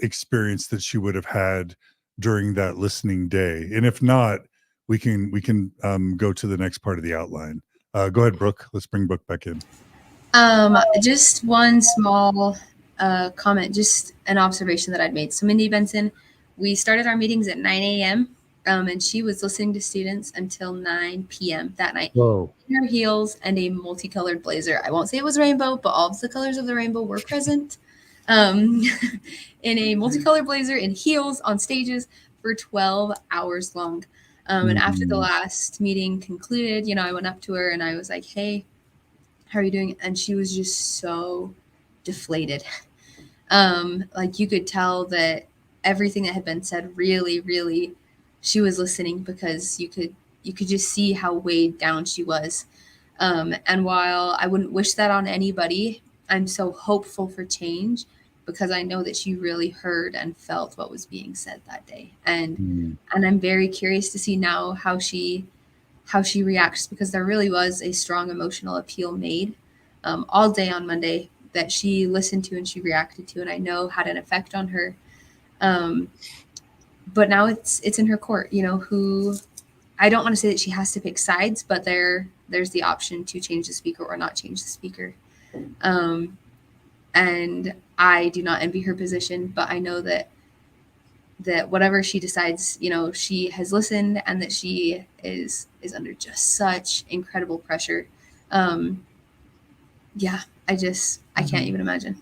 experience that she would have had during that listening day? And if not, we can go to the next part of the outline. Go ahead, Brook. Let's bring Brook back in. Just one small comment, just an observation that I'd made. So Mindy Benson, we started our meetings at 9 a.m. And she was listening to students until 9 p.m. that night. Whoa. In her heels and a multicolored blazer. I won't say it was rainbow, but all of the colors of the rainbow were present. In a multicolored blazer and heels on stages for 12 hours long. And after the last meeting concluded, I went up to her and I was like, hey, how are you doing? And she was just so deflated. Like you could tell that everything that had been said really, really, she was listening because you could just see how weighed down she was. And while I wouldn't wish that on anybody, I'm so hopeful for change because I know that she really heard and felt what was being said that day. And I'm very curious to see now how she reacts, because there really was a strong emotional appeal made all day on Monday that she listened to and she reacted to, and I know had an effect on her. But now it's in her court, who I don't want to say that she has to pick sides, but there's the option to change the speaker or not change the speaker. And I do not envy her position, but I know that whatever she decides, she has listened and that she is under just such incredible pressure. Yeah, I can't even imagine.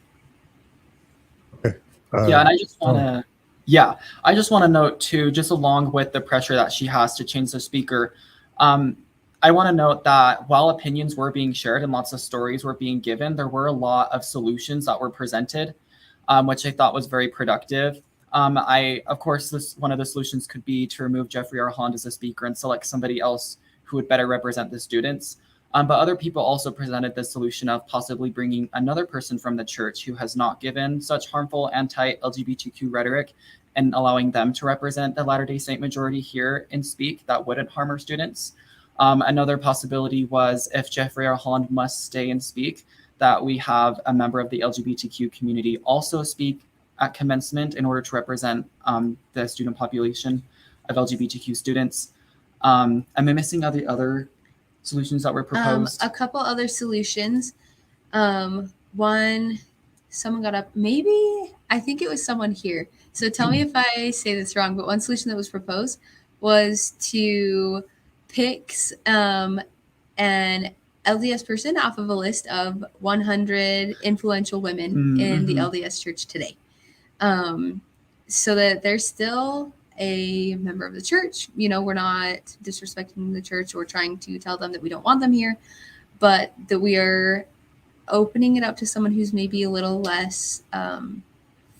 Okay. And I just want to note too, just along with the pressure that she has to change the speaker, I want to note that while opinions were being shared and lots of stories were being given, there were a lot of solutions that were presented, which I thought was very productive. Of course, one of the solutions could be to remove Jeffrey R. Holland as a speaker and select somebody else who would better represent the students. But other people also presented the solution of possibly bringing another person from the church who has not given such harmful anti-LGBTQ rhetoric and allowing them to represent the Latter-day Saint majority here and speak that wouldn't harm our students. Another possibility was if Jeffrey or Holland must stay and speak, that we have a member of the LGBTQ community also speak at commencement in order to represent the student population of LGBTQ students. Am I missing other solutions that were proposed? A couple other solutions. One, someone got up, maybe, I think it was someone here. So tell me if I say this wrong, but one solution that was proposed was to pick an LDS person off of a list of 100 influential women in the LDS church today. So that they're still a member of the church. You know, we're not disrespecting the church or trying to tell them that we don't want them here, but that we are opening it up to someone who's maybe a little less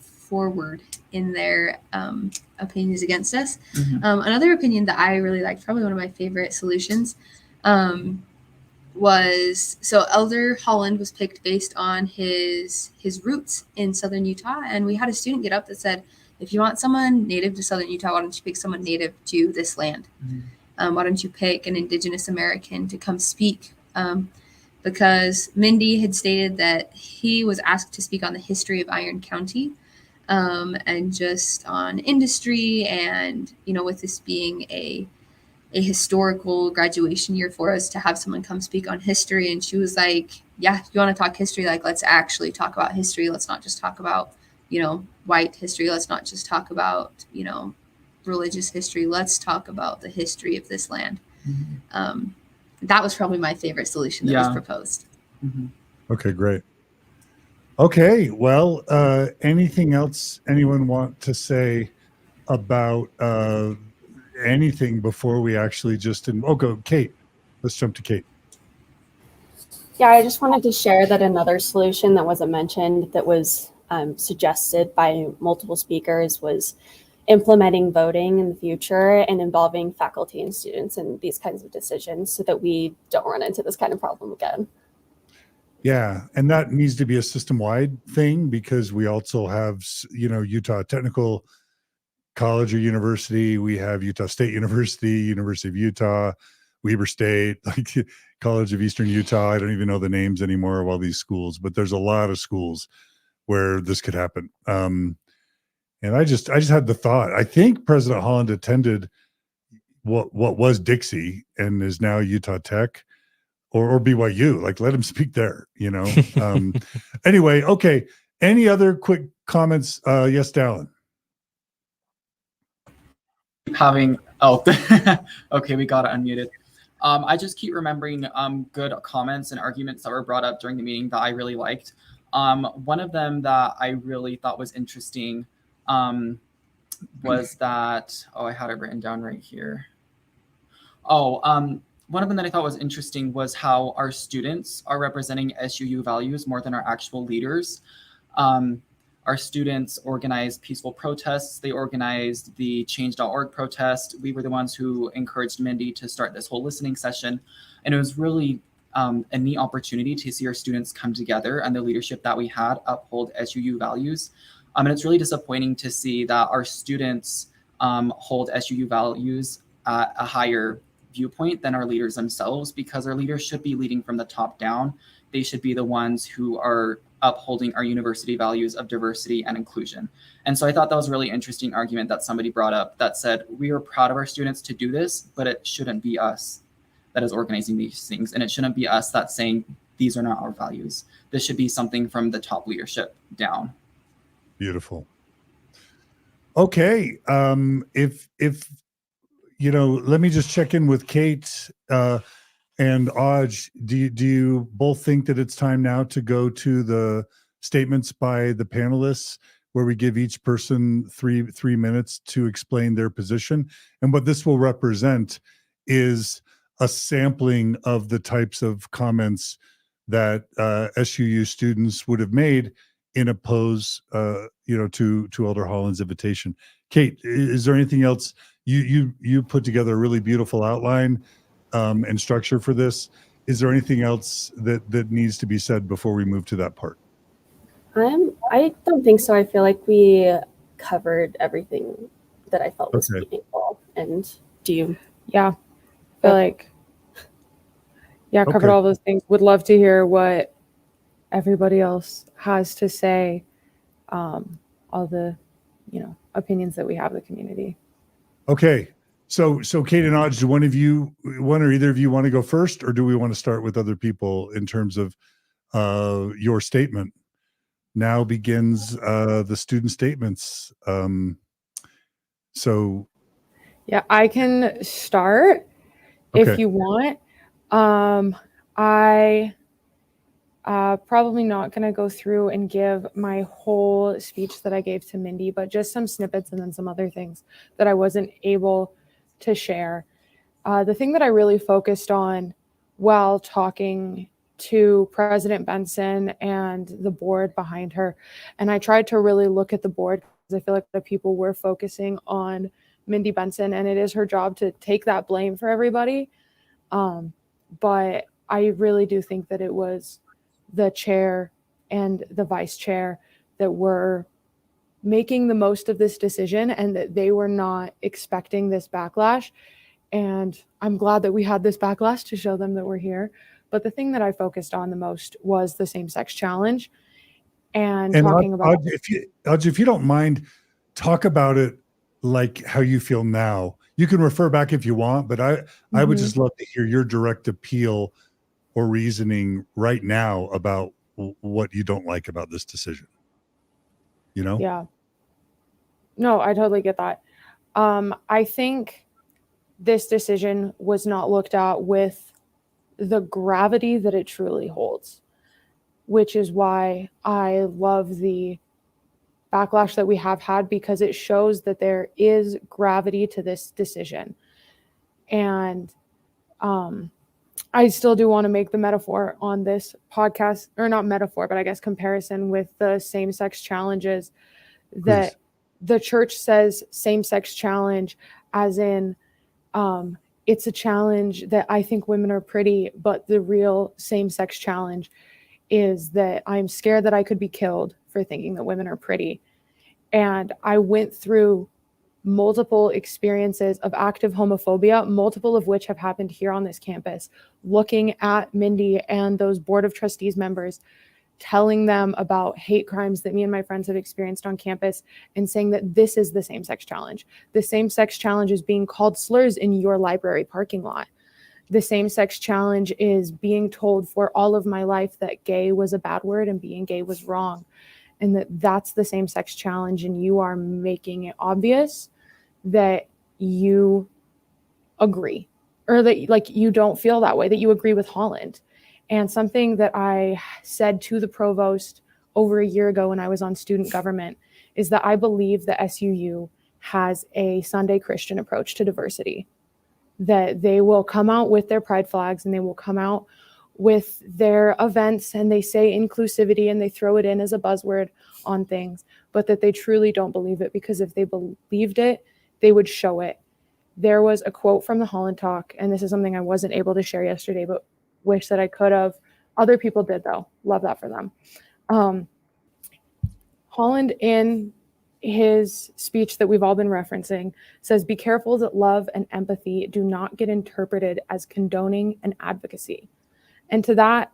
forward in their opinions against us. Another opinion that I really liked, probably one of my favorite solutions, was so Elder Holland was picked based on his roots in Southern Utah. And we had a student get up that said, if you want someone native to Southern Utah, why don't you pick someone native to this land? Why don't you pick an Indigenous American to come speak? Because Mindy had stated that he was asked to speak on the history of Iron County, and just on industry, and, you know, with this being a historical graduation year for us, to have someone come speak on history. And she was like, yeah, you want to talk history? Like, let's actually talk about history. Let's not just talk about, you know, white history. Let's not just talk about, you know, religious history. Let's talk about the history of this land. That was probably my favorite solution that was proposed. Okay, great. Okay, well, anything else anyone want to say about anything before we actually just go Cate? Let's jump to Cate. Yeah, I just wanted to share that another solution that wasn't mentioned that was suggested by multiple speakers was implementing voting in the future and involving faculty and students in these kinds of decisions so that we don't run into this kind of problem again. Yeah, and that needs to be a system-wide thing, because we also have, you know, Utah Technical College or University, we have Utah State University, University of Utah, Weber State, like College of Eastern Utah. I don't even know the names anymore of all these schools, but there's a lot of schools where this could happen. And I just had the thought, I think President Holland attended what was Dixie and is now Utah Tech or BYU. Like, let him speak there, you know? Anyway, okay. Any other quick comments? Yes, Dallin. Okay, we got it unmuted. I just keep remembering good comments and arguments that were brought up during the meeting that I really liked. One of them that I really thought was interesting was that, I had it written down right here. One of them that I thought was interesting was how our students are representing SUU values more than our actual leaders. Our students organized peaceful protests. They organized the change.org protest. We were the ones who encouraged Mindy to start this whole listening session. And it was really a neat opportunity to see our students come together and the leadership that we had uphold SUU values. And it's really disappointing to see that our students hold SUU values at a higher viewpoint than our leaders themselves, because our leaders should be leading from the top down. They should be the ones who are upholding our university values of diversity and inclusion. And so I thought that was a really interesting argument that somebody brought up that said, we are proud of our students to do this, but it shouldn't be us that is organizing these things. And it shouldn't be us that's saying, these are not our values. This should be something from the top leadership down. Beautiful. Okay. If you know, let me just check in with Cate and Audge. Do you both think that it's time now to go to the statements by the panelists, where we give each person three minutes to explain their position? And what this will represent is a sampling of the types of comments that SUU students would have made in oppose, you know, to Elder Holland's invitation. Cate, is there anything else? You put together a really beautiful outline and structure for this. Is there anything else that needs to be said before we move to that part? I don't think so. I feel like we covered everything that I felt was meaningful. And do you? Yeah, I feel like Yeah, covered Okay. all those things. Would love to hear what everybody else has to say. All the, opinions that we have in the community. Okay. So Cate and Audge, do one or either of you want to go first, or do we want to start with other people in terms of your statement? Now begins the student statements. So Yeah, I can start if Okay. you want. I probably not going to go through and give my whole speech that I gave to Mindy, but just some snippets and then some other things that I wasn't able to share. The thing that I really focused on while talking to President Benson and the board behind her, and I tried to really look at the board because I feel like the people were focusing on Mindy Benson, and it is her job to take that blame for everybody. But I really do think that it was the chair and the vice chair that were making the most of this decision, and that they were not expecting this backlash. And I'm glad that we had this backlash to show them that we're here. But the thing that I focused on the most was the same-sex challenge and talking about Audge, if you don't mind, talk about it like how you feel now. You can refer back if you want, but I would just love to hear your direct appeal or reasoning right now about what you don't like about this decision. Yeah. No, I totally get that. I think this decision was not looked at with the gravity that it truly holds, which is why I love the backlash that we have had, because it shows that there is gravity to this decision. And I still do want to make the metaphor on this podcast, or not metaphor, but I guess comparison with the same-sex challenges, that the church says same-sex challenge as in it's a challenge that I think women are pretty, but the real same-sex challenge is that I'm scared that I could be killed for thinking that women are pretty. And I went through multiple experiences of active homophobia, multiple of which have happened here on this campus, looking at Mindy and those board of trustees members, telling them about hate crimes that me and my friends have experienced on campus, and saying that this is the same-sex challenge. The same-sex challenge is being called slurs in your library parking lot. The same-sex challenge is being told for all of my life that gay was a bad word and being gay was wrong, and that's the same-sex challenge, and you are making it obvious that you agree, or that like you don't feel that way, that you agree with Holland. And something that I said to the provost over a year ago when I was on student government is that I believe that SUU has a Sunday Christian approach to diversity, that they will come out with their pride flags and they will come out with their events and they say inclusivity and they throw it in as a buzzword on things, but that they truly don't believe it, because if they believed it, they would show it. There was a quote from the Holland talk, and this is something I wasn't able to share yesterday, but wish that I could have. Other people did though. Love that for them. Holland, in his speech that we've all been referencing, says, "Be careful that love and empathy do not get interpreted as condoning and advocacy." And to that,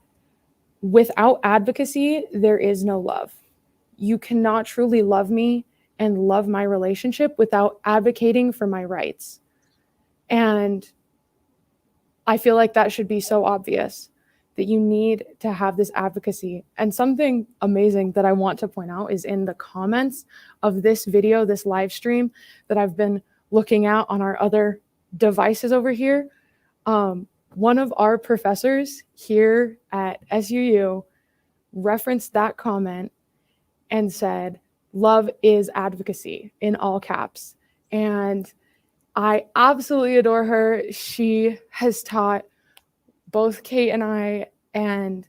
without advocacy, there is no love. You cannot truly love me and love my relationship without advocating for my rights. And I feel like that should be so obvious, that you need to have this advocacy. And something amazing that I want to point out is in the comments of this video, this live stream that I've been looking at on our other devices over here. One of our professors here at SUU referenced that comment and said, "Love is advocacy," in all caps. And I absolutely adore her. She has taught both Cate and I, and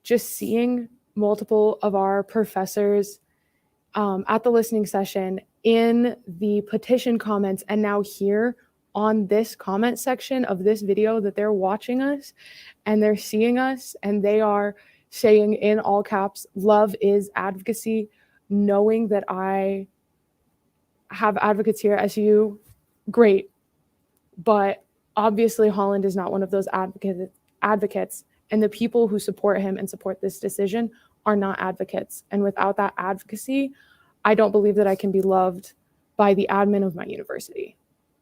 just seeing multiple of our professors at the listening session, in the petition comments, and now here on this comment section of this video, that they're watching us and they're seeing us and they are saying in all caps, "Love is advocacy," knowing that I have advocates here at SUU, great. But obviously Holland is not one of those advocates, and the people who support him and support this decision are not advocates. And without that advocacy, I don't believe that I can be loved by the admin of my university.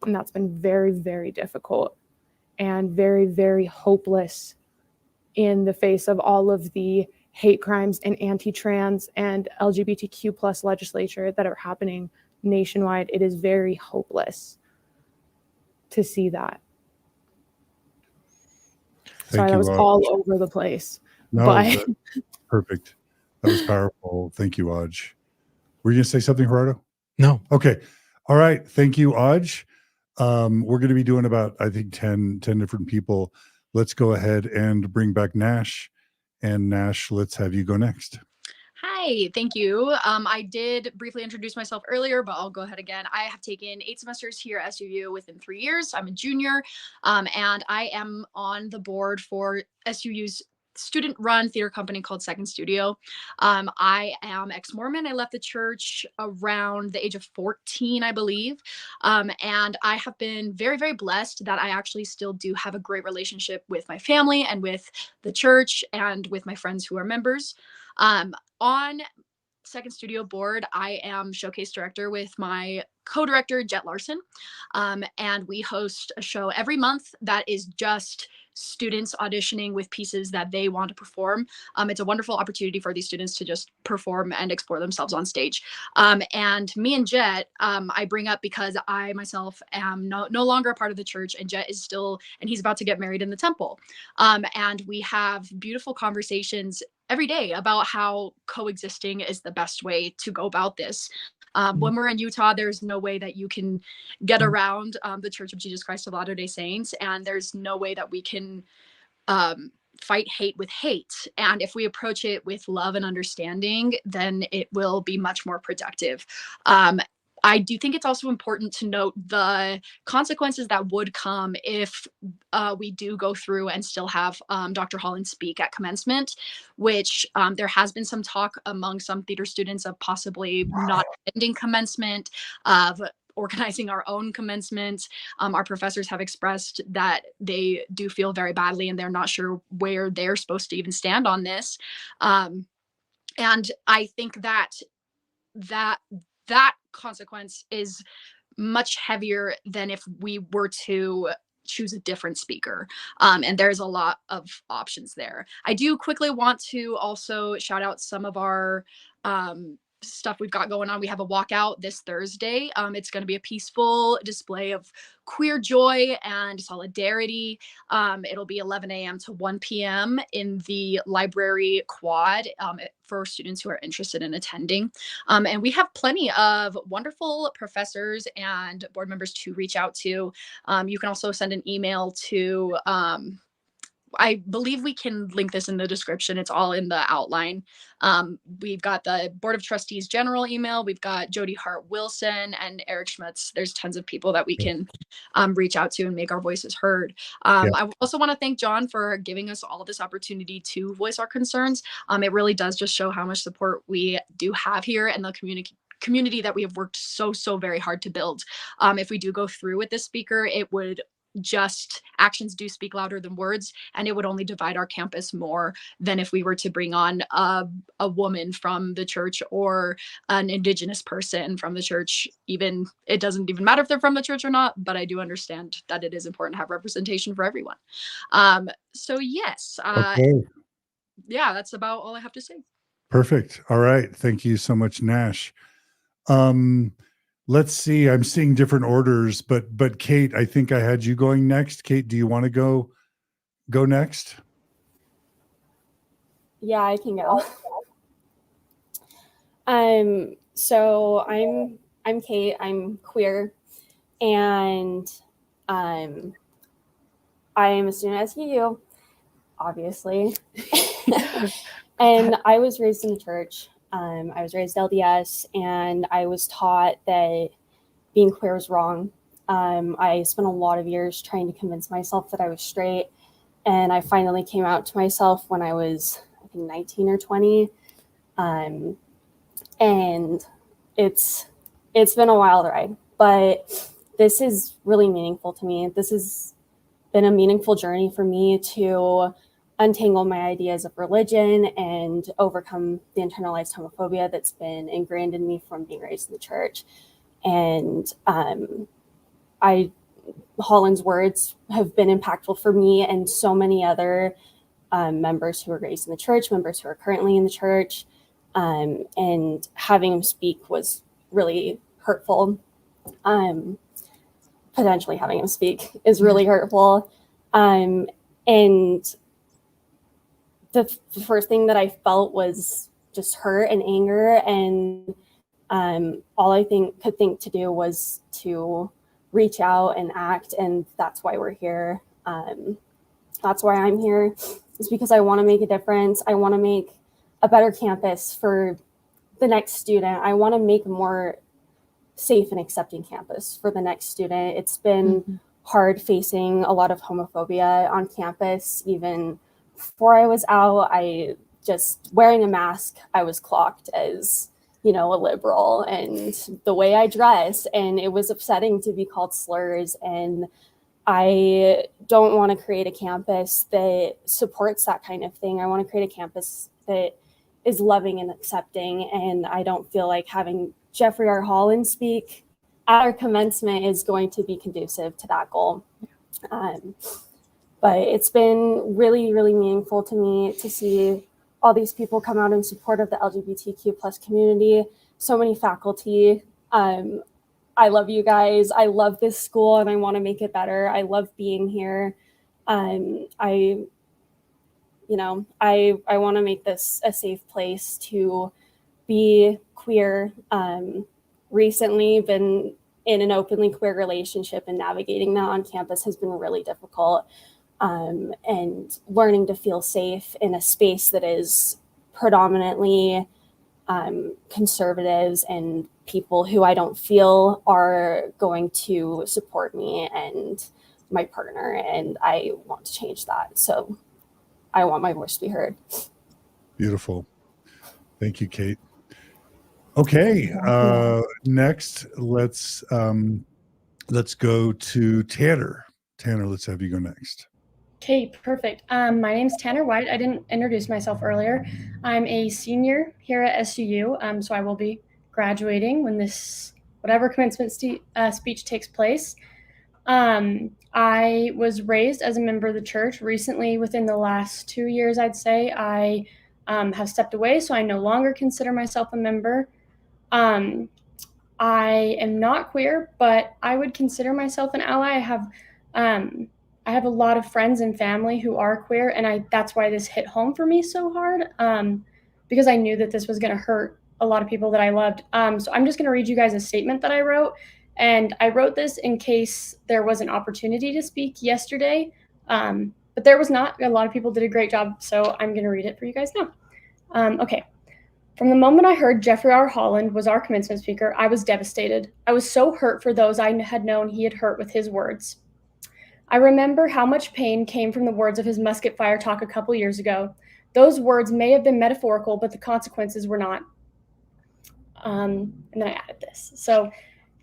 And that's been very, very difficult and very, very hopeless in the face of all of the hate crimes and anti-trans and LGBTQ plus legislature that are happening nationwide. It is very hopeless to see that. Sorry, that was all over the place. No, but perfect. That was powerful. Thank you, Audge. Were you going to say something, Gerardo? No. Okay. All right. Thank you, Audge. We're going to be doing about, I think, 10 different people. Let's go ahead and bring back Nash. And Nash, let's have you go next. Hi, thank you. I did briefly introduce myself earlier, but I'll go ahead again. I have taken 8 semesters here at SUU within 3 years. I'm a junior, and I am on the board for SUU's student-run theater company called Second Studio. I am ex-Mormon. I left the church around the age of 14, I believe. And I have been very, very blessed that I actually still do have a great relationship with my family and with the church and with my friends who are members. On Second Studio board, I am showcase director with my co-director, Jet Larson. And we host a show every month that is just students auditioning with pieces that they want to perform. It's a wonderful opportunity for these students to just perform and explore themselves on stage. And me and Jet, I bring up because I myself am no longer a part of the church, and Jet is still, and he's about to get married in the temple. And we have beautiful conversations every day about how coexisting is the best way to go about this. When we're in Utah, there's no way that you can get around the Church of Jesus Christ of Latter-day Saints, and there's no way that we can fight hate with hate. And if we approach it with love and understanding, then it will be much more productive. I do think it's also important to note the consequences that would come if we do go through and still have Dr. Holland speak at commencement, which there has been some talk among some theater students of possibly not attending commencement, of organizing our own commencement. Our professors have expressed that they do feel very badly and they're not sure where they're supposed to even stand on this. And I think that consequence is much heavier than if we were to choose a different speaker. And there's a lot of options there. I do quickly want to also shout out some of our stuff we've got going on. We have a walkout this Thursday. It's going to be a peaceful display of queer joy and solidarity. It'll be 11 a.m. to 1 p.m. in the library quad for students who are interested in attending. And we have plenty of wonderful professors and board members to reach out to. You can also send an email to I believe we can link this in the description. It's all in the outline. We've got the Board of Trustees general email. We've got Jody Hart Wilson and Eric Schmutz. There's tons of people that we can reach out to and make our voices heard. I also want to thank John for giving us all this opportunity to voice our concerns. It really does just show how much support we do have here and the community that we have worked so very hard to build. If we do go through with this speaker, it would just actions do speak louder than words, and it would only divide our campus more than if we were to bring on a woman from the church or an indigenous person from the church. Even it doesn't even matter if they're from the church or not, but I do understand that it is important to have representation for everyone. So yes, yeah, that's about all I have to say. Perfect. All right. Thank you so much, Nash. Let's see. I'm seeing different orders, but Cate, I think I had you going next. Cate, do you want to go next? Yeah, I can go. So I'm Cate. I'm queer, and I am a student at SUU, obviously. And I was raised in the church. I was raised LDS, and I was taught that being queer was wrong. I spent a lot of years trying to convince myself that I was straight, and I finally came out to myself when I was, I think, 19 or 20. And it's been a wild ride, but this is really meaningful to me. This is been a meaningful journey for me to untangle my ideas of religion and overcome the internalized homophobia that's been ingrained in me from being raised in the church. And Holland's words have been impactful for me and so many other members who were raised in the church, members who are currently in the church. And having him speak was really hurtful. Potentially having him speak is really hurtful. And the first thing that I felt was just hurt and anger. And all I could think to do was to reach out and act. And that's why we're here. That's why I'm here, is because I want to make a difference. I want to make a better campus for the next student. I want to make a more safe and accepting campus for the next student. It's been hard facing a lot of homophobia on campus. Even before I was out, I just wearing a mask, I was clocked as, a liberal, and the way I dressed, and it was upsetting to be called slurs. And I don't want to create a campus that supports that kind of thing. I want to create a campus that is loving and accepting. And I don't feel like having Jeffrey R. Holland speak at our commencement is going to be conducive to that goal. But it's been really, really meaningful to me to see all these people come out in support of the LGBTQ plus community. So many faculty. I love you guys. I love this school and I want to make it better. I love being here. I want to make this a safe place to be queer. Recently been in an openly queer relationship, and navigating that on campus has been really difficult. And learning to feel safe in a space that is predominantly conservatives and people who I don't feel are going to support me and my partner. And I want to change that. So I want my voice to be heard. Beautiful. Thank you, Cate. Okay. Next, let's go to Tanner. Tanner, let's have you go next. Okay, perfect. My name's Tanner White. I didn't introduce myself earlier. I'm a senior here at SUU, so I will be graduating when whatever commencement speech takes place. I was raised as a member of the church. Recently, within the last 2 years, I'd say, I have stepped away, so I no longer consider myself a member. I am not queer, but I would consider myself an ally. I have a lot of friends and family who are queer, and that's why this hit home for me so hard, because I knew that this was going to hurt a lot of people that I loved. So I'm just going to read you guys a statement that I wrote, and I wrote this in case there was an opportunity to speak yesterday, but there was not. A lot of people did a great job, so I'm going to read it for you guys now. Okay. From the moment I heard Jeffrey R. Holland was our commencement speaker, I was devastated. I was so hurt for those I had known he had hurt with his words. I remember how much pain came from the words of his Musket-fire talk a couple years ago. Those words may have been metaphorical, but the consequences were not. And then I added this. So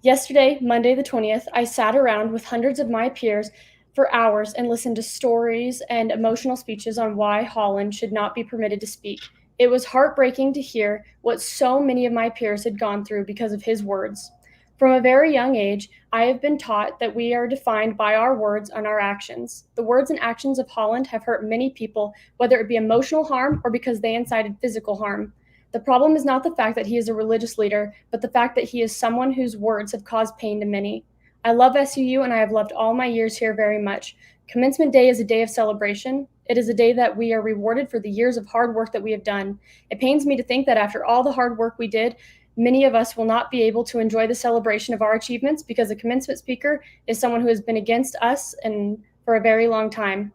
yesterday, Monday the 20th, I sat around with hundreds of my peers for hours and listened to stories and emotional speeches on why Holland should not be permitted to speak. It was heartbreaking to hear what so many of my peers had gone through because of his words. From a very young age, I have been taught that we are defined by our words and our actions. The words and actions of Holland have hurt many people, whether it be emotional harm or because they incited physical harm. The problem is not the fact that he is a religious leader, but the fact that he is someone whose words have caused pain to many. I love SUU and I have loved all my years here very much. Commencement Day is a day of celebration. It is a day that we are rewarded for the years of hard work that we have done. It pains me to think that after all the hard work we did, many of us will not be able to enjoy the celebration of our achievements because the commencement speaker is someone who has been against us and for a very long time.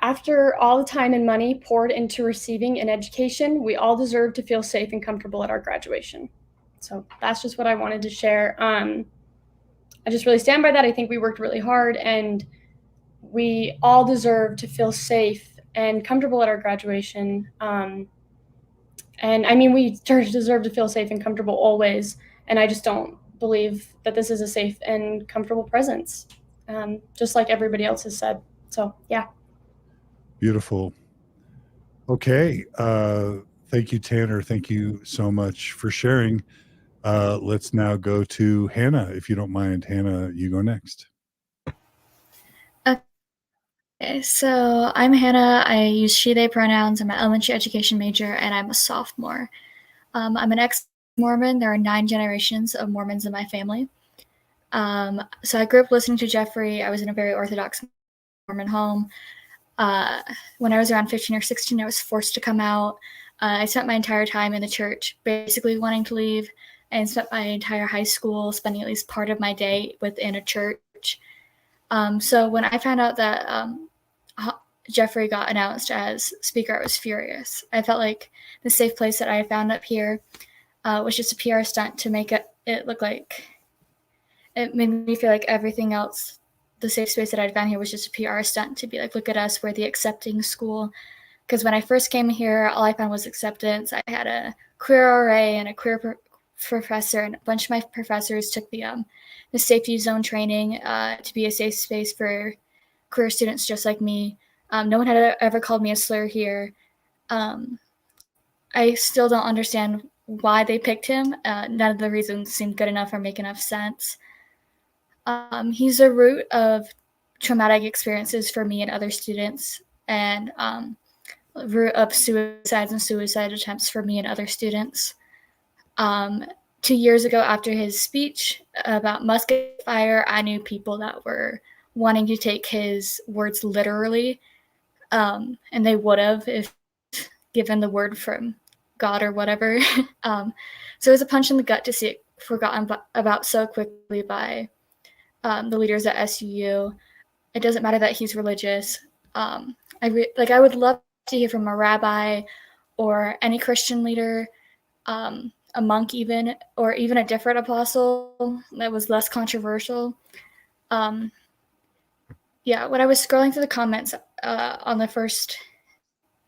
After all the time and money poured into receiving an education, we all deserve to feel safe and comfortable at our graduation. So that's just what I wanted to share. I just really stand by that. I think we worked really hard and we all deserve to feel safe and comfortable at our graduation. And I mean, we deserve to feel safe and comfortable always. And I just don't believe that this is a safe and comfortable presence. just like everybody else has said. So yeah. Beautiful. Okay. Thank you, Tanner. Thank you so much for sharing. Let's now go to Hannah, if you don't mind. Hannah, you go next. Okay, so I'm Hannah. I use she, they pronouns. I'm an elementary education major, and I'm a sophomore. I'm an ex-Mormon. There are 9 generations of Mormons in my family. So I grew up listening to Jeffrey. I was in a very Orthodox Mormon home. When I was around 15 or 16, I was forced to come out. I spent my entire time in the church basically wanting to leave, and spent my entire high school spending at least part of my day within a church. So when I found out that Jeffrey got announced as speaker, I was furious. I felt like the safe place that I found up here was just a PR stunt to make it look like, it made me feel like everything else, the safe space that I'd found here was just a PR stunt to be like, look at us, we're the accepting school. Because when I first came here, all I found was acceptance. I had a queer RA and a queer professor, and a bunch of my professors took the safety zone training to be a safe space for queer students just like me. No one had ever called me a slur here. I still don't understand why they picked him. None of the reasons seem good enough or make enough sense. He's a root of traumatic experiences for me and other students, and root of suicides and suicide attempts for me and other students. 2 years ago, after his speech about Musket-fire, I knew people that were wanting to take his words literally, and they would have if given the word from God or whatever. So it was a punch in the gut to see it forgotten about so quickly by the leaders at SUU. It doesn't matter that he's religious. I would love to hear from a rabbi or any Christian leader, a monk even, or even a different apostle that was less controversial. Yeah, when I was scrolling through the comments on the first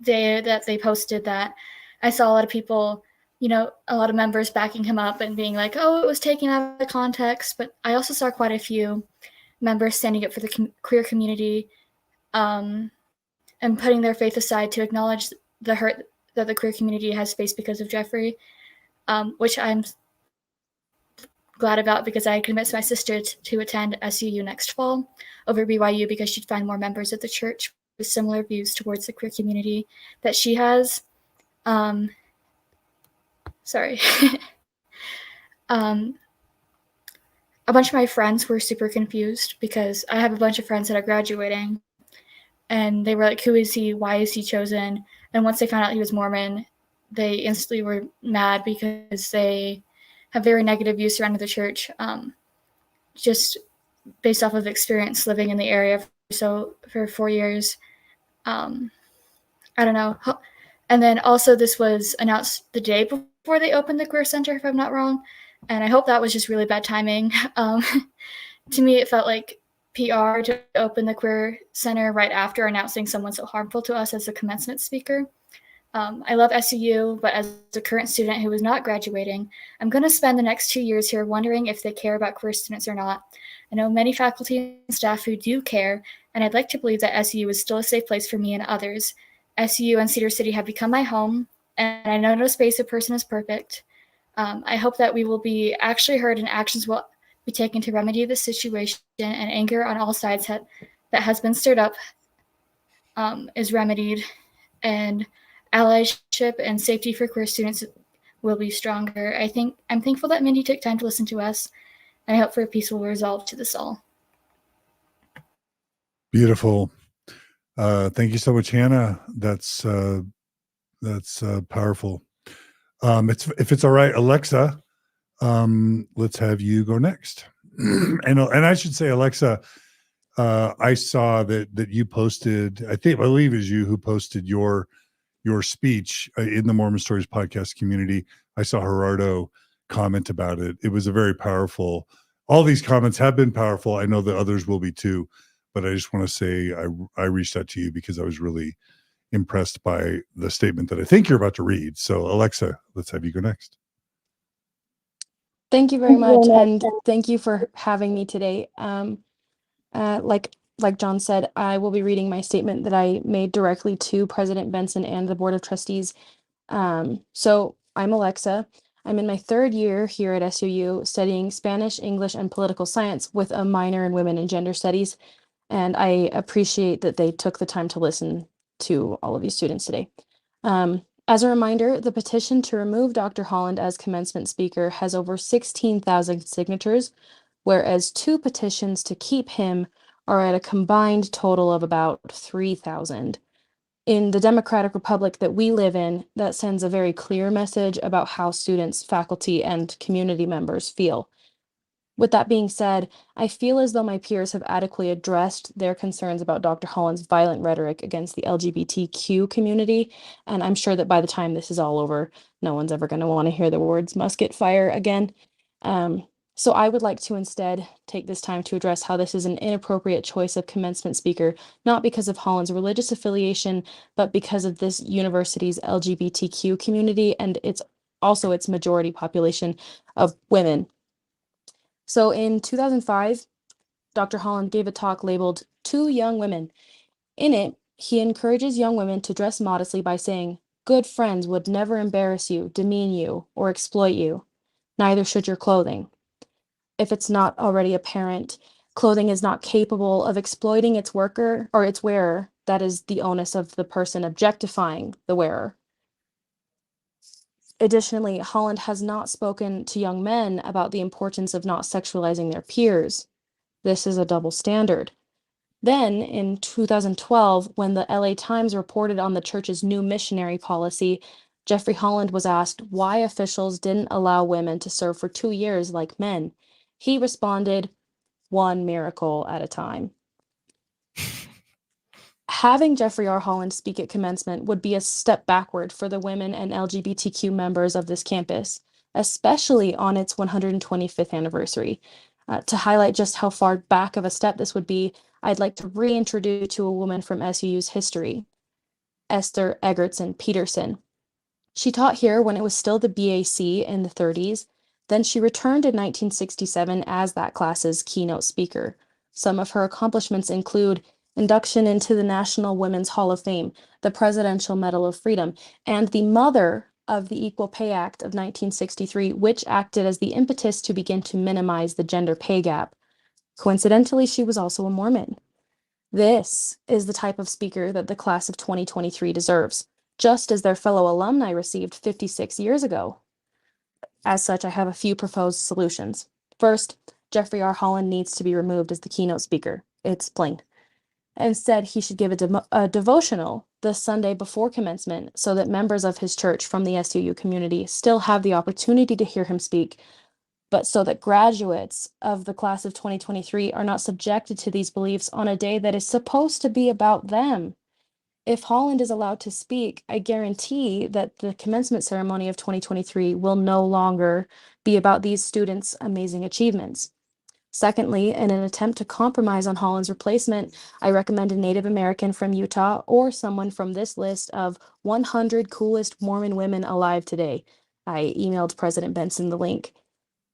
day that they posted that, I saw a lot of people, a lot of members backing him up and being like, oh, it was taken out of context. But I also saw quite a few members standing up for the queer community and putting their faith aside to acknowledge the hurt that the queer community has faced because of Jeffrey, which I'm glad about, because I convinced my sister to attend SUU next fall over BYU because she'd find more members of the church with similar views towards the queer community that she has. Sorry. A bunch of my friends were super confused because I have a bunch of friends that are graduating, and they were like, who is he? Why is he chosen? And once they found out he was Mormon, they instantly were mad because they have very negative views surrounding the church, just based off of experience living in the area for 4 years. I don't know. And then also this was announced the day before they opened the Queer Center, if I'm not wrong. And I hope that was just really bad timing. To me, it felt like PR to open the Queer Center right after announcing someone so harmful to us as a commencement speaker. I love SUU, but as a current student who is not graduating, I'm going to spend the next 2 years here wondering if they care about queer students or not. I know many faculty and staff who do care, and I'd like to believe that SUU is still a safe place for me and others. SUU and Cedar City have become my home, and I know no space or person is perfect. I hope that we will be actually heard and actions will be taken to remedy the situation, and anger on all sides that has been stirred up is remedied, and allyship and safety for queer students will be stronger. I'm thankful that Mindy took time to listen to us, and I hope for a peaceful resolve to this all. Beautiful. Thank you so much, Hannah. That's powerful. If it's all right, Alexa, let's have you go next. and I should say, Alexa, I saw that you posted, I believe it was you who posted your speech in the Mormon Stories podcast community. I saw Gerardo comment about it. It was a very powerful, all these comments have been powerful. I know that others will be too, but I just want to say I reached out to you because I was really impressed by the statement that I think you're about to read. So Alexa, let's have you go next. Thank you very much, and thank you for having me today. Like John said, I will be reading my statement that I made directly to President Benson and the Board of Trustees. So I'm Alexa. I'm in my 3rd year here at SUU studying Spanish, English, and political science with a minor in women and gender studies. And I appreciate that they took the time to listen to all of you students today. As a reminder, the petition to remove Dr. Holland as commencement speaker has over 16,000 signatures, whereas 2 petitions to keep him are at a combined total of about 3,000. In the democratic republic that we live in, that sends a very clear message about how students, faculty, and community members feel. With that being said, I feel as though my peers have adequately addressed their concerns about Dr. Holland's violent rhetoric against the LGBTQ community, and I'm sure that by the time this is all over, no one's ever going to want to hear the words musket-fire again. So I would like to instead take this time to address how this is an inappropriate choice of commencement speaker, not because of Holland's religious affiliation, but because of this university's LGBTQ community and its majority population of women. So in 2005, Dr. Holland gave a talk labeled "To Young Women." In it, he encourages young women to dress modestly by saying, "Good friends would never embarrass you, demean you, or exploit you. Neither should your clothing. If it's not already apparent, clothing is not capable of exploiting its worker or its wearer. That is the onus of the person objectifying the wearer." Additionally, Holland has not spoken to young men about the importance of not sexualizing their peers. This is a double standard. Then, in 2012, when the LA Times reported on the church's new missionary policy, Jeffrey Holland was asked why officials didn't allow women to serve for 2 years like men. He responded, "One miracle at a time." Having Jeffrey R. Holland speak at commencement would be a step backward for the women and LGBTQ members of this campus, especially on its 125th anniversary. To highlight just how far back of a step this would be, I'd like to reintroduce to a woman from SUU's history, Esther Egerton Peterson. She taught here when it was still the BAC in the 30s. Then she returned in 1967 as that class's keynote speaker. Some of her accomplishments include induction into the National Women's Hall of Fame, the Presidential Medal of Freedom, and the mother of the Equal Pay Act of 1963, which acted as the impetus to begin to minimize the gender pay gap. Coincidentally, she was also a Mormon. This is the type of speaker that the class of 2023 deserves, just as their fellow alumni received 56 years ago. As such, I have a few proposed solutions. First, Jeffrey R. Holland needs to be removed as the keynote speaker. It's plain. Instead, he should give a devotional the Sunday before commencement so that members of his church from the SUU community still have the opportunity to hear him speak, but so that graduates of the class of 2023 are not subjected to these beliefs on a day that is supposed to be about them. If Holland is allowed to speak, I guarantee that the commencement ceremony of 2023 will no longer be about these students' amazing achievements. Secondly, in an attempt to compromise on Holland's replacement, I recommend a Native American from Utah or someone from this list of 100 coolest Mormon women alive today. I emailed President Benson the link.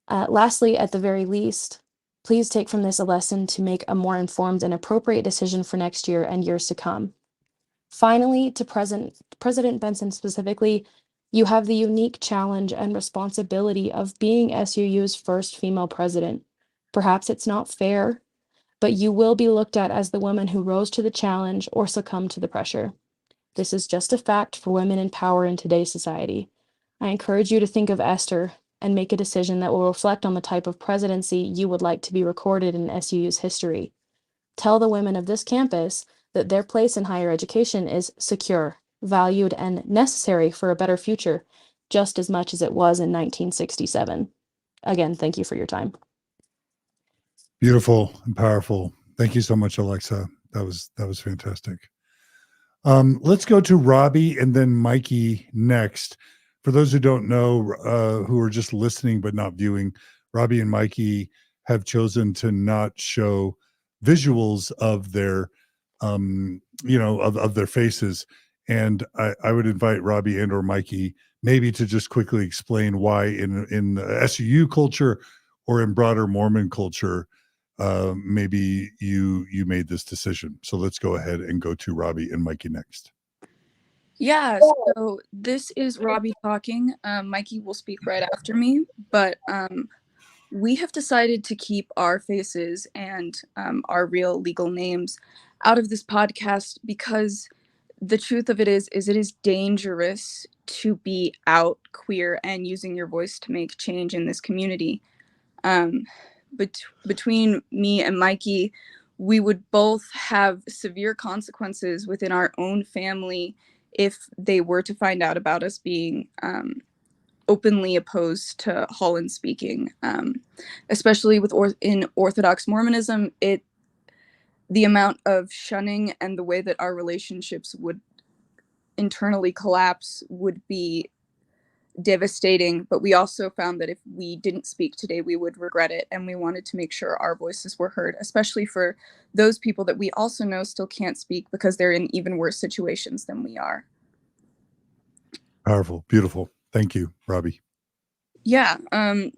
Lastly, at the very least, please take from this a lesson to make a more informed and appropriate decision for next year and years to come. Finally, to President Benson specifically, you have the unique challenge and responsibility of being SUU's first female president. Perhaps it's not fair, but you will be looked at as the woman who rose to the challenge or succumbed to the pressure. This is just a fact for women in power in today's society. I encourage you to think of Esther and make a decision that will reflect on the type of presidency you would like to be recorded in SUU's history. Tell the women of this campus that their place in higher education is secure, valued, and necessary for a better future, just as much as it was in 1967. Again, thank you for your time. Beautiful and powerful. Thank you so much, Alexa. That was fantastic. Let's go to Robbie and then Mikey next. For those who don't know, who are just listening but not viewing, Robbie and Mikey have chosen to not show visuals of their, of their faces. And I would invite Robbie and or Mikey maybe to just quickly explain why in the SUU culture or in broader Mormon culture, maybe you made this decision. So let's go ahead and go to Robbie and Mikey next. Yeah, so this is Robbie talking. Mikey will speak right after me, but we have decided to keep our faces and our real legal names out of this podcast because the truth of it is it is dangerous to be out queer and using your voice to make change in this community. Between me and Mikey, we would both have severe consequences within our own family if they were to find out about us being openly opposed to Holland speaking, especially in Orthodox Mormonism. The amount of shunning and the way that our relationships would internally collapse would be devastating. But we also found that if we didn't speak today, we would regret it, and we wanted to make sure our voices were heard, especially for those people that we also know still can't speak because they're in even worse situations than we are. Powerful, beautiful. Thank you, Robbie. Yeah,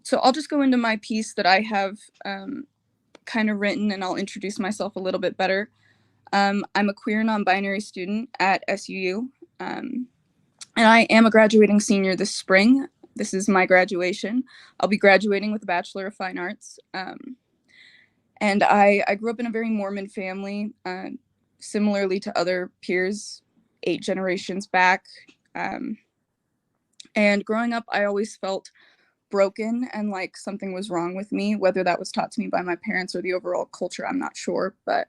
so I'll just go into my piece that I have kind of written, and I'll introduce myself a little bit better. I'm a queer non-binary student at SUU, and I am a graduating senior this spring. This is my graduation. I'll be graduating with a Bachelor of Fine Arts. And I grew up in a very Mormon family, similarly to other peers 8 generations back. And growing up, I always felt broken and like something was wrong with me, whether that was taught to me by my parents or the overall culture, I'm not sure, but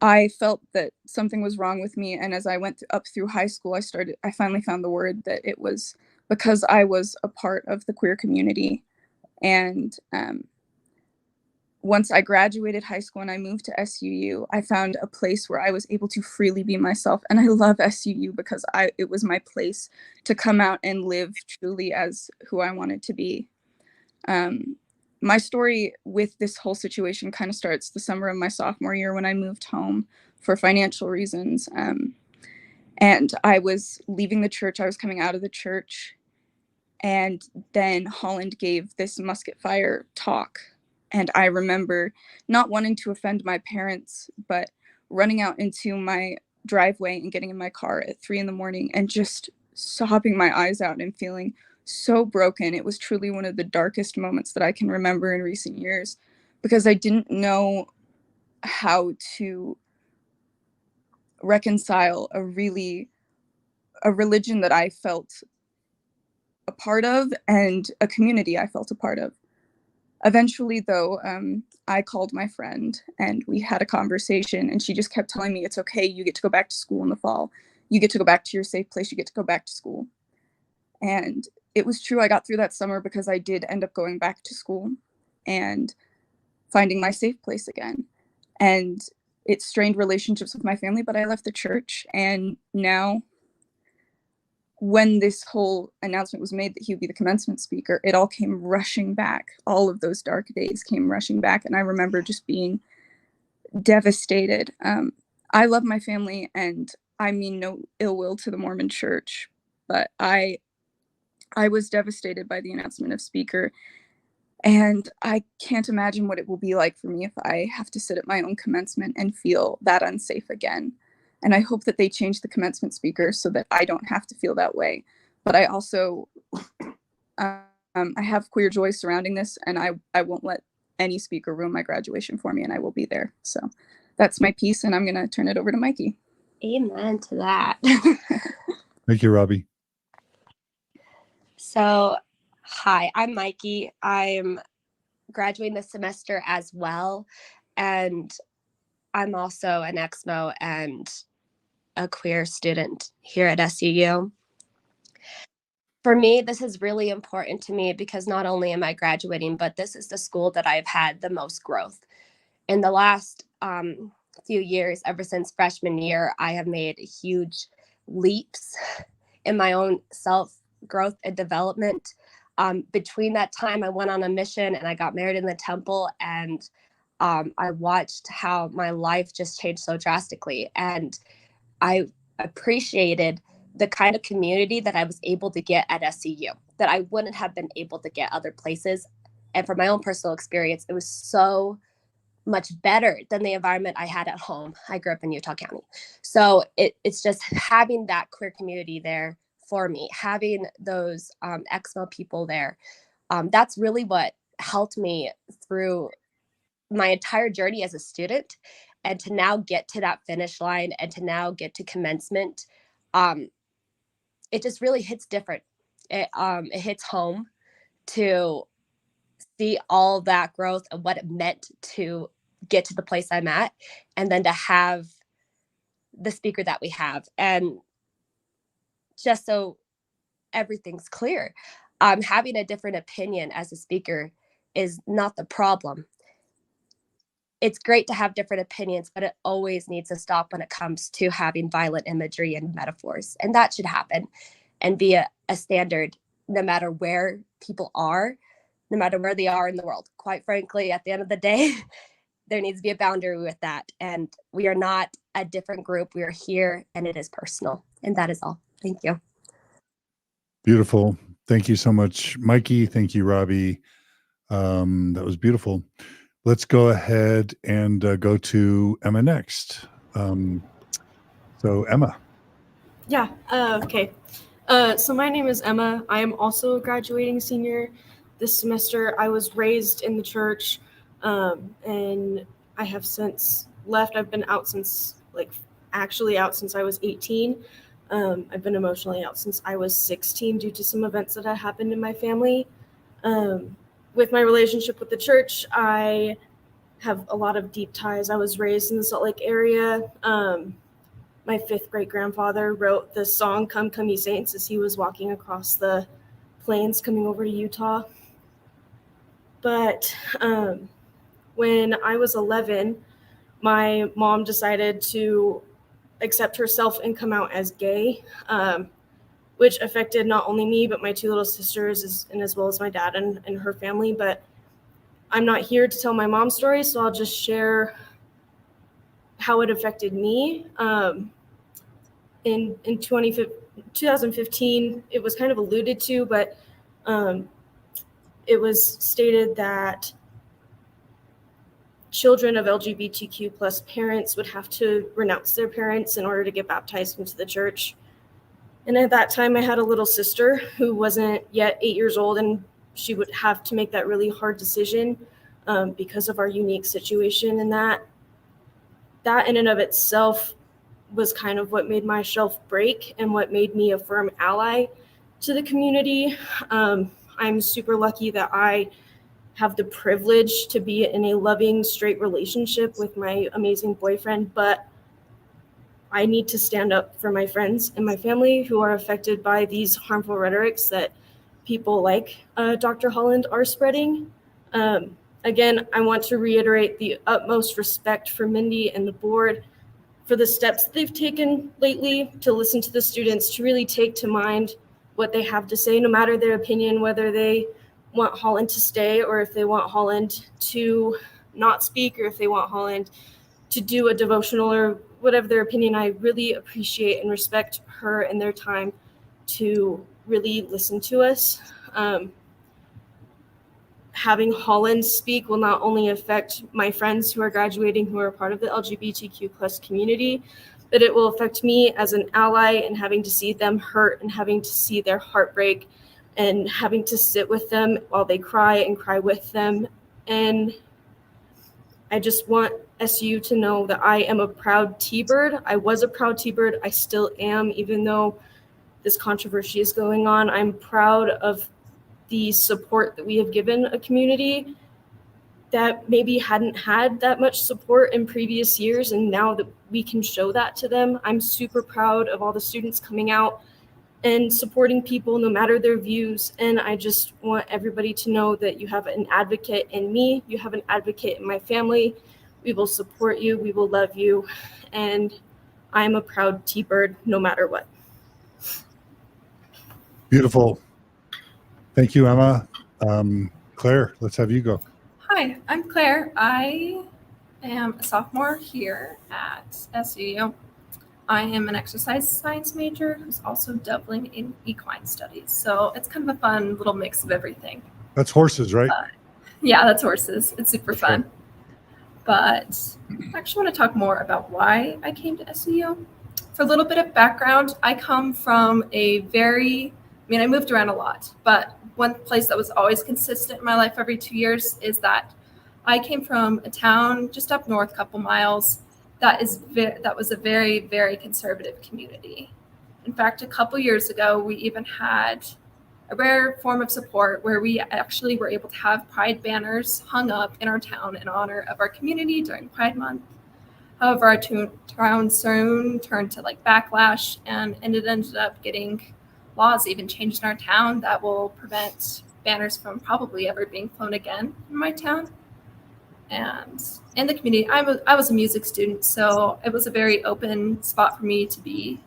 I felt that something was wrong with me. And as I went up through high school, I finally found the word that it was because I was a part of the queer community. And once I graduated high school and I moved to SUU, I found a place where I was able to freely be myself. And I love SUU because it was my place to come out and live truly as who I wanted to be. My story with this whole situation kind of starts the summer of my sophomore year when I moved home for financial reasons. And I was leaving the church. I was coming out of the church. And then Holland gave this Musket-fire talk. And I remember not wanting to offend my parents, but running out into my driveway and getting in my car at 3 a.m. and just sobbing my eyes out and feeling so broken. It was truly one of the darkest moments that I can remember in recent years because I didn't know how to reconcile a religion that I felt a part of and a community I felt a part of. Eventually, though, I called my friend and we had a conversation, and she just kept telling me, it's okay, you get to go back to school in the fall. You get to go back to your safe place. You get to go back to school. And it was true. I got through that summer because I did end up going back to school and finding my safe place again. And it strained relationships with my family, but I left the church. And now, when this whole announcement was made that he would be the commencement speaker, it all came rushing back. All of those dark days came rushing back. And I remember just being devastated. I love my family and I mean no ill will to the Mormon church, but I was devastated by the announcement of speaker. And I can't imagine what it will be like for me if I have to sit at my own commencement and feel that unsafe again. And I hope that they change the commencement speaker so that I don't have to feel that way. But I also, I have queer joy surrounding this, and I won't let any speaker ruin my graduation for me, and I will be there. So that's my piece, and I'm going to turn it over to Mikey. Amen to that. Thank you, Robbie. So, hi, I'm Mikey. I'm graduating this semester as well, and I'm also an Exmo and a queer student here at SUU. For me, this is really important to me because not only am I graduating, but this is the school that I've had the most growth. In the last few years, ever since freshman year, I have made huge leaps in my own self-growth and development. Between that time, I went on a mission and I got married in the temple, and I watched how my life just changed so drastically. And I appreciated the kind of community that I was able to get at SUU that I wouldn't have been able to get other places. And from my own personal experience, it was so much better than the environment I had at home. I grew up in Utah County. So it's just having that queer community there for me, having those XML people there. That's really what helped me through my entire journey as a student. And to now get to that finish line and to now get to commencement, it just really hits different. It hits home to see all that growth and what it meant to get to the place I'm at, and then to have the speaker that we have. And just so everything's clear, having a different opinion as a speaker is not the problem. It's great to have different opinions, but it always needs to stop when it comes to having violent imagery and metaphors. And that should happen and be a standard no matter where people are, no matter where they are in the world. Quite frankly, at the end of the day, there needs to be a boundary with that. And we are not a different group. We are here, and it is personal. And that is all. Thank you. Beautiful. Thank you so much, Mikey. Thank you, Robbie. That was beautiful. Let's go ahead and go to Emma next. So Emma. Yeah, okay. So my name is Emma. I am also a graduating senior this semester. I was raised in the church, and I have since left. I've been out since, actually out since I was 18. I've been emotionally out since I was 16 due to some events that had happened in my family. With my relationship with the church, I have a lot of deep ties. I was raised in the Salt Lake area. My fifth great grandfather wrote the song "Come, Come Ye Saints" as he was walking across the plains coming over to Utah. But when I was 11, my mom decided to accept herself and come out as gay, which affected not only me, but my two little sisters, and as well as my dad and her family. But I'm not here to tell my mom's story, so I'll just share how it affected me. In 2015, it was kind of alluded to, but it was stated that children of LGBTQ plus parents would have to renounce their parents in order to get baptized into the church. And at that time, I had a little sister who wasn't yet 8 years old, and she would have to make that really hard decision because of our unique situation. And that in and of itself was kind of what made my shelf break and what made me a firm ally to the community. I'm super lucky that I have the privilege to be in a loving, straight relationship with my amazing boyfriend, but I need to stand up for my friends and my family who are affected by these harmful rhetorics that people like Dr. Holland are spreading. Again, I want to reiterate the utmost respect for Mindy and the board for the steps they've taken lately to listen to the students, to really take to mind what they have to say, no matter their opinion, whether they want Holland to stay or if they want Holland to not speak, or if they want Holland to do a devotional or whatever their opinion. I really appreciate and respect her and their time to really listen to us. Having Holland speak will not only affect my friends who are graduating, who are part of the LGBTQ plus community, but it will affect me as an ally, and having to see them hurt and having to see their heartbreak and having to sit with them while they cry and cry with them. And I just want SU to know that I am a proud T-Bird. I was a proud T-Bird. I still am, even though this controversy is going on. I'm proud of the support that we have given a community that maybe hadn't had that much support in previous years, and now that we can show that to them. I'm super proud of all the students coming out and supporting people no matter their views. And I just want everybody to know that you have an advocate in me, you have an advocate in my family. We will support you, we will love you, and I'm a proud T-Bird no matter what. Beautiful. Thank you, Emma. Claire, let's have you go. Hi, I'm Claire. I am a sophomore here at SUU. I am an exercise science major who's also doubling in equine studies. So it's kind of a fun little mix of everything. That's horses, right? Yeah, that's horses. It's super fun. But I actually want to talk more about why I came to SUU. For a little bit of background, I come from I moved around a lot, but one place that was always consistent in my life every 2 years is that I came from a town just up north, a couple miles, that was a very, very conservative community. In fact, a couple years ago, we even had a rare form of support where we actually were able to have pride banners hung up in our town in honor of our community during Pride Month. However, our town soon turned to backlash, and it ended up getting laws even changed in our town that will prevent banners from probably ever being flown again in my town. And in the community, I was a music student, so it was a very open spot for me to be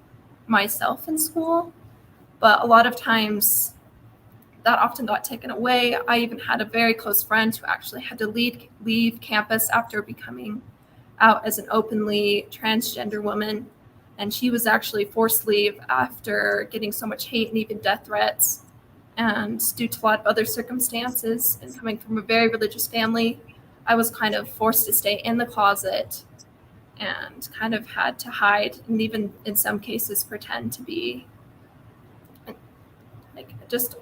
myself in school. But a lot of times that often got taken away. I even had a very close friend who actually had to leave campus after becoming out as an openly transgender woman. And she was actually forced to leave after getting so much hate and even death threats. And due to a lot of other circumstances and coming from a very religious family, I was kind of forced to stay in the closet and kind of had to hide and even in some cases pretend to be just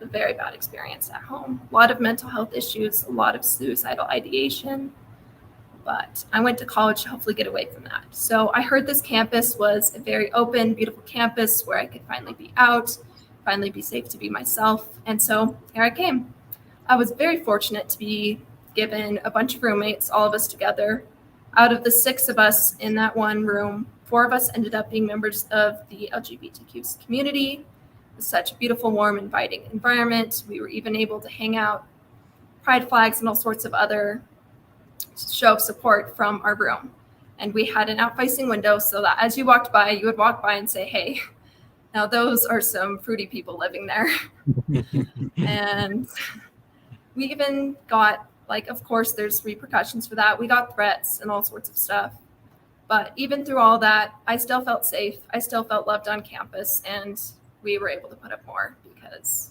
a very bad experience at home. A lot of mental health issues, a lot of suicidal ideation. But I went to college to hopefully get away from that. So I heard this campus was a very open, beautiful campus where I could finally be out, finally be safe to be myself. And so here I came. I was very fortunate to be given a bunch of roommates, all of us together. Out of the 6 of us in that one room, 4 of us ended up being members of the LGBTQ community. It was such a beautiful, warm, inviting environment. We were even able to hang out, pride flags and all sorts of other show of support from our room. And we had an out-facing window so that as you walked by, you would walk by and say, hey, now those are some fruity people living there. And we even got, of course, there's repercussions for that. We got threats and all sorts of stuff. But even through all that, I still felt safe. I still felt loved on campus. And we were able to put up more because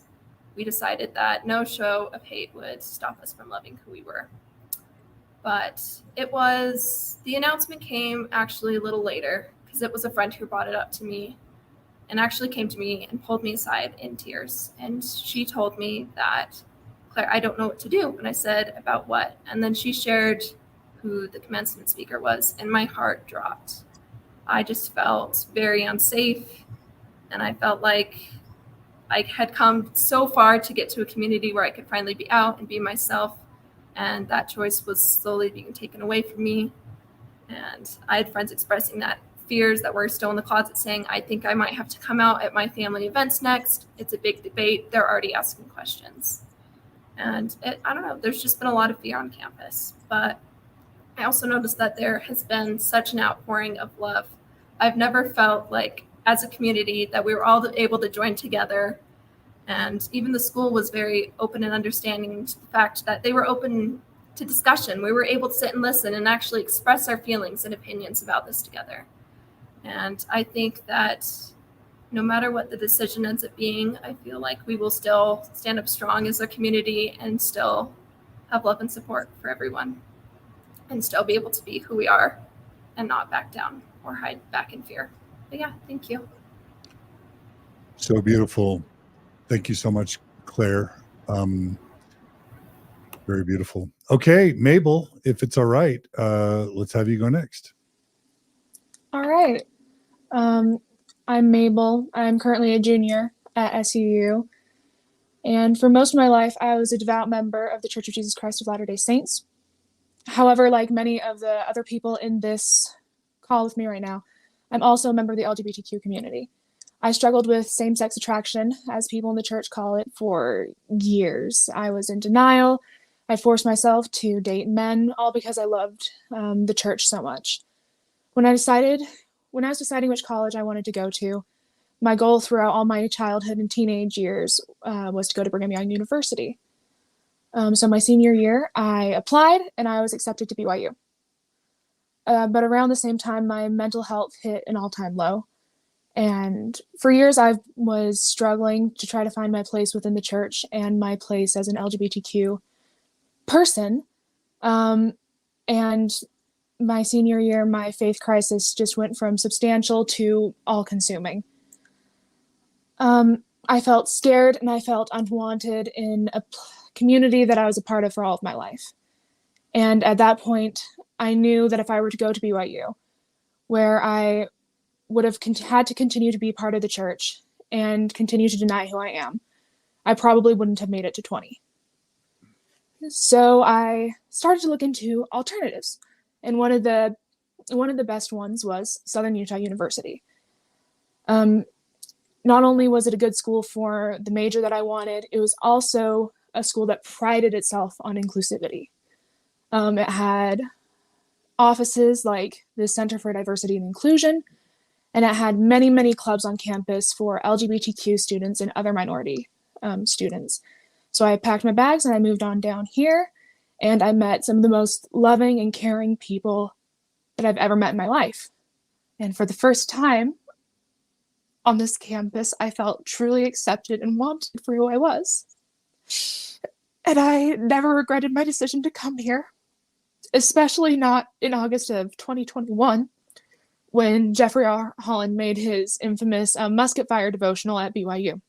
we decided that no show of hate would stop us from loving who we were. But the announcement came actually a little later because it was a friend who brought it up to me and actually came to me and pulled me aside in tears. And she told me that, Claire, I don't know what to do. And I said, about what? And then she shared who the commencement speaker was, and my heart dropped. I just felt very unsafe. And I felt like I had come so far to get to a community where I could finally be out and be myself. And that choice was slowly being taken away from me. And I had friends expressing that fears that were still in the closet saying, I think I might have to come out at my family events next. It's a big debate. They're already asking questions. And I don't know, there's just been a lot of fear on campus. But I also noticed that there has been such an outpouring of love. I've never felt like as a community that we were all able to join together. And even the school was very open and understanding to the fact that they were open to discussion. We were able to sit and listen and actually express our feelings and opinions about this together. And I think that no matter what the decision ends up being, I feel like we will still stand up strong as a community and still have love and support for everyone and still be able to be who we are and not back down or hide back in fear. But yeah, thank you. So beautiful. Thank you so much, Claire. Very beautiful. Okay, Mabel, if it's all right, let's have you go next. All right. I'm Mabel. I'm currently a junior at SUU. And for most of my life, I was a devout member of the Church of Jesus Christ of Latter-day Saints. However, like many of the other people in this call with me right now, I'm also a member of the LGBTQ community. I struggled with same-sex attraction, as people in the church call it, for years. I was in denial. I forced myself to date men, all because I loved the church so much. When I was deciding which college I wanted to go to, my goal throughout all my childhood and teenage years was to go to Brigham Young University. So my senior year, I applied and I was accepted to BYU. But around the same time, my mental health hit an all-time low. And for years, I was struggling to try to find my place within the church and my place as an LGBTQ person. And my senior year, my faith crisis just went from substantial to all-consuming. I felt scared and I felt unwanted in a community that I was a part of for all of my life. And at that point, I knew that if I were to go to BYU, where I would have had to continue to be part of the church and continue to deny who I am, I probably wouldn't have made it to 20. So I started to look into alternatives. And one of the best ones was Southern Utah University. Not only was it a good school for the major that I wanted, it was also a school that prided itself on inclusivity. It had offices like the Center for Diversity and Inclusion, and it had many, many clubs on campus for LGBTQ students and other minority students. So I packed my bags and I moved on down here, and I met some of the most loving and caring people that I've ever met in my life. And for the first time on this campus, I felt truly accepted and wanted for who I was. And I never regretted my decision to come here, especially not in August of 2021, when Jeffrey R. Holland made his infamous Musket-fire devotional at BYU.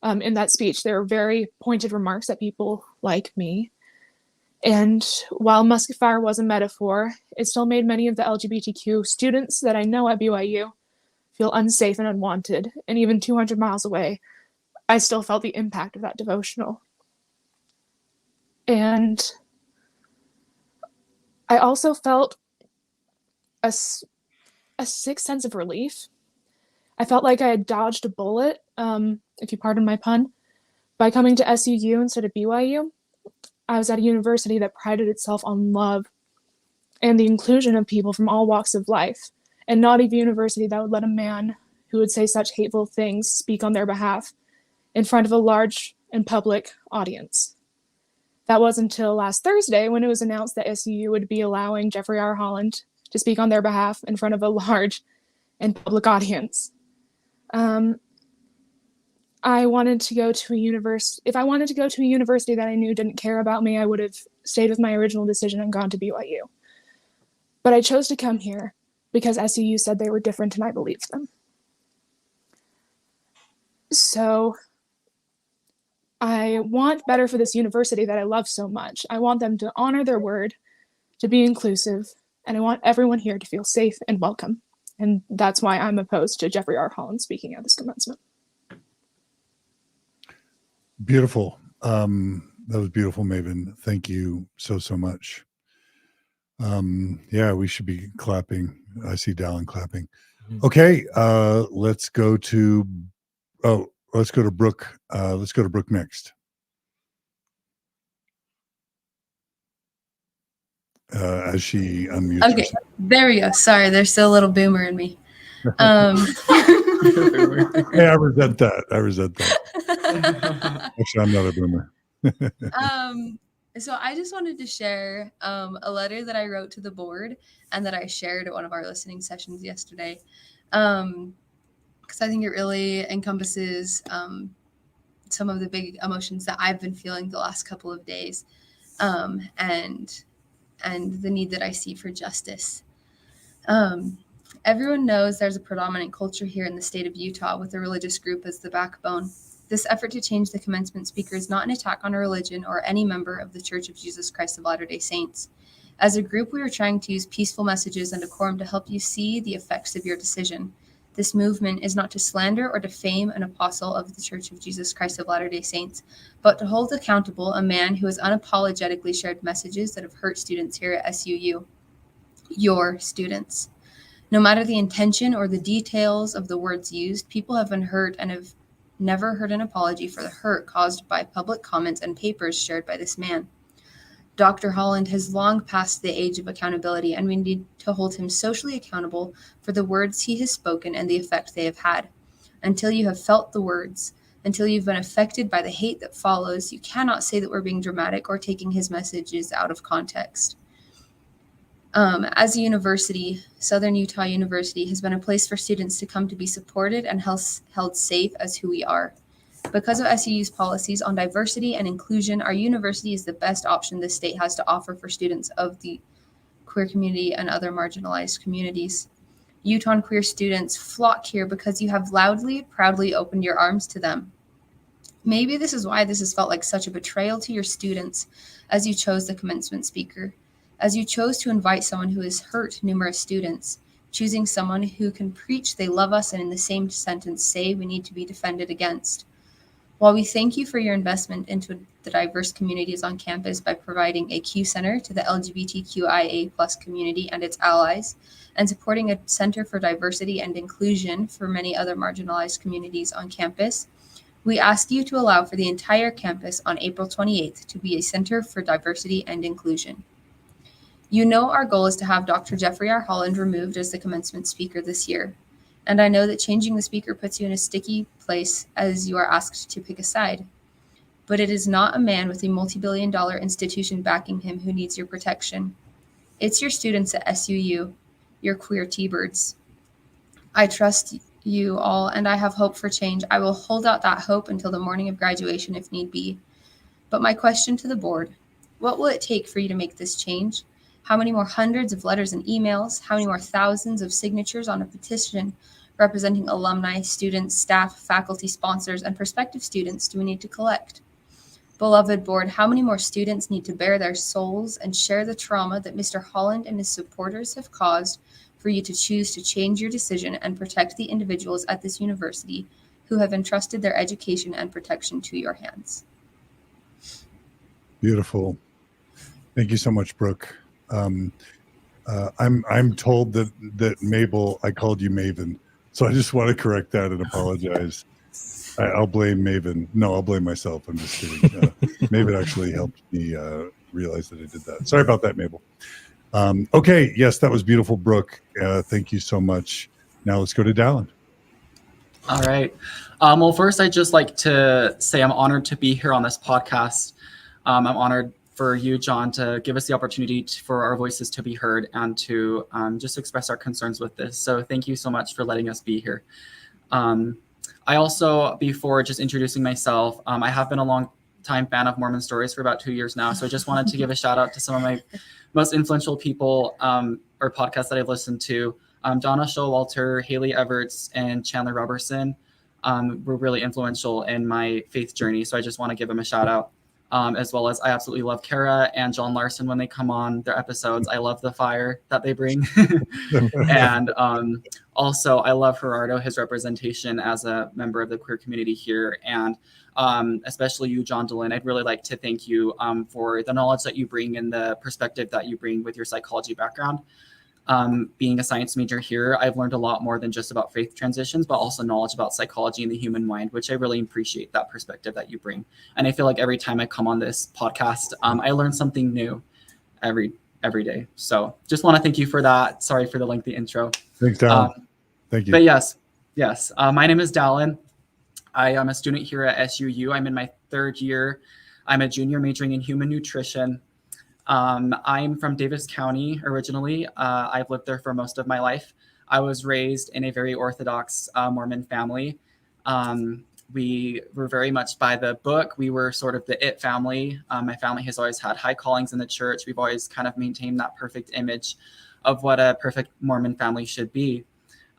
In that speech, there were very pointed remarks at people like me. And while Musket-fire was a metaphor, it still made many of the LGBTQ students that I know at BYU feel unsafe and unwanted. And even 200 miles away, I still felt the impact of that devotional. And I also felt a sick sense of relief. I felt like I had dodged a bullet, if you pardon my pun, by coming to SUU instead of BYU. I was at a university that prided itself on love and the inclusion of people from all walks of life, and not a university that would let a man who would say such hateful things speak on their behalf in front of a large and public audience. That was until last Thursday when it was announced that SUU would be allowing Jeffrey R. Holland to speak on their behalf in front of a large and public audience. I wanted to go to a university. If I wanted to go to a university that I knew didn't care about me, I would have stayed with my original decision and gone to BYU. But I chose to come here because SUU said they were different and I believed them. So I want better for this university that I love so much. I want them to honor their word, to be inclusive, and I want everyone here to feel safe and welcome. And that's why I'm opposed to Jeffrey R. Holland speaking at this commencement. Beautiful. That was beautiful, Maven. Thank you so much. Yeah, we should be clapping. I see Dallin clapping. Okay, let's go to Brook. Let's go to Brook next. As she unmutes. Okay, herself. there we go. Sorry, there's still a little boomer in me. Hey, I resent that. Actually, I'm not a boomer. So I just wanted to share a letter that I wrote to the board and that I shared at one of our listening sessions yesterday. Because I think it really encompasses some of the big emotions that I've been feeling the last couple of days, and the need that I see for justice. Everyone knows there's a predominant culture here in the state of Utah with a religious group as the backbone. This effort to change the commencement speaker is not an attack on a religion or any member of the Church of Jesus Christ of Latter-day Saints. As a group, we are trying to use peaceful messages and decorum to help you see the effects of your decision. This movement is not to slander or defame an apostle of the Church of Jesus Christ of Latter-day Saints, but to hold accountable a man who has unapologetically shared messages that have hurt students here at SUU. Your students. No matter the intention or the details of the words used, people have been hurt and have never heard an apology for the hurt caused by public comments and papers shared by this man. Dr. Holland has long passed the age of accountability, and we need to hold him socially accountable for the words he has spoken and the effect they have had. Until you have felt the words, until you've been affected by the hate that follows, you cannot say that we're being dramatic or taking his messages out of context. As a university, Southern Utah University has been a place for students to come to be supported and held safe as who we are. Because of SUU's policies on diversity and inclusion, our university is the best option the state has to offer for students of the queer community and other marginalized communities. Utah queer students flock here because you have loudly, proudly opened your arms to them. Maybe this is why this has felt like such a betrayal to your students as you chose the commencement speaker, as you chose to invite someone who has hurt numerous students, choosing someone who can preach they love us and in the same sentence say we need to be defended against. While we thank you for your investment into the diverse communities on campus by providing a Q Center to the LGBTQIA+ community and its allies, and supporting a Center for Diversity and Inclusion for many other marginalized communities on campus, we ask you to allow for the entire campus on April 28th to be a Center for Diversity and Inclusion. You know our goal is to have Dr. Jeffrey R. Holland removed as the commencement speaker this year. And I know that changing the speaker puts you in a sticky place as you are asked to pick a side. But it is not a man with a multi-billion-dollar institution backing him who needs your protection. It's your students at SUU, your queer T-birds. I trust you all, and I have hope for change. I will hold out that hope until the morning of graduation if need be. But my question to the board, what will it take for you to make this change? How many more hundreds of letters and emails? How many more thousands of signatures on a petition representing alumni, students, staff, faculty, sponsors, and prospective students do we need to collect? Beloved board, how many more students need to bare their souls and share the trauma that Mr. Holland and his supporters have caused for you to choose to change your decision and protect the individuals at this university who have entrusted their education and protection to your hands? Beautiful. Thank you so much, Brooke. I'm told that Mabel, I called you Maven, so I just want to correct that and apologize. I'll blame Maven. No, I'll blame myself. I'm just kidding. Maven actually helped me realize that I did that. Sorry about that, Mabel. Okay, yes, that was beautiful, Brooke. Thank you so much. Now let's go to Dallin. All right. Well, first, I'd just like to say I'm honored to be here on this podcast. I'm honored for you, John, to give us the opportunity for our voices to be heard and to just express our concerns with this. So thank you so much for letting us be here. I also, before just introducing myself, I have been a long-time fan of Mormon Stories for about 2 years now. So I just wanted to give a shout out to some of my most influential people or podcasts that I've listened to. Donna Showalter, Haley Everts, and Chandler Robertson were really influential in my faith journey. So I just want to give them a shout out. As well as I absolutely love Kara and John Larson when they come on their episodes. I love the fire that they bring. And also I love Gerardo, his representation as a member of the queer community here. And especially you, John Dehlin, I'd really like to thank you for the knowledge that you bring and the perspective that you bring with your psychology background. Being a science major here, I've learned a lot more than just about faith transitions, but also knowledge about psychology and the human mind, which I really appreciate that perspective that you bring. And I feel like every time I come on this podcast, I learn something new every day. So just want to thank you for that. Sorry for the lengthy intro. Thanks, Dallin. Thank you. But yes. My name is Dallin. I am a student here at SUU. I'm in my third year. I'm a junior majoring in human nutrition. I'm from Davis County originally. I've lived there for most of my life. I was raised in a very Orthodox Mormon family. We were very much by the book. We were sort of the it family. My family has always had high callings in the church. We've always kind of maintained that perfect image of what a perfect Mormon family should be.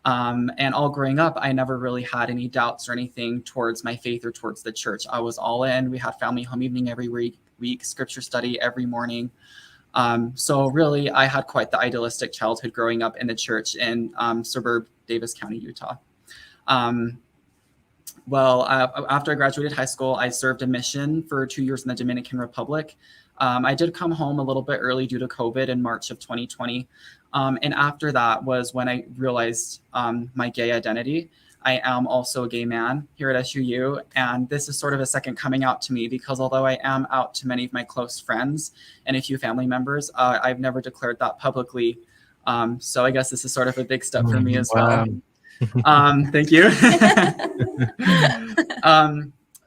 And all growing up, I never really had any doubts or anything towards my faith or towards the church. I was all in. We had family home evening every week, scripture study every morning. So really, I had quite the idealistic childhood growing up in the church in suburb Davis County, Utah. After I graduated high school, I served a mission for 2 years in the Dominican Republic. I did come home a little bit early due to COVID in March of 2020. And after that was when I realized my gay identity. I am also a gay man here at SUU, and this is sort of a second coming out to me because although I am out to many of my close friends and a few family members, I've never declared that publicly. So I guess this is sort of a big step for me as well. Thank you.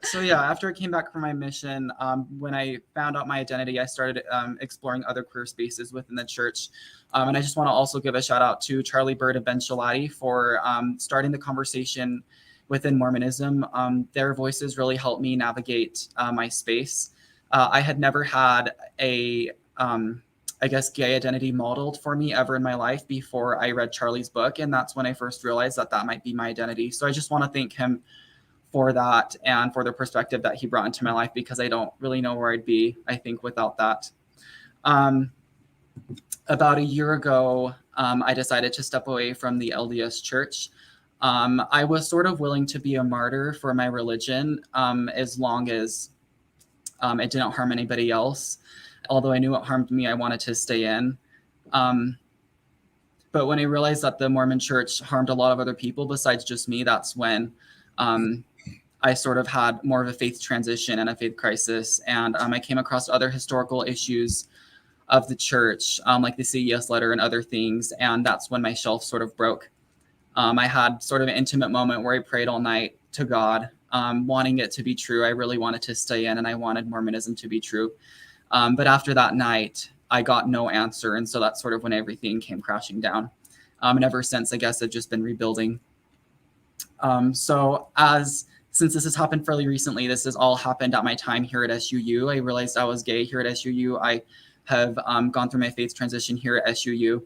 So yeah, after I came back from my mission, when I found out my identity, I started exploring other queer spaces within the church. And I just want to also give a shout out to Charlie Bird of Ben Shalati for starting the conversation within Mormonism. Their voices really helped me navigate my space. I had never had a, I guess, gay identity modeled for me ever in my life before I read Charlie's book. And that's when I first realized that that might be my identity. So I just want to thank him for that and for the perspective that he brought into my life, because I don't really know where I'd be, I think, without that. About a year ago, I decided to step away from the LDS church. I was sort of willing to be a martyr for my religion as long as it didn't harm anybody else. Although I knew it harmed me, I wanted to stay in. But when I realized that the Mormon church harmed a lot of other people besides just me, that's when I sort of had more of a faith transition and a faith crisis. And I came across other historical issues of the church, like the CES letter and other things. And that's when my shelf sort of broke. I had sort of an intimate moment where I prayed all night to God, wanting it to be true. I really wanted to stay in, and I wanted Mormonism to be true. But after that night, I got no answer. And so that's sort of when everything came crashing down. And ever since, I guess I've just been rebuilding. Since this has happened fairly recently, this has all happened at my time here at SUU. I realized I was gay here at SUU. I have gone through my faith transition here at SUU.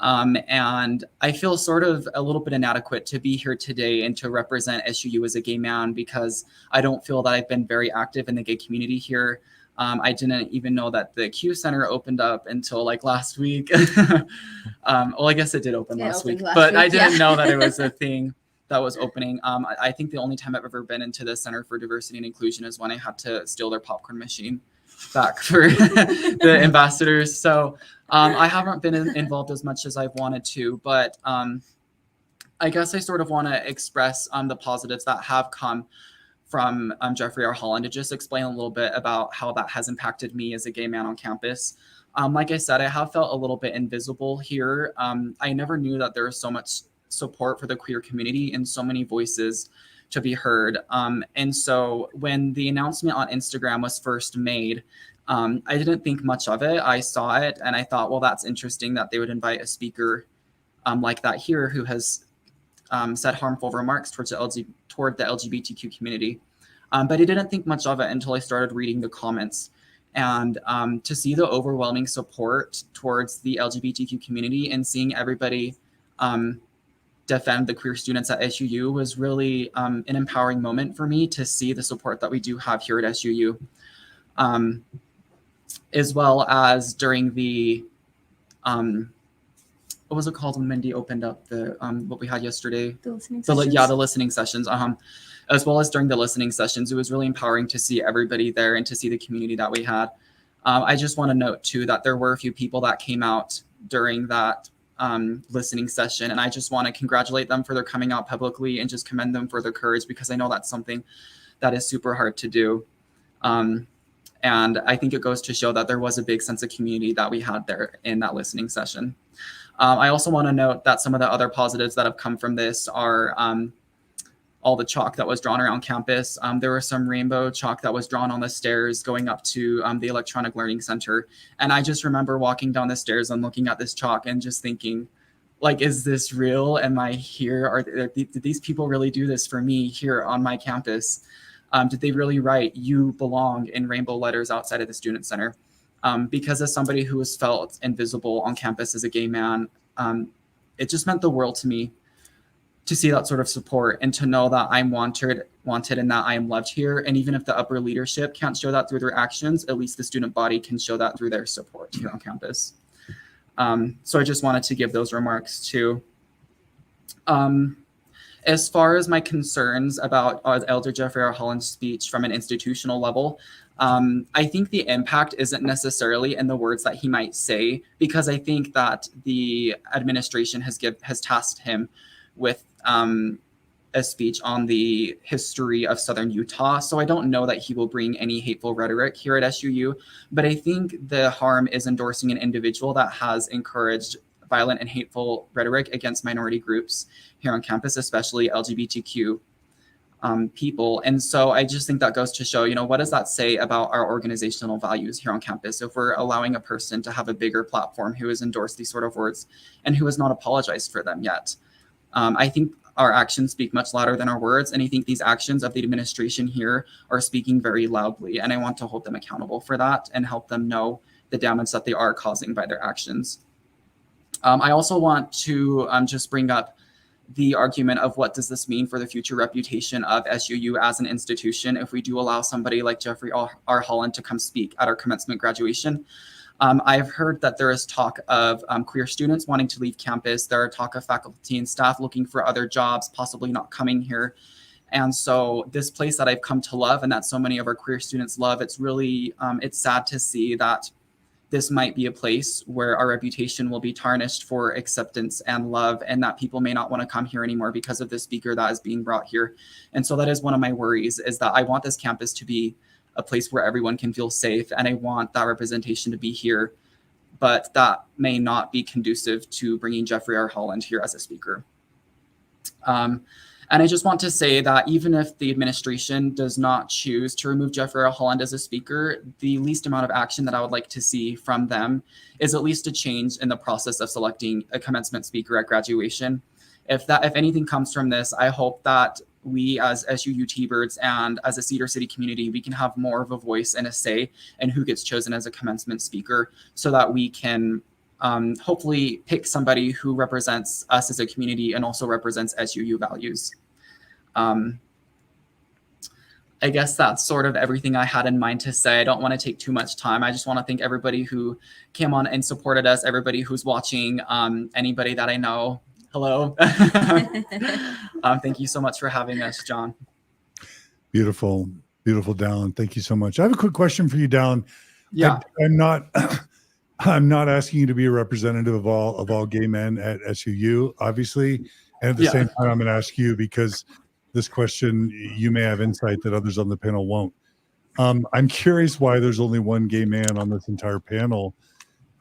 And I feel sort of a little bit inadequate to be here today and to represent SUU as a gay man, because I don't feel that I've been very active in the gay community here. I didn't even know that the Q Center opened up until like last week. Well, I guess it did open last week, but I didn't know that it was a thing that was opening. I think the only time I've ever been into the Center for Diversity and Inclusion is when I had to steal their popcorn machine back for the ambassadors. So I haven't been involved as much as I've wanted to, but I guess I sort of want to express the positives that have come from Jeffrey R. Holland, to just explain a little bit about how that has impacted me as a gay man on campus. Like I said, I have felt a little bit invisible here. I never knew that there was so much support for the queer community and so many voices to be heard. And so when the announcement on Instagram was first made, I didn't think much of it. I saw it and I thought, well, that's interesting that they would invite a speaker like that here who has said harmful remarks toward the LGBTQ community. But I didn't think much of it until I started reading the comments. And to see the overwhelming support towards the LGBTQ community and seeing everybody defend the queer students at SUU was really an empowering moment for me to see the support that we do have here at SUU. As well as during the, what was it called when Mindy opened up the, what we had yesterday? The listening sessions? Yeah, the listening sessions. As well as during the listening sessions, it was really empowering to see everybody there and to see the community that we had. I just want to note too that there were a few people that came out during that listening session, and I just want to congratulate them for their coming out publicly and just commend them for their courage, because I know that's something that is super hard to do. And I think it goes to show that there was a big sense of community that we had there in that listening session. I also want to note that some of the other positives that have come from this are all the chalk that was drawn around campus. There was some rainbow chalk that was drawn on the stairs going up to the Electronic Learning Center. And I just remember walking down the stairs and looking at this chalk and just thinking, like, is this real? Am I here? Did these people really do this for me here on my campus? Did they really write "You belong" in rainbow letters outside of the Student Center? Because as somebody who was felt invisible on campus as a gay man, it just meant the world to me to see that sort of support and to know that I'm wanted and that I am loved here. And even if the upper leadership can't show that through their actions, at least the student body can show that through their support here on campus. So I just wanted to give those remarks too. As far as my concerns about Elder Jeffrey R. Holland's speech from an institutional level, I think the impact isn't necessarily in the words that he might say, because I think that the administration has tasked him with a speech on the history of Southern Utah. So I don't know that he will bring any hateful rhetoric here at SUU, but I think the harm is endorsing an individual that has encouraged violent and hateful rhetoric against minority groups here on campus, especially LGBTQ people. And so I just think that goes to show, what does that say about our organizational values here on campus if we're allowing a person to have a bigger platform who has endorsed these sort of words and who has not apologized for them yet? I think our actions speak much louder than our words. And I think these actions of the administration here are speaking very loudly. And I want to hold them accountable for that and help them know the damage that they are causing by their actions. I also want to just bring up the argument of what does this mean for the future reputation of SUU as an institution if we do allow somebody like Jeffrey R. Holland to come speak at our commencement graduation. I've heard that there is talk of queer students wanting to leave campus. There are talk of faculty and staff looking for other jobs, possibly not coming here. And so this place that I've come to love and that so many of our queer students love, it's really, it's sad to see that this might be a place where our reputation will be tarnished for acceptance and love, and that people may not want to come here anymore because of the speaker that is being brought here. And so that is one of my worries, is that I want this campus to be a place where everyone can feel safe, and I want that representation to be here, but that may not be conducive to bringing Jeffrey R. Holland here as a speaker. And I just want to say that even if the administration does not choose to remove Jeffrey R. Holland as a speaker, the least amount of action that I would like to see from them is at least a change in the process of selecting a commencement speaker at graduation. If anything comes from this, I hope that we as SUU T-Birds and as a Cedar City community, we can have more of a voice and a say in who gets chosen as a commencement speaker, so that we can hopefully pick somebody who represents us as a community and also represents SUU values. I guess that's sort of everything I had in mind to say. I don't want to take too much time. I just want to thank everybody who came on and supported us, everybody who's watching, anybody that I know. Hello. Thank you so much for having us, John. Beautiful, beautiful, Dallin. Thank you so much. I have a quick question for you, Dallin. Yeah. I'm not asking you to be a representative of all gay men at SUU, obviously. And at the same time, I'm going to ask you, because this question, you may have insight that others on the panel won't. I'm curious why there's only one gay man on this entire panel.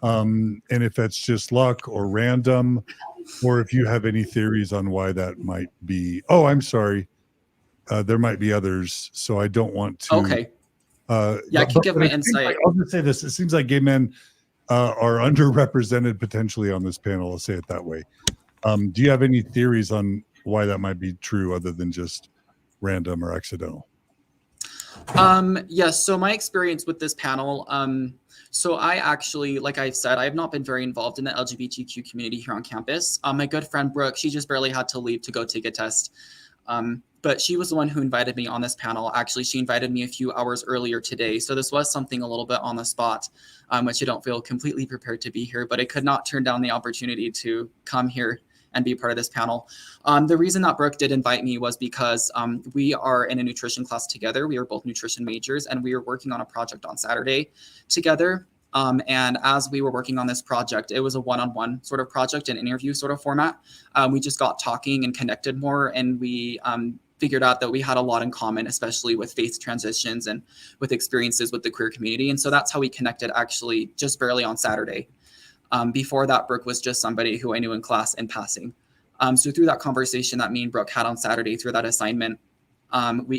And if that's just luck or random, or if you have any theories on why that might be. Oh, I'm sorry. There might be others. So I don't want to. Okay. I can give my insight. I'll just say this. It seems like gay men are underrepresented potentially on this panel. I'll say it that way. Do you have any theories on why that might be true other than just random or accidental? Yes. So my experience with this panel, so I actually, like I've said, I have not been very involved in the LGBTQ community here on campus. My good friend Brook, she just barely had to leave to go take a test. But she was the one who invited me on this panel. Actually, she invited me a few hours earlier today. So this was something a little bit on the spot, which I don't feel completely prepared to be here, but I could not turn down the opportunity to come here and be part of this panel. The reason that Brook did invite me was because we are in a nutrition class together. We are both nutrition majors, and we are working on a project on Saturday together. And as we were working on this project, it was a one-on-one sort of project, an interview sort of format. We just got talking and connected more, and we figured out that we had a lot in common, especially with faith transitions and with experiences with the queer community. And so that's how we connected, actually just barely on Saturday. Before that, Brook was just somebody who I knew in class in passing. So through that conversation that me and Brook had on Saturday, through that assignment,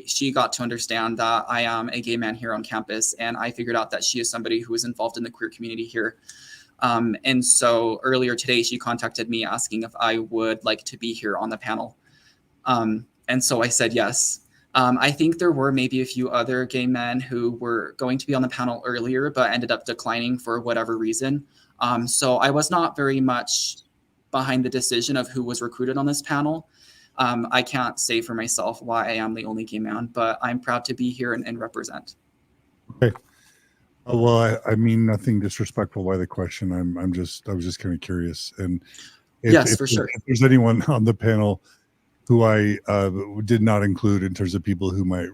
she got to understand that I am a gay man here on campus, and I figured out that she is somebody who is involved in the queer community here. And so earlier today, she contacted me asking if I would like to be here on the panel. And so I said yes. I think there were maybe a few other gay men who were going to be on the panel earlier, but ended up declining for whatever reason. So I was not very much behind the decision of who was recruited on this panel. I can't say for myself why I am the only gay man, but I'm proud to be here and represent. Okay. Well, I mean, nothing disrespectful by the question. I was just kind of curious. And for sure. If there's anyone on the panel who I did not include in terms of people who might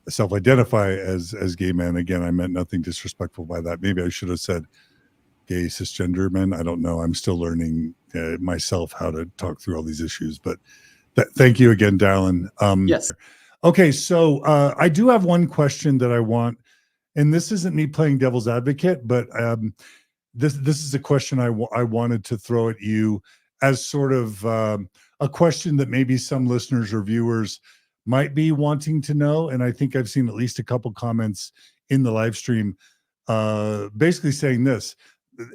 self-identify as gay men, again, I meant nothing disrespectful by that. Maybe I should have said gay cisgender men. I don't know. I'm still learning myself how to talk through all these issues. But thank you again, Dallin. Yes. Okay, so I do have one question that I want, and this isn't me playing devil's advocate, but this is a question I wanted to throw at you as sort of a question that maybe some listeners or viewers might be wanting to know. And I think I've seen at least a couple comments in the live stream basically saying this.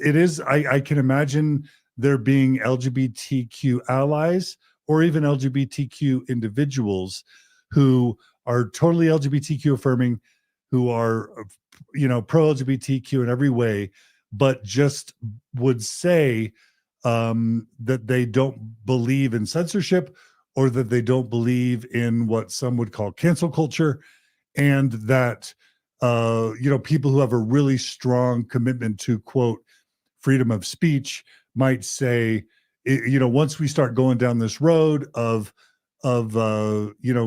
It is, I can imagine there being LGBTQ allies or even LGBTQ individuals who are totally LGBTQ affirming, who are, pro LGBTQ in every way, but just would say that they don't believe in censorship, or that they don't believe in what some would call cancel culture, and that people who have a really strong commitment to, quote, freedom of speech might say, once we start going down this road of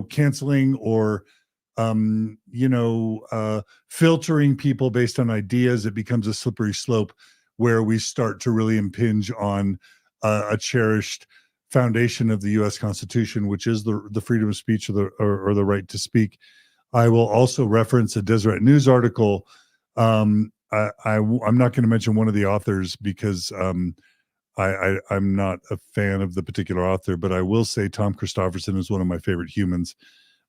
canceling or filtering people based on ideas, it becomes a slippery slope where we start to really impinge on a cherished foundation of the U.S. Constitution, which is the freedom of speech or the right to speak. I will also reference a Deseret News article. I'm not going to mention one of the authors because I'm not a fan of the particular author, but I will say Tom Christofferson is one of my favorite humans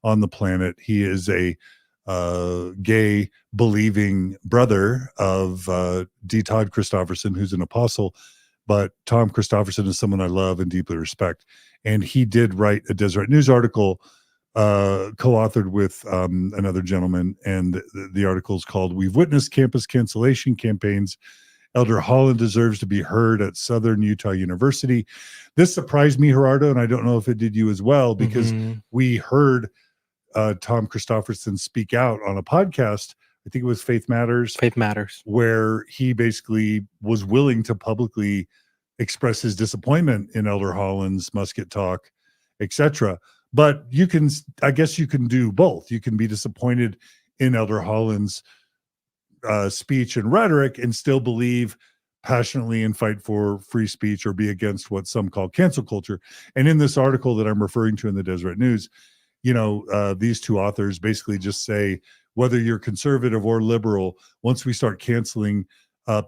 on the planet. He is a gay believing brother of D. Todd Christofferson, who's an apostle. But Tom Christofferson is someone I love and deeply respect. And he did write a Deseret News article co-authored with another gentleman. And the article is called "We've Witnessed Campus Cancellation Campaigns. Elder Holland deserves to be heard at Southern Utah University." This surprised me, Gerardo, and I don't know if it did you as well, because we heard Tom Christofferson speak out on a podcast. I think it was Faith Matters, where he basically was willing to publicly express his disappointment in Elder Holland's Musket talk, etc. But I guess you can do both. You can be disappointed in Elder Holland's speech and rhetoric and still believe passionately and fight for free speech, or be against what some call cancel culture. And in this article that I'm referring to in the Deseret News, these two authors basically just say, whether you're conservative or liberal, once we start canceling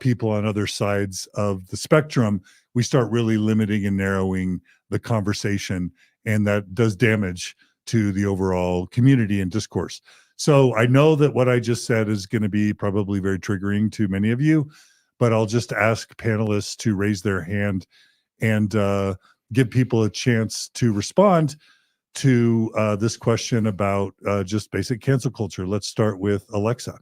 people on other sides of the spectrum, we start really limiting and narrowing the conversation, and that does damage to the overall community and discourse. So I know that what I just said is going to be probably very triggering to many of you, but I'll just ask panelists to raise their hand and give people a chance to respond to this question about just basic cancel culture. Let's start with Alexa.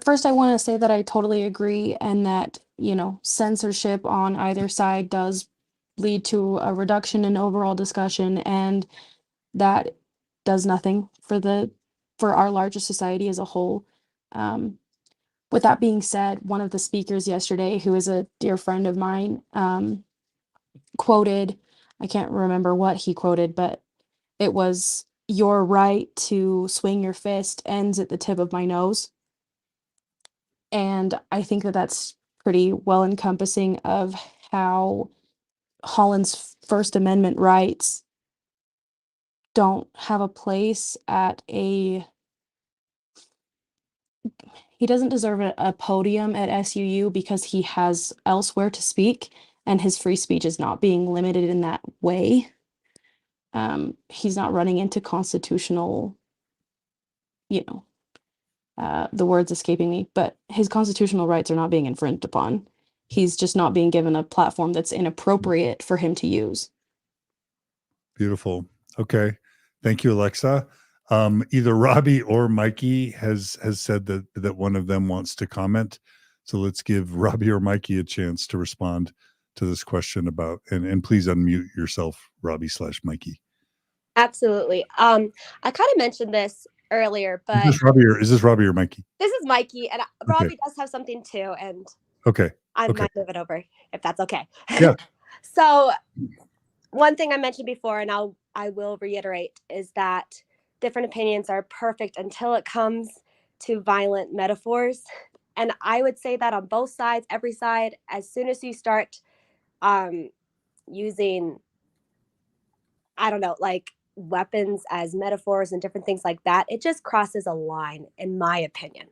First, I want to say that I totally agree, and that, censorship on either side does lead to a reduction in overall discussion, and that does nothing for our larger society as a whole. With that being said, one of the speakers yesterday, who is a dear friend of mine, quoted, I can't remember what he quoted, but it was, "Your right to swing your fist ends at the tip of my nose." And I think that that's pretty well encompassing of how Holland's First Amendment rights don't have a place he doesn't deserve a podium at SUU because he has elsewhere to speak, and his free speech is not being limited in that way. He's not running into constitutional, the word's escaping me, but his constitutional rights are not being infringed upon. He's just not being given a platform that's inappropriate for him to use. Beautiful. Okay. Thank you, Alexa. Either Robbie or Mikey has said that one of them wants to comment. So let's give Robbie or Mikey a chance to respond to this question about, and please unmute yourself, Robbie/Mikey. Absolutely. I kind of mentioned this earlier, but Is this Robbie or Mikey? this is Mikey, and Robbie does have something too, and Okay. I might move it over if that's okay. Yeah. So one thing I mentioned before, and I will reiterate, is that different opinions are perfect until it comes to violent metaphors. And I would say that on both sides, every side, as soon as you start using, I don't know, like weapons as metaphors and different things like that, it just crosses a line, in my opinion.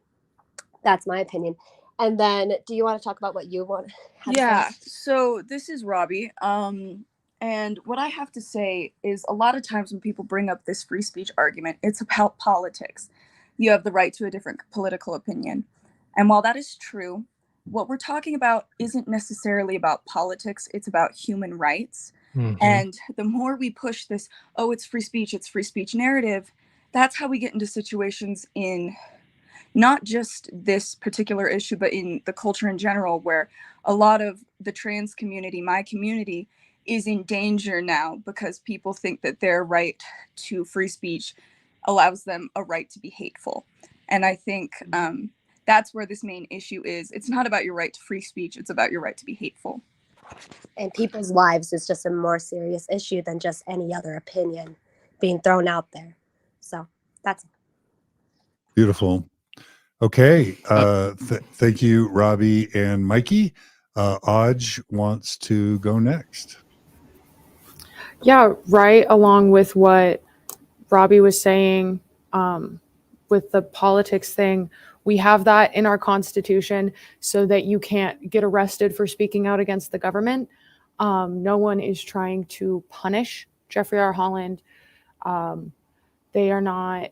That's my opinion. And then, do you want to talk about what you want? Yeah, so this is Robbie. And what I have to say is, a lot of times when people bring up this free speech argument, it's about politics. You have the right to a different political opinion. And while that is true, what we're talking about isn't necessarily about politics, it's about human rights. Mhm. And the more we push this, oh, it's free speech narrative, that's how we get into situations in not just this particular issue, but in the culture in general, where a lot of the trans community, my community, is in danger now because people think that their right to free speech allows them a right to be hateful. And I think that's where this main issue is. It's not about your right to free speech, it's about your right to be hateful. And people's lives is just a more serious issue than just any other opinion being thrown out there. So that's it. Beautiful. Okay. Thank you, Robbie and Mikey. Audge wants to go next. Yeah, right along with what Robbie was saying with the politics thing, we have that in our Constitution so that you can't get arrested for speaking out against the government. No one is trying to punish Jeffrey R. Holland. They are not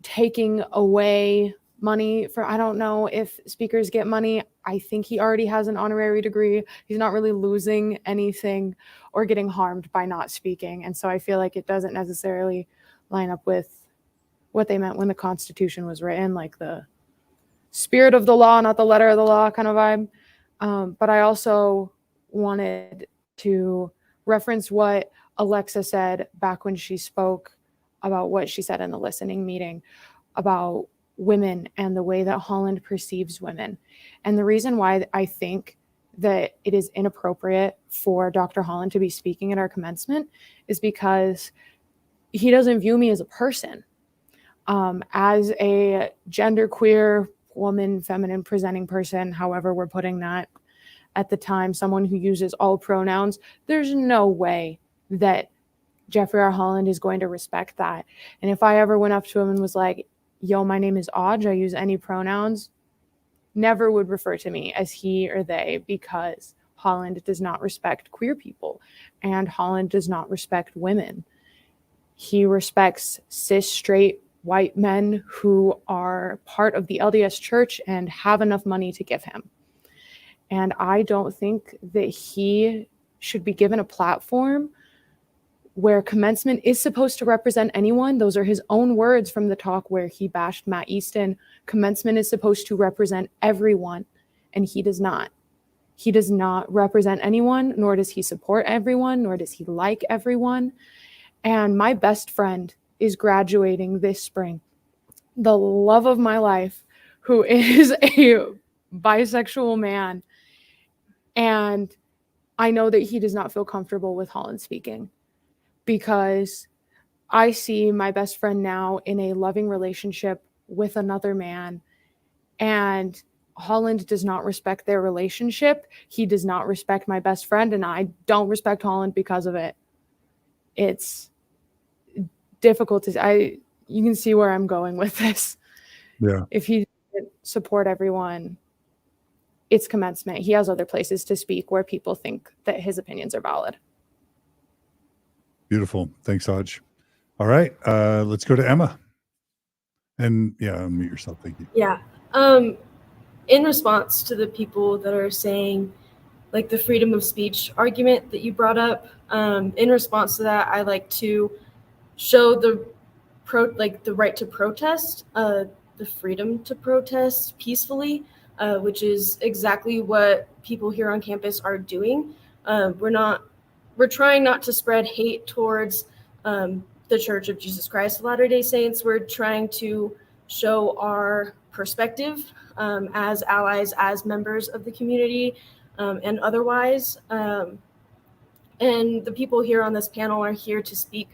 taking away money for, I don't know if speakers get money. I think he already has an honorary degree. He's not really losing anything or getting harmed by not speaking. And so I feel like it doesn't necessarily line up with what they meant when the Constitution was written, like the spirit of the law, not the letter of the law kind of vibe. But I also wanted to reference what Alexa said back when she spoke about what she said in the listening meeting about women and the way that Holland perceives women. And the reason why I think that it is inappropriate for Dr. Holland to be speaking at our commencement is because he doesn't view me as a person. As a genderqueer woman, feminine presenting person, however we're putting that at the time, someone who uses all pronouns, there's no way that Jeffrey R. Holland is going to respect that. And if I ever went up to him and was like, yo, my name is Audge, I use any pronouns, never would refer to me as he or they, because Holland does not respect queer people and Holland does not respect women. He respects cis, straight, white men who are part of the LDS church and have enough money to give him. And I don't think that he should be given a platform where commencement is supposed to represent anyone. Those are his own words from the talk where he bashed Matt Easton. Commencement is supposed to represent everyone, and he does not. He does not represent anyone, nor does he support everyone, nor does he like everyone. And my best friend is graduating this spring. The love of my life, who is a bisexual man. And I know that he does not feel comfortable with Holland speaking, because I see my best friend now in a loving relationship with another man, and Holland does not respect their relationship. He does not respect my best friend, and I don't respect Holland because of it. It's difficult to, you can see where I'm going with this. Yeah. If he doesn't support everyone, it's commencement. He has other places to speak where people think that his opinions are valid. Beautiful. Thanks, Audge. All right. Let's go to Emma. And yeah, unmute yourself. Thank you. Yeah. In response to the people that are saying, like, the freedom of speech argument that you brought up, in response to that, I like to show the right to protest, the freedom to protest peacefully, which is exactly what people here on campus are doing. We're trying not to spread hate towards the Church of Jesus Christ of Latter-day Saints. We're trying to show our perspective as allies, as members of the community, and otherwise. And the people here on this panel are here to speak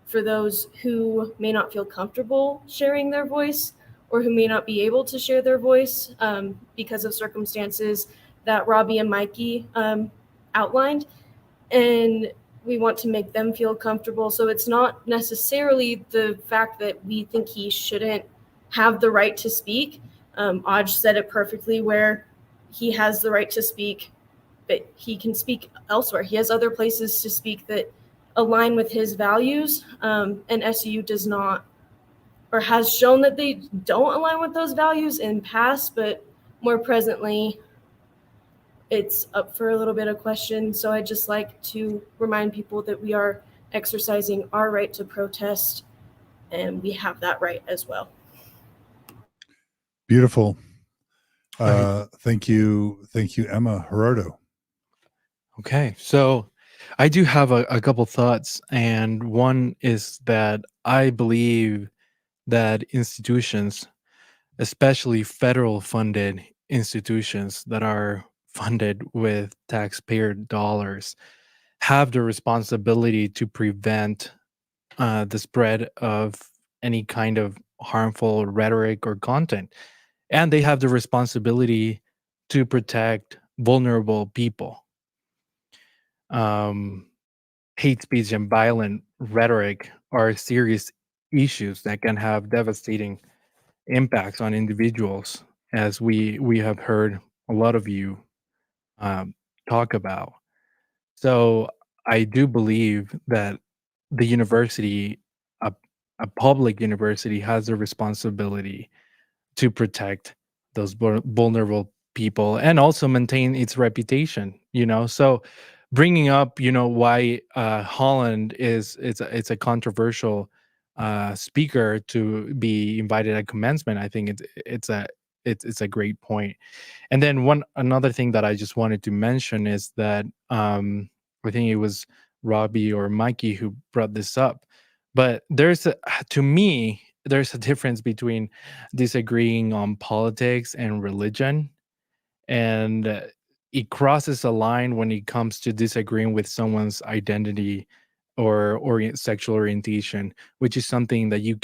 for those who may not feel comfortable sharing their voice, or who may not be able to share their voice because of circumstances that Robbie and Mikey outlined. And we want to make them feel comfortable. So it's not necessarily the fact that we think he shouldn't have the right to speak. Audge said it perfectly, where he has the right to speak, but he can speak elsewhere. He has other places to speak that align with his values, and SUU does not, or has shown that they don't align with those values in past, but more presently, it's up for a little bit of question. So I'd just like to remind people that we are exercising our right to protest, and we have that right as well. Beautiful. Thank you, Emma. Gerardo. Okay, so I do have a couple thoughts, and one is that I believe that institutions, especially federal funded institutions that are funded with taxpayer dollars, have the responsibility to prevent the spread of any kind of harmful rhetoric or content. And they have the responsibility to protect vulnerable people. Hate speech and violent rhetoric are serious issues that can have devastating impacts on individuals, as we have heard a lot of you talk about. So I do believe that the university, a public university, has a responsibility to protect those vulnerable people and also maintain its reputation. So bringing up, why Holland it's a controversial speaker to be invited at commencement. I think it's a great point. And then another thing that I just wanted to mention is that I think it was Robbie or Mikey who brought this up, but to me there's a difference between disagreeing on politics and religion, and it crosses a line when it comes to disagreeing with someone's identity or sexual orientation, which is something that you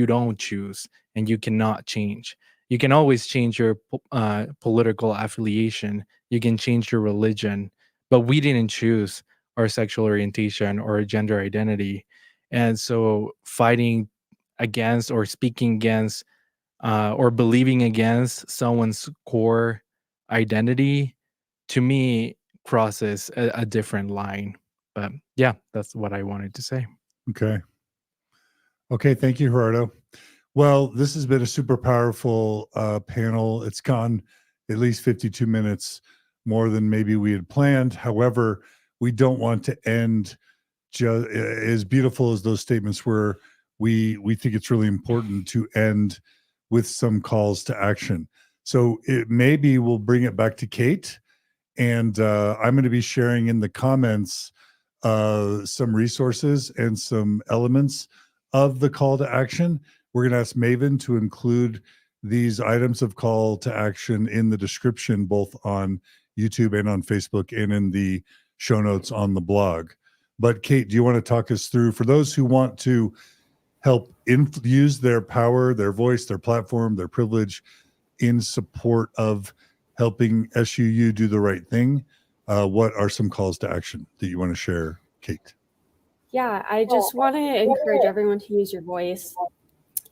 don't choose and you cannot change. You can always change your political affiliation. You can change your religion, but we didn't choose our sexual orientation or our gender identity. And so fighting against or speaking against or believing against someone's core identity, to me, crosses a different line. But yeah, that's what I wanted to say. Okay, thank you, Gerardo. Well, this has been a super powerful panel. It's gone at least 52 minutes, more than maybe we had planned. However, we don't want to end just as beautiful as those statements were. We think it's really important to end with some calls to action. So maybe we'll bring it back to Cate, and I'm going to be sharing in the comments some resources and some elements of the call to action. We're going to ask Maven to include these items of call to action in the description, both on YouTube and on Facebook, and in the show notes on the blog. But Cate, do you want to talk us through, for those who want to help use their power, their voice, their platform, their privilege in support of helping SUU do the right thing, what are some calls to action that you want to share, Cate? Yeah, I just want to encourage everyone to use your voice.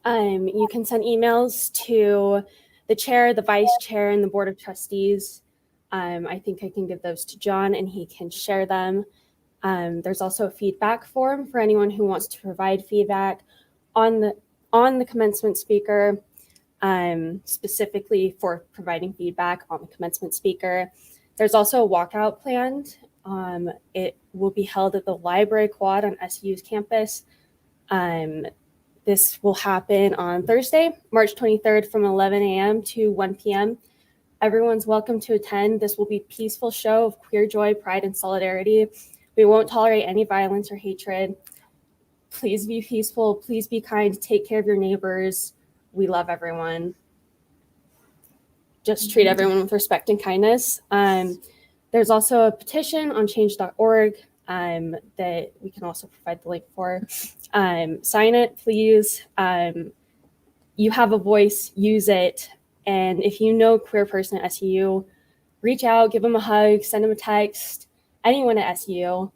You can send emails to the chair, the vice chair, and the board of trustees. I think I can give those to John and he can share them. There's also a feedback form for anyone who wants to provide feedback on the commencement speaker, specifically for providing feedback on the commencement speaker. There's also a walkout planned. It will be held at the library quad on SU's campus. This will happen on Thursday, March 23rd from 11 a.m. to 1 p.m. Everyone's welcome to attend. This will be a peaceful show of queer joy, pride, and solidarity. We won't tolerate any violence or hatred. Please be peaceful. Please be kind. Take care of your neighbors. We love everyone. Just treat everyone with respect and kindness. There's also a petition on change.org that we can also provide the link for. Sign it, please. You have a voice, use it. And if you know a queer person at SUU, reach out, give them a hug, send them a text. Anyone at SUU,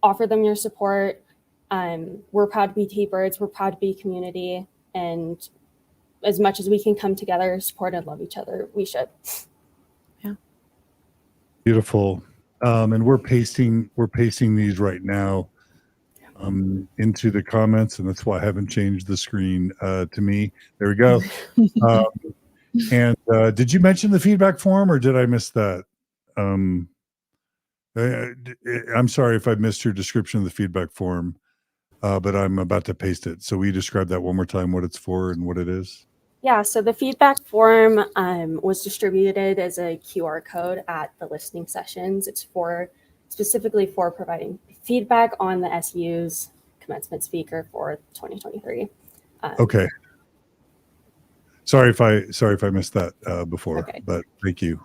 offer them your support. We're proud to be T-Birds. We're proud to be a community. And as much as we can come together, support and love each other, we should. Yeah. Beautiful. And we're pasting these right now into the comments, and that's why I haven't changed the screen to me. There we go. And did you mention the feedback form, or did I miss that? I'm sorry if I missed your description of the feedback form, but I'm about to paste it. So will you describe that one more time, what it's for and what it is? Yeah, so the feedback form was distributed as a QR code at the listening sessions. It's specifically for providing feedback on the SU's commencement speaker for 2023. Okay. Sorry if I missed that before, Okay. But thank you.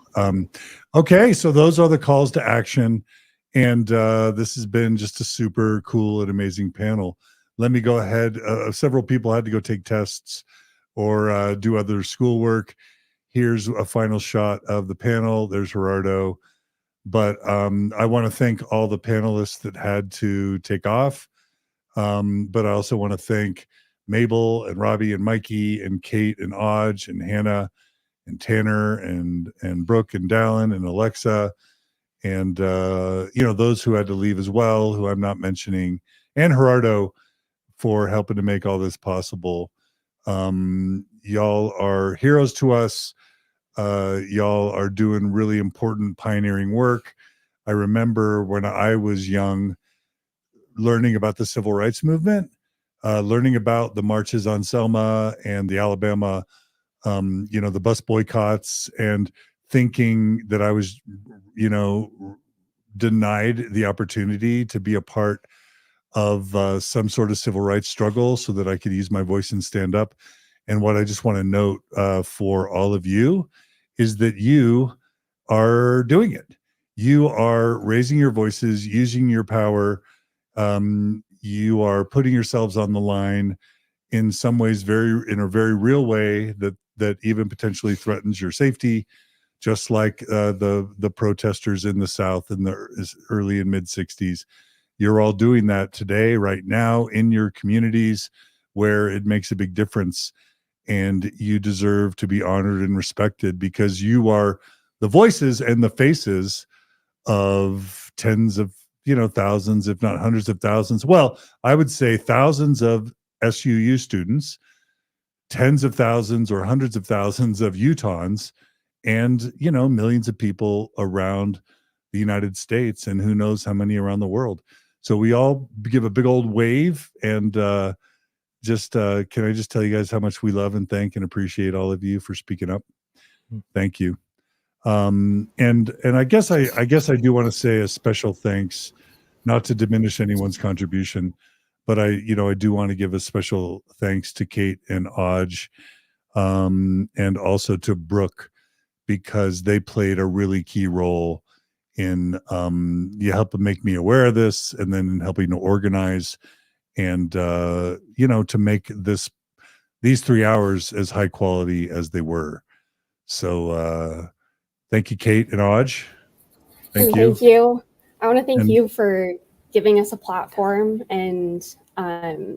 Okay, so those are the calls to action, and this has been just a super cool and amazing panel. Let me go ahead. Several people had to go take tests or do other schoolwork. Here's a final shot of the panel. There's Gerardo. But I want to thank all the panelists that had to take off. But I also want to thank Mabel and Robbie and Mikey and Cate and Audge and Hannah and Tanner and Brook and Dallin and Alexa and those who had to leave as well, who I'm not mentioning, and Gerardo for helping to make all this possible. Y'all are heroes to us. Y'all are doing really important pioneering work. I remember when I was young, learning about the civil rights movement, learning about the marches on Selma and the Alabama, the bus boycotts, and thinking that I was, denied the opportunity to be a part of some sort of civil rights struggle so that I could use my voice and stand up. And what I just want to note for all of you is that you are doing it. You are raising your voices, using your power. You are putting yourselves on the line in some ways, in a very real way that even potentially threatens your safety, just like the protesters in the South in the early and mid 60s. You're all doing that today, right now, in your communities where it makes a big difference. And you deserve to be honored and respected because you are the voices and the faces of tens of, thousands, if not hundreds of thousands. Well, I would say thousands of SUU students, tens of thousands or hundreds of thousands of Utahns, and, millions of people around the United States, and who knows how many around the world. So we all give a big old wave, and can I just tell you guys how much we love and thank and appreciate all of you for speaking up. Thank you. And I guess I do want to say a special thanks, not to diminish anyone's contribution, but I do want to give a special thanks to Cate and Audge, and also to Brook, because they played a really key role in helping make me aware of this, and then in helping to organize and to make these 3 hours as high quality as they were. So thank you, Cate and Audge. Thank you. I want to thank you for giving us a platform, and I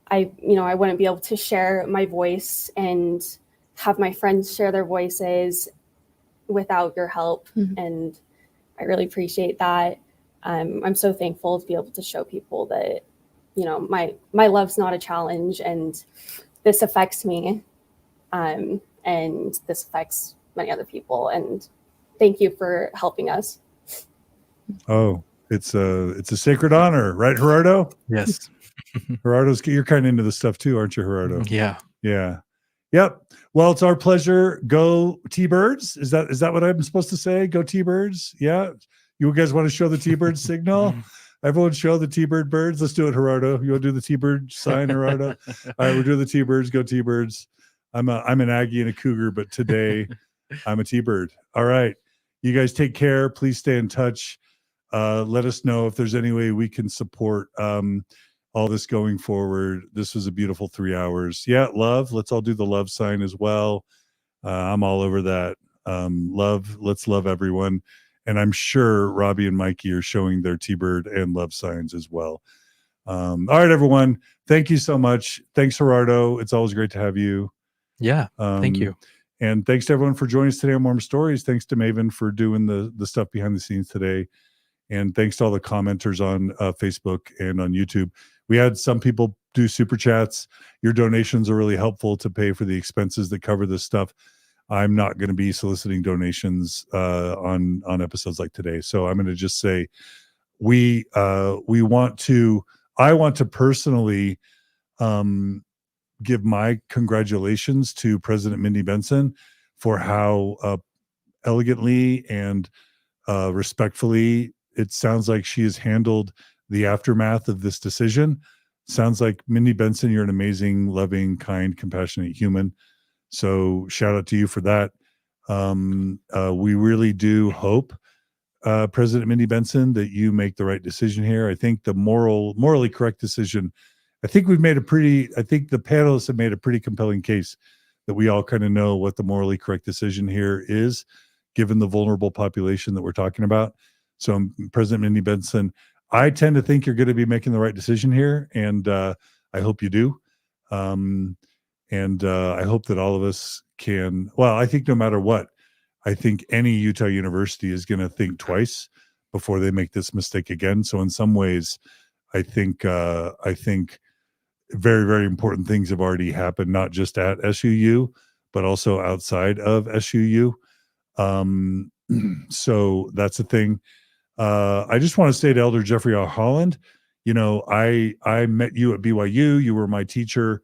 wouldn't be able to share my voice and have my friends share their voices without your help. Mm-hmm. And I really appreciate that. I'm so thankful to be able to show people that, my love's not a challenge, and this affects me, and this affects many other people. And thank you for helping us. Oh, it's a sacred honor, right, Gerardo? Yes. Gerardo's, you're kind of into this stuff too, aren't you, Gerardo? Yeah. Yeah. Yep. Well, it's our pleasure. Go T-Birds. Is that what I'm supposed to say? Go T-Birds. Yeah. You guys want to show the T-Bird signal? Everyone show the T-Bird birds. Let's do it, Gerardo. You want to do the T-Bird sign, Gerardo? All right, we're doing the T-Birds. Go T-Birds. I'm an Aggie and a Cougar, but today I'm a T-Bird. All right. You guys take care. Please stay in touch. Let us know if there's any way we can support all this going forward. This was a beautiful 3 hours. Yeah, love. Let's all do the love sign as well. I'm all over that. Love. Let's love everyone. And I'm sure Robbie and Mikey are showing their T-Bird and love signs as well. All right, everyone. Thank you so much. Thanks, Gerardo. It's always great to have you. Yeah. Thank you. And thanks to everyone for joining us today on Mormon Stories. Thanks to Maven for doing the stuff behind the scenes today. And thanks to all the commenters on Facebook and on YouTube. We had some people do super chats. Your donations are really helpful to pay for the expenses that cover this stuff. I'm not going to be soliciting donations on episodes like today. So I'm going to just say I want to personally give my congratulations to President Mindy Benson for how elegantly and respectfully it sounds like she has handled the aftermath of this decision. Sounds like, Mindy Benson, you're an amazing, loving, kind, compassionate human. So shout out to you for that. We really do hope, President Mindy Benson, that you make the right decision here. I think the morally correct decision, I think the panelists have made a pretty compelling case that we all kind of know what the morally correct decision here is, given the vulnerable population that we're talking about. So President Mindy Benson, I tend to think you're going to be making the right decision here, and I hope you do. And I hope that all of us can, well, I think no matter what, I think any Utah university is going to think twice before they make this mistake again. So in some ways, I think very, very important things have already happened, not just at SUU, but also outside of SUU. So that's the thing. I just want to say to Elder Jeffrey R. Holland, I met you at BYU. You were my teacher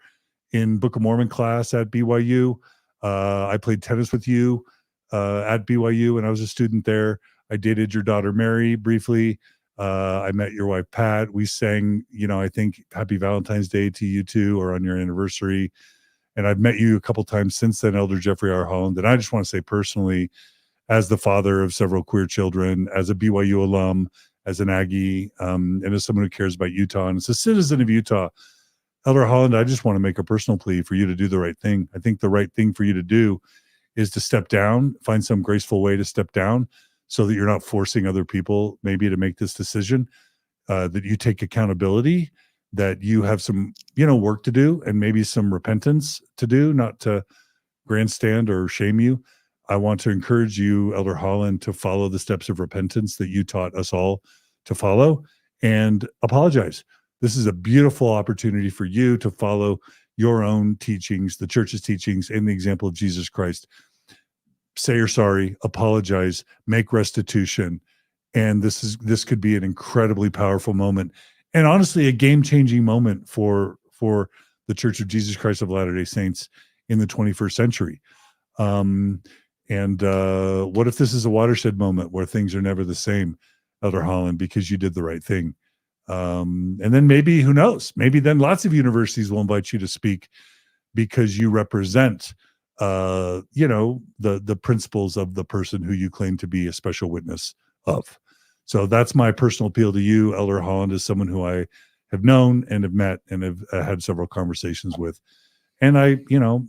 in Book of Mormon class at BYU. I played tennis with you at BYU when I was a student there. I dated your daughter Mary briefly. I met your wife Pat. We sang, I think Happy Valentine's Day to you two, or on your anniversary. And I've met you a couple times since then, Elder Jeffrey R. Holland. And I just want to say personally, as the father of several queer children, as a BYU alum, as an Aggie, and as someone who cares about Utah, and as a citizen of Utah, Elder Holland, I just want to make a personal plea for you to do the right thing. I think the right thing for you to do is to step down, find some graceful way to step down so that you're not forcing other people maybe to make this decision, that you take accountability, that you have some, work to do and maybe some repentance to do, not to grandstand or shame you. I want to encourage you, Elder Holland, to follow the steps of repentance that you taught us all to follow and apologize. This is a beautiful opportunity for you to follow your own teachings, the church's teachings, and the example of Jesus Christ. Say you're sorry, apologize, make restitution. And this could be an incredibly powerful moment, and honestly, a game-changing moment for the Church of Jesus Christ of Latter-day Saints in the 21st century. And what if this is a watershed moment where things are never the same, Elder Holland, because you did the right thing? And then maybe, who knows, maybe then lots of universities will invite you to speak because you represent, the principles of the person who you claim to be a special witness of. So that's my personal appeal to you, Elder Holland, as someone who I have known and have met and have had several conversations with. And I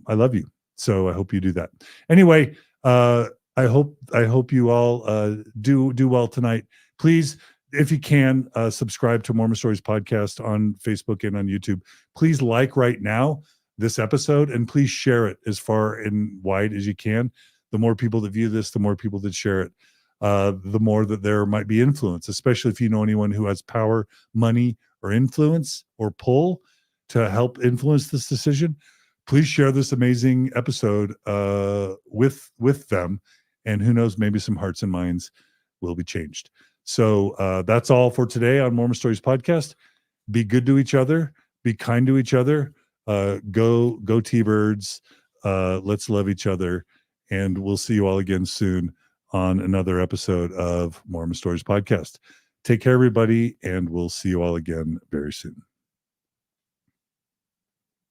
love you. So I hope you do that. Anyway, I hope you all do well tonight. Please, if you can, subscribe to Mormon Stories Podcast on Facebook and on YouTube. Please like right now this episode, and please share it as far and wide as you can. The more people that view this, the more people that share it, the more that there might be influence, especially if you know anyone who has power, money, or influence or pull to help influence this decision. Please share this amazing episode with them, and who knows, maybe some hearts and minds will be changed. So that's all for today on Mormon Stories Podcast. Be good to each other. Be kind to each other. Go T-Birds. Let's love each other. And we'll see you all again soon on another episode of Mormon Stories Podcast. Take care, everybody, and we'll see you all again very soon.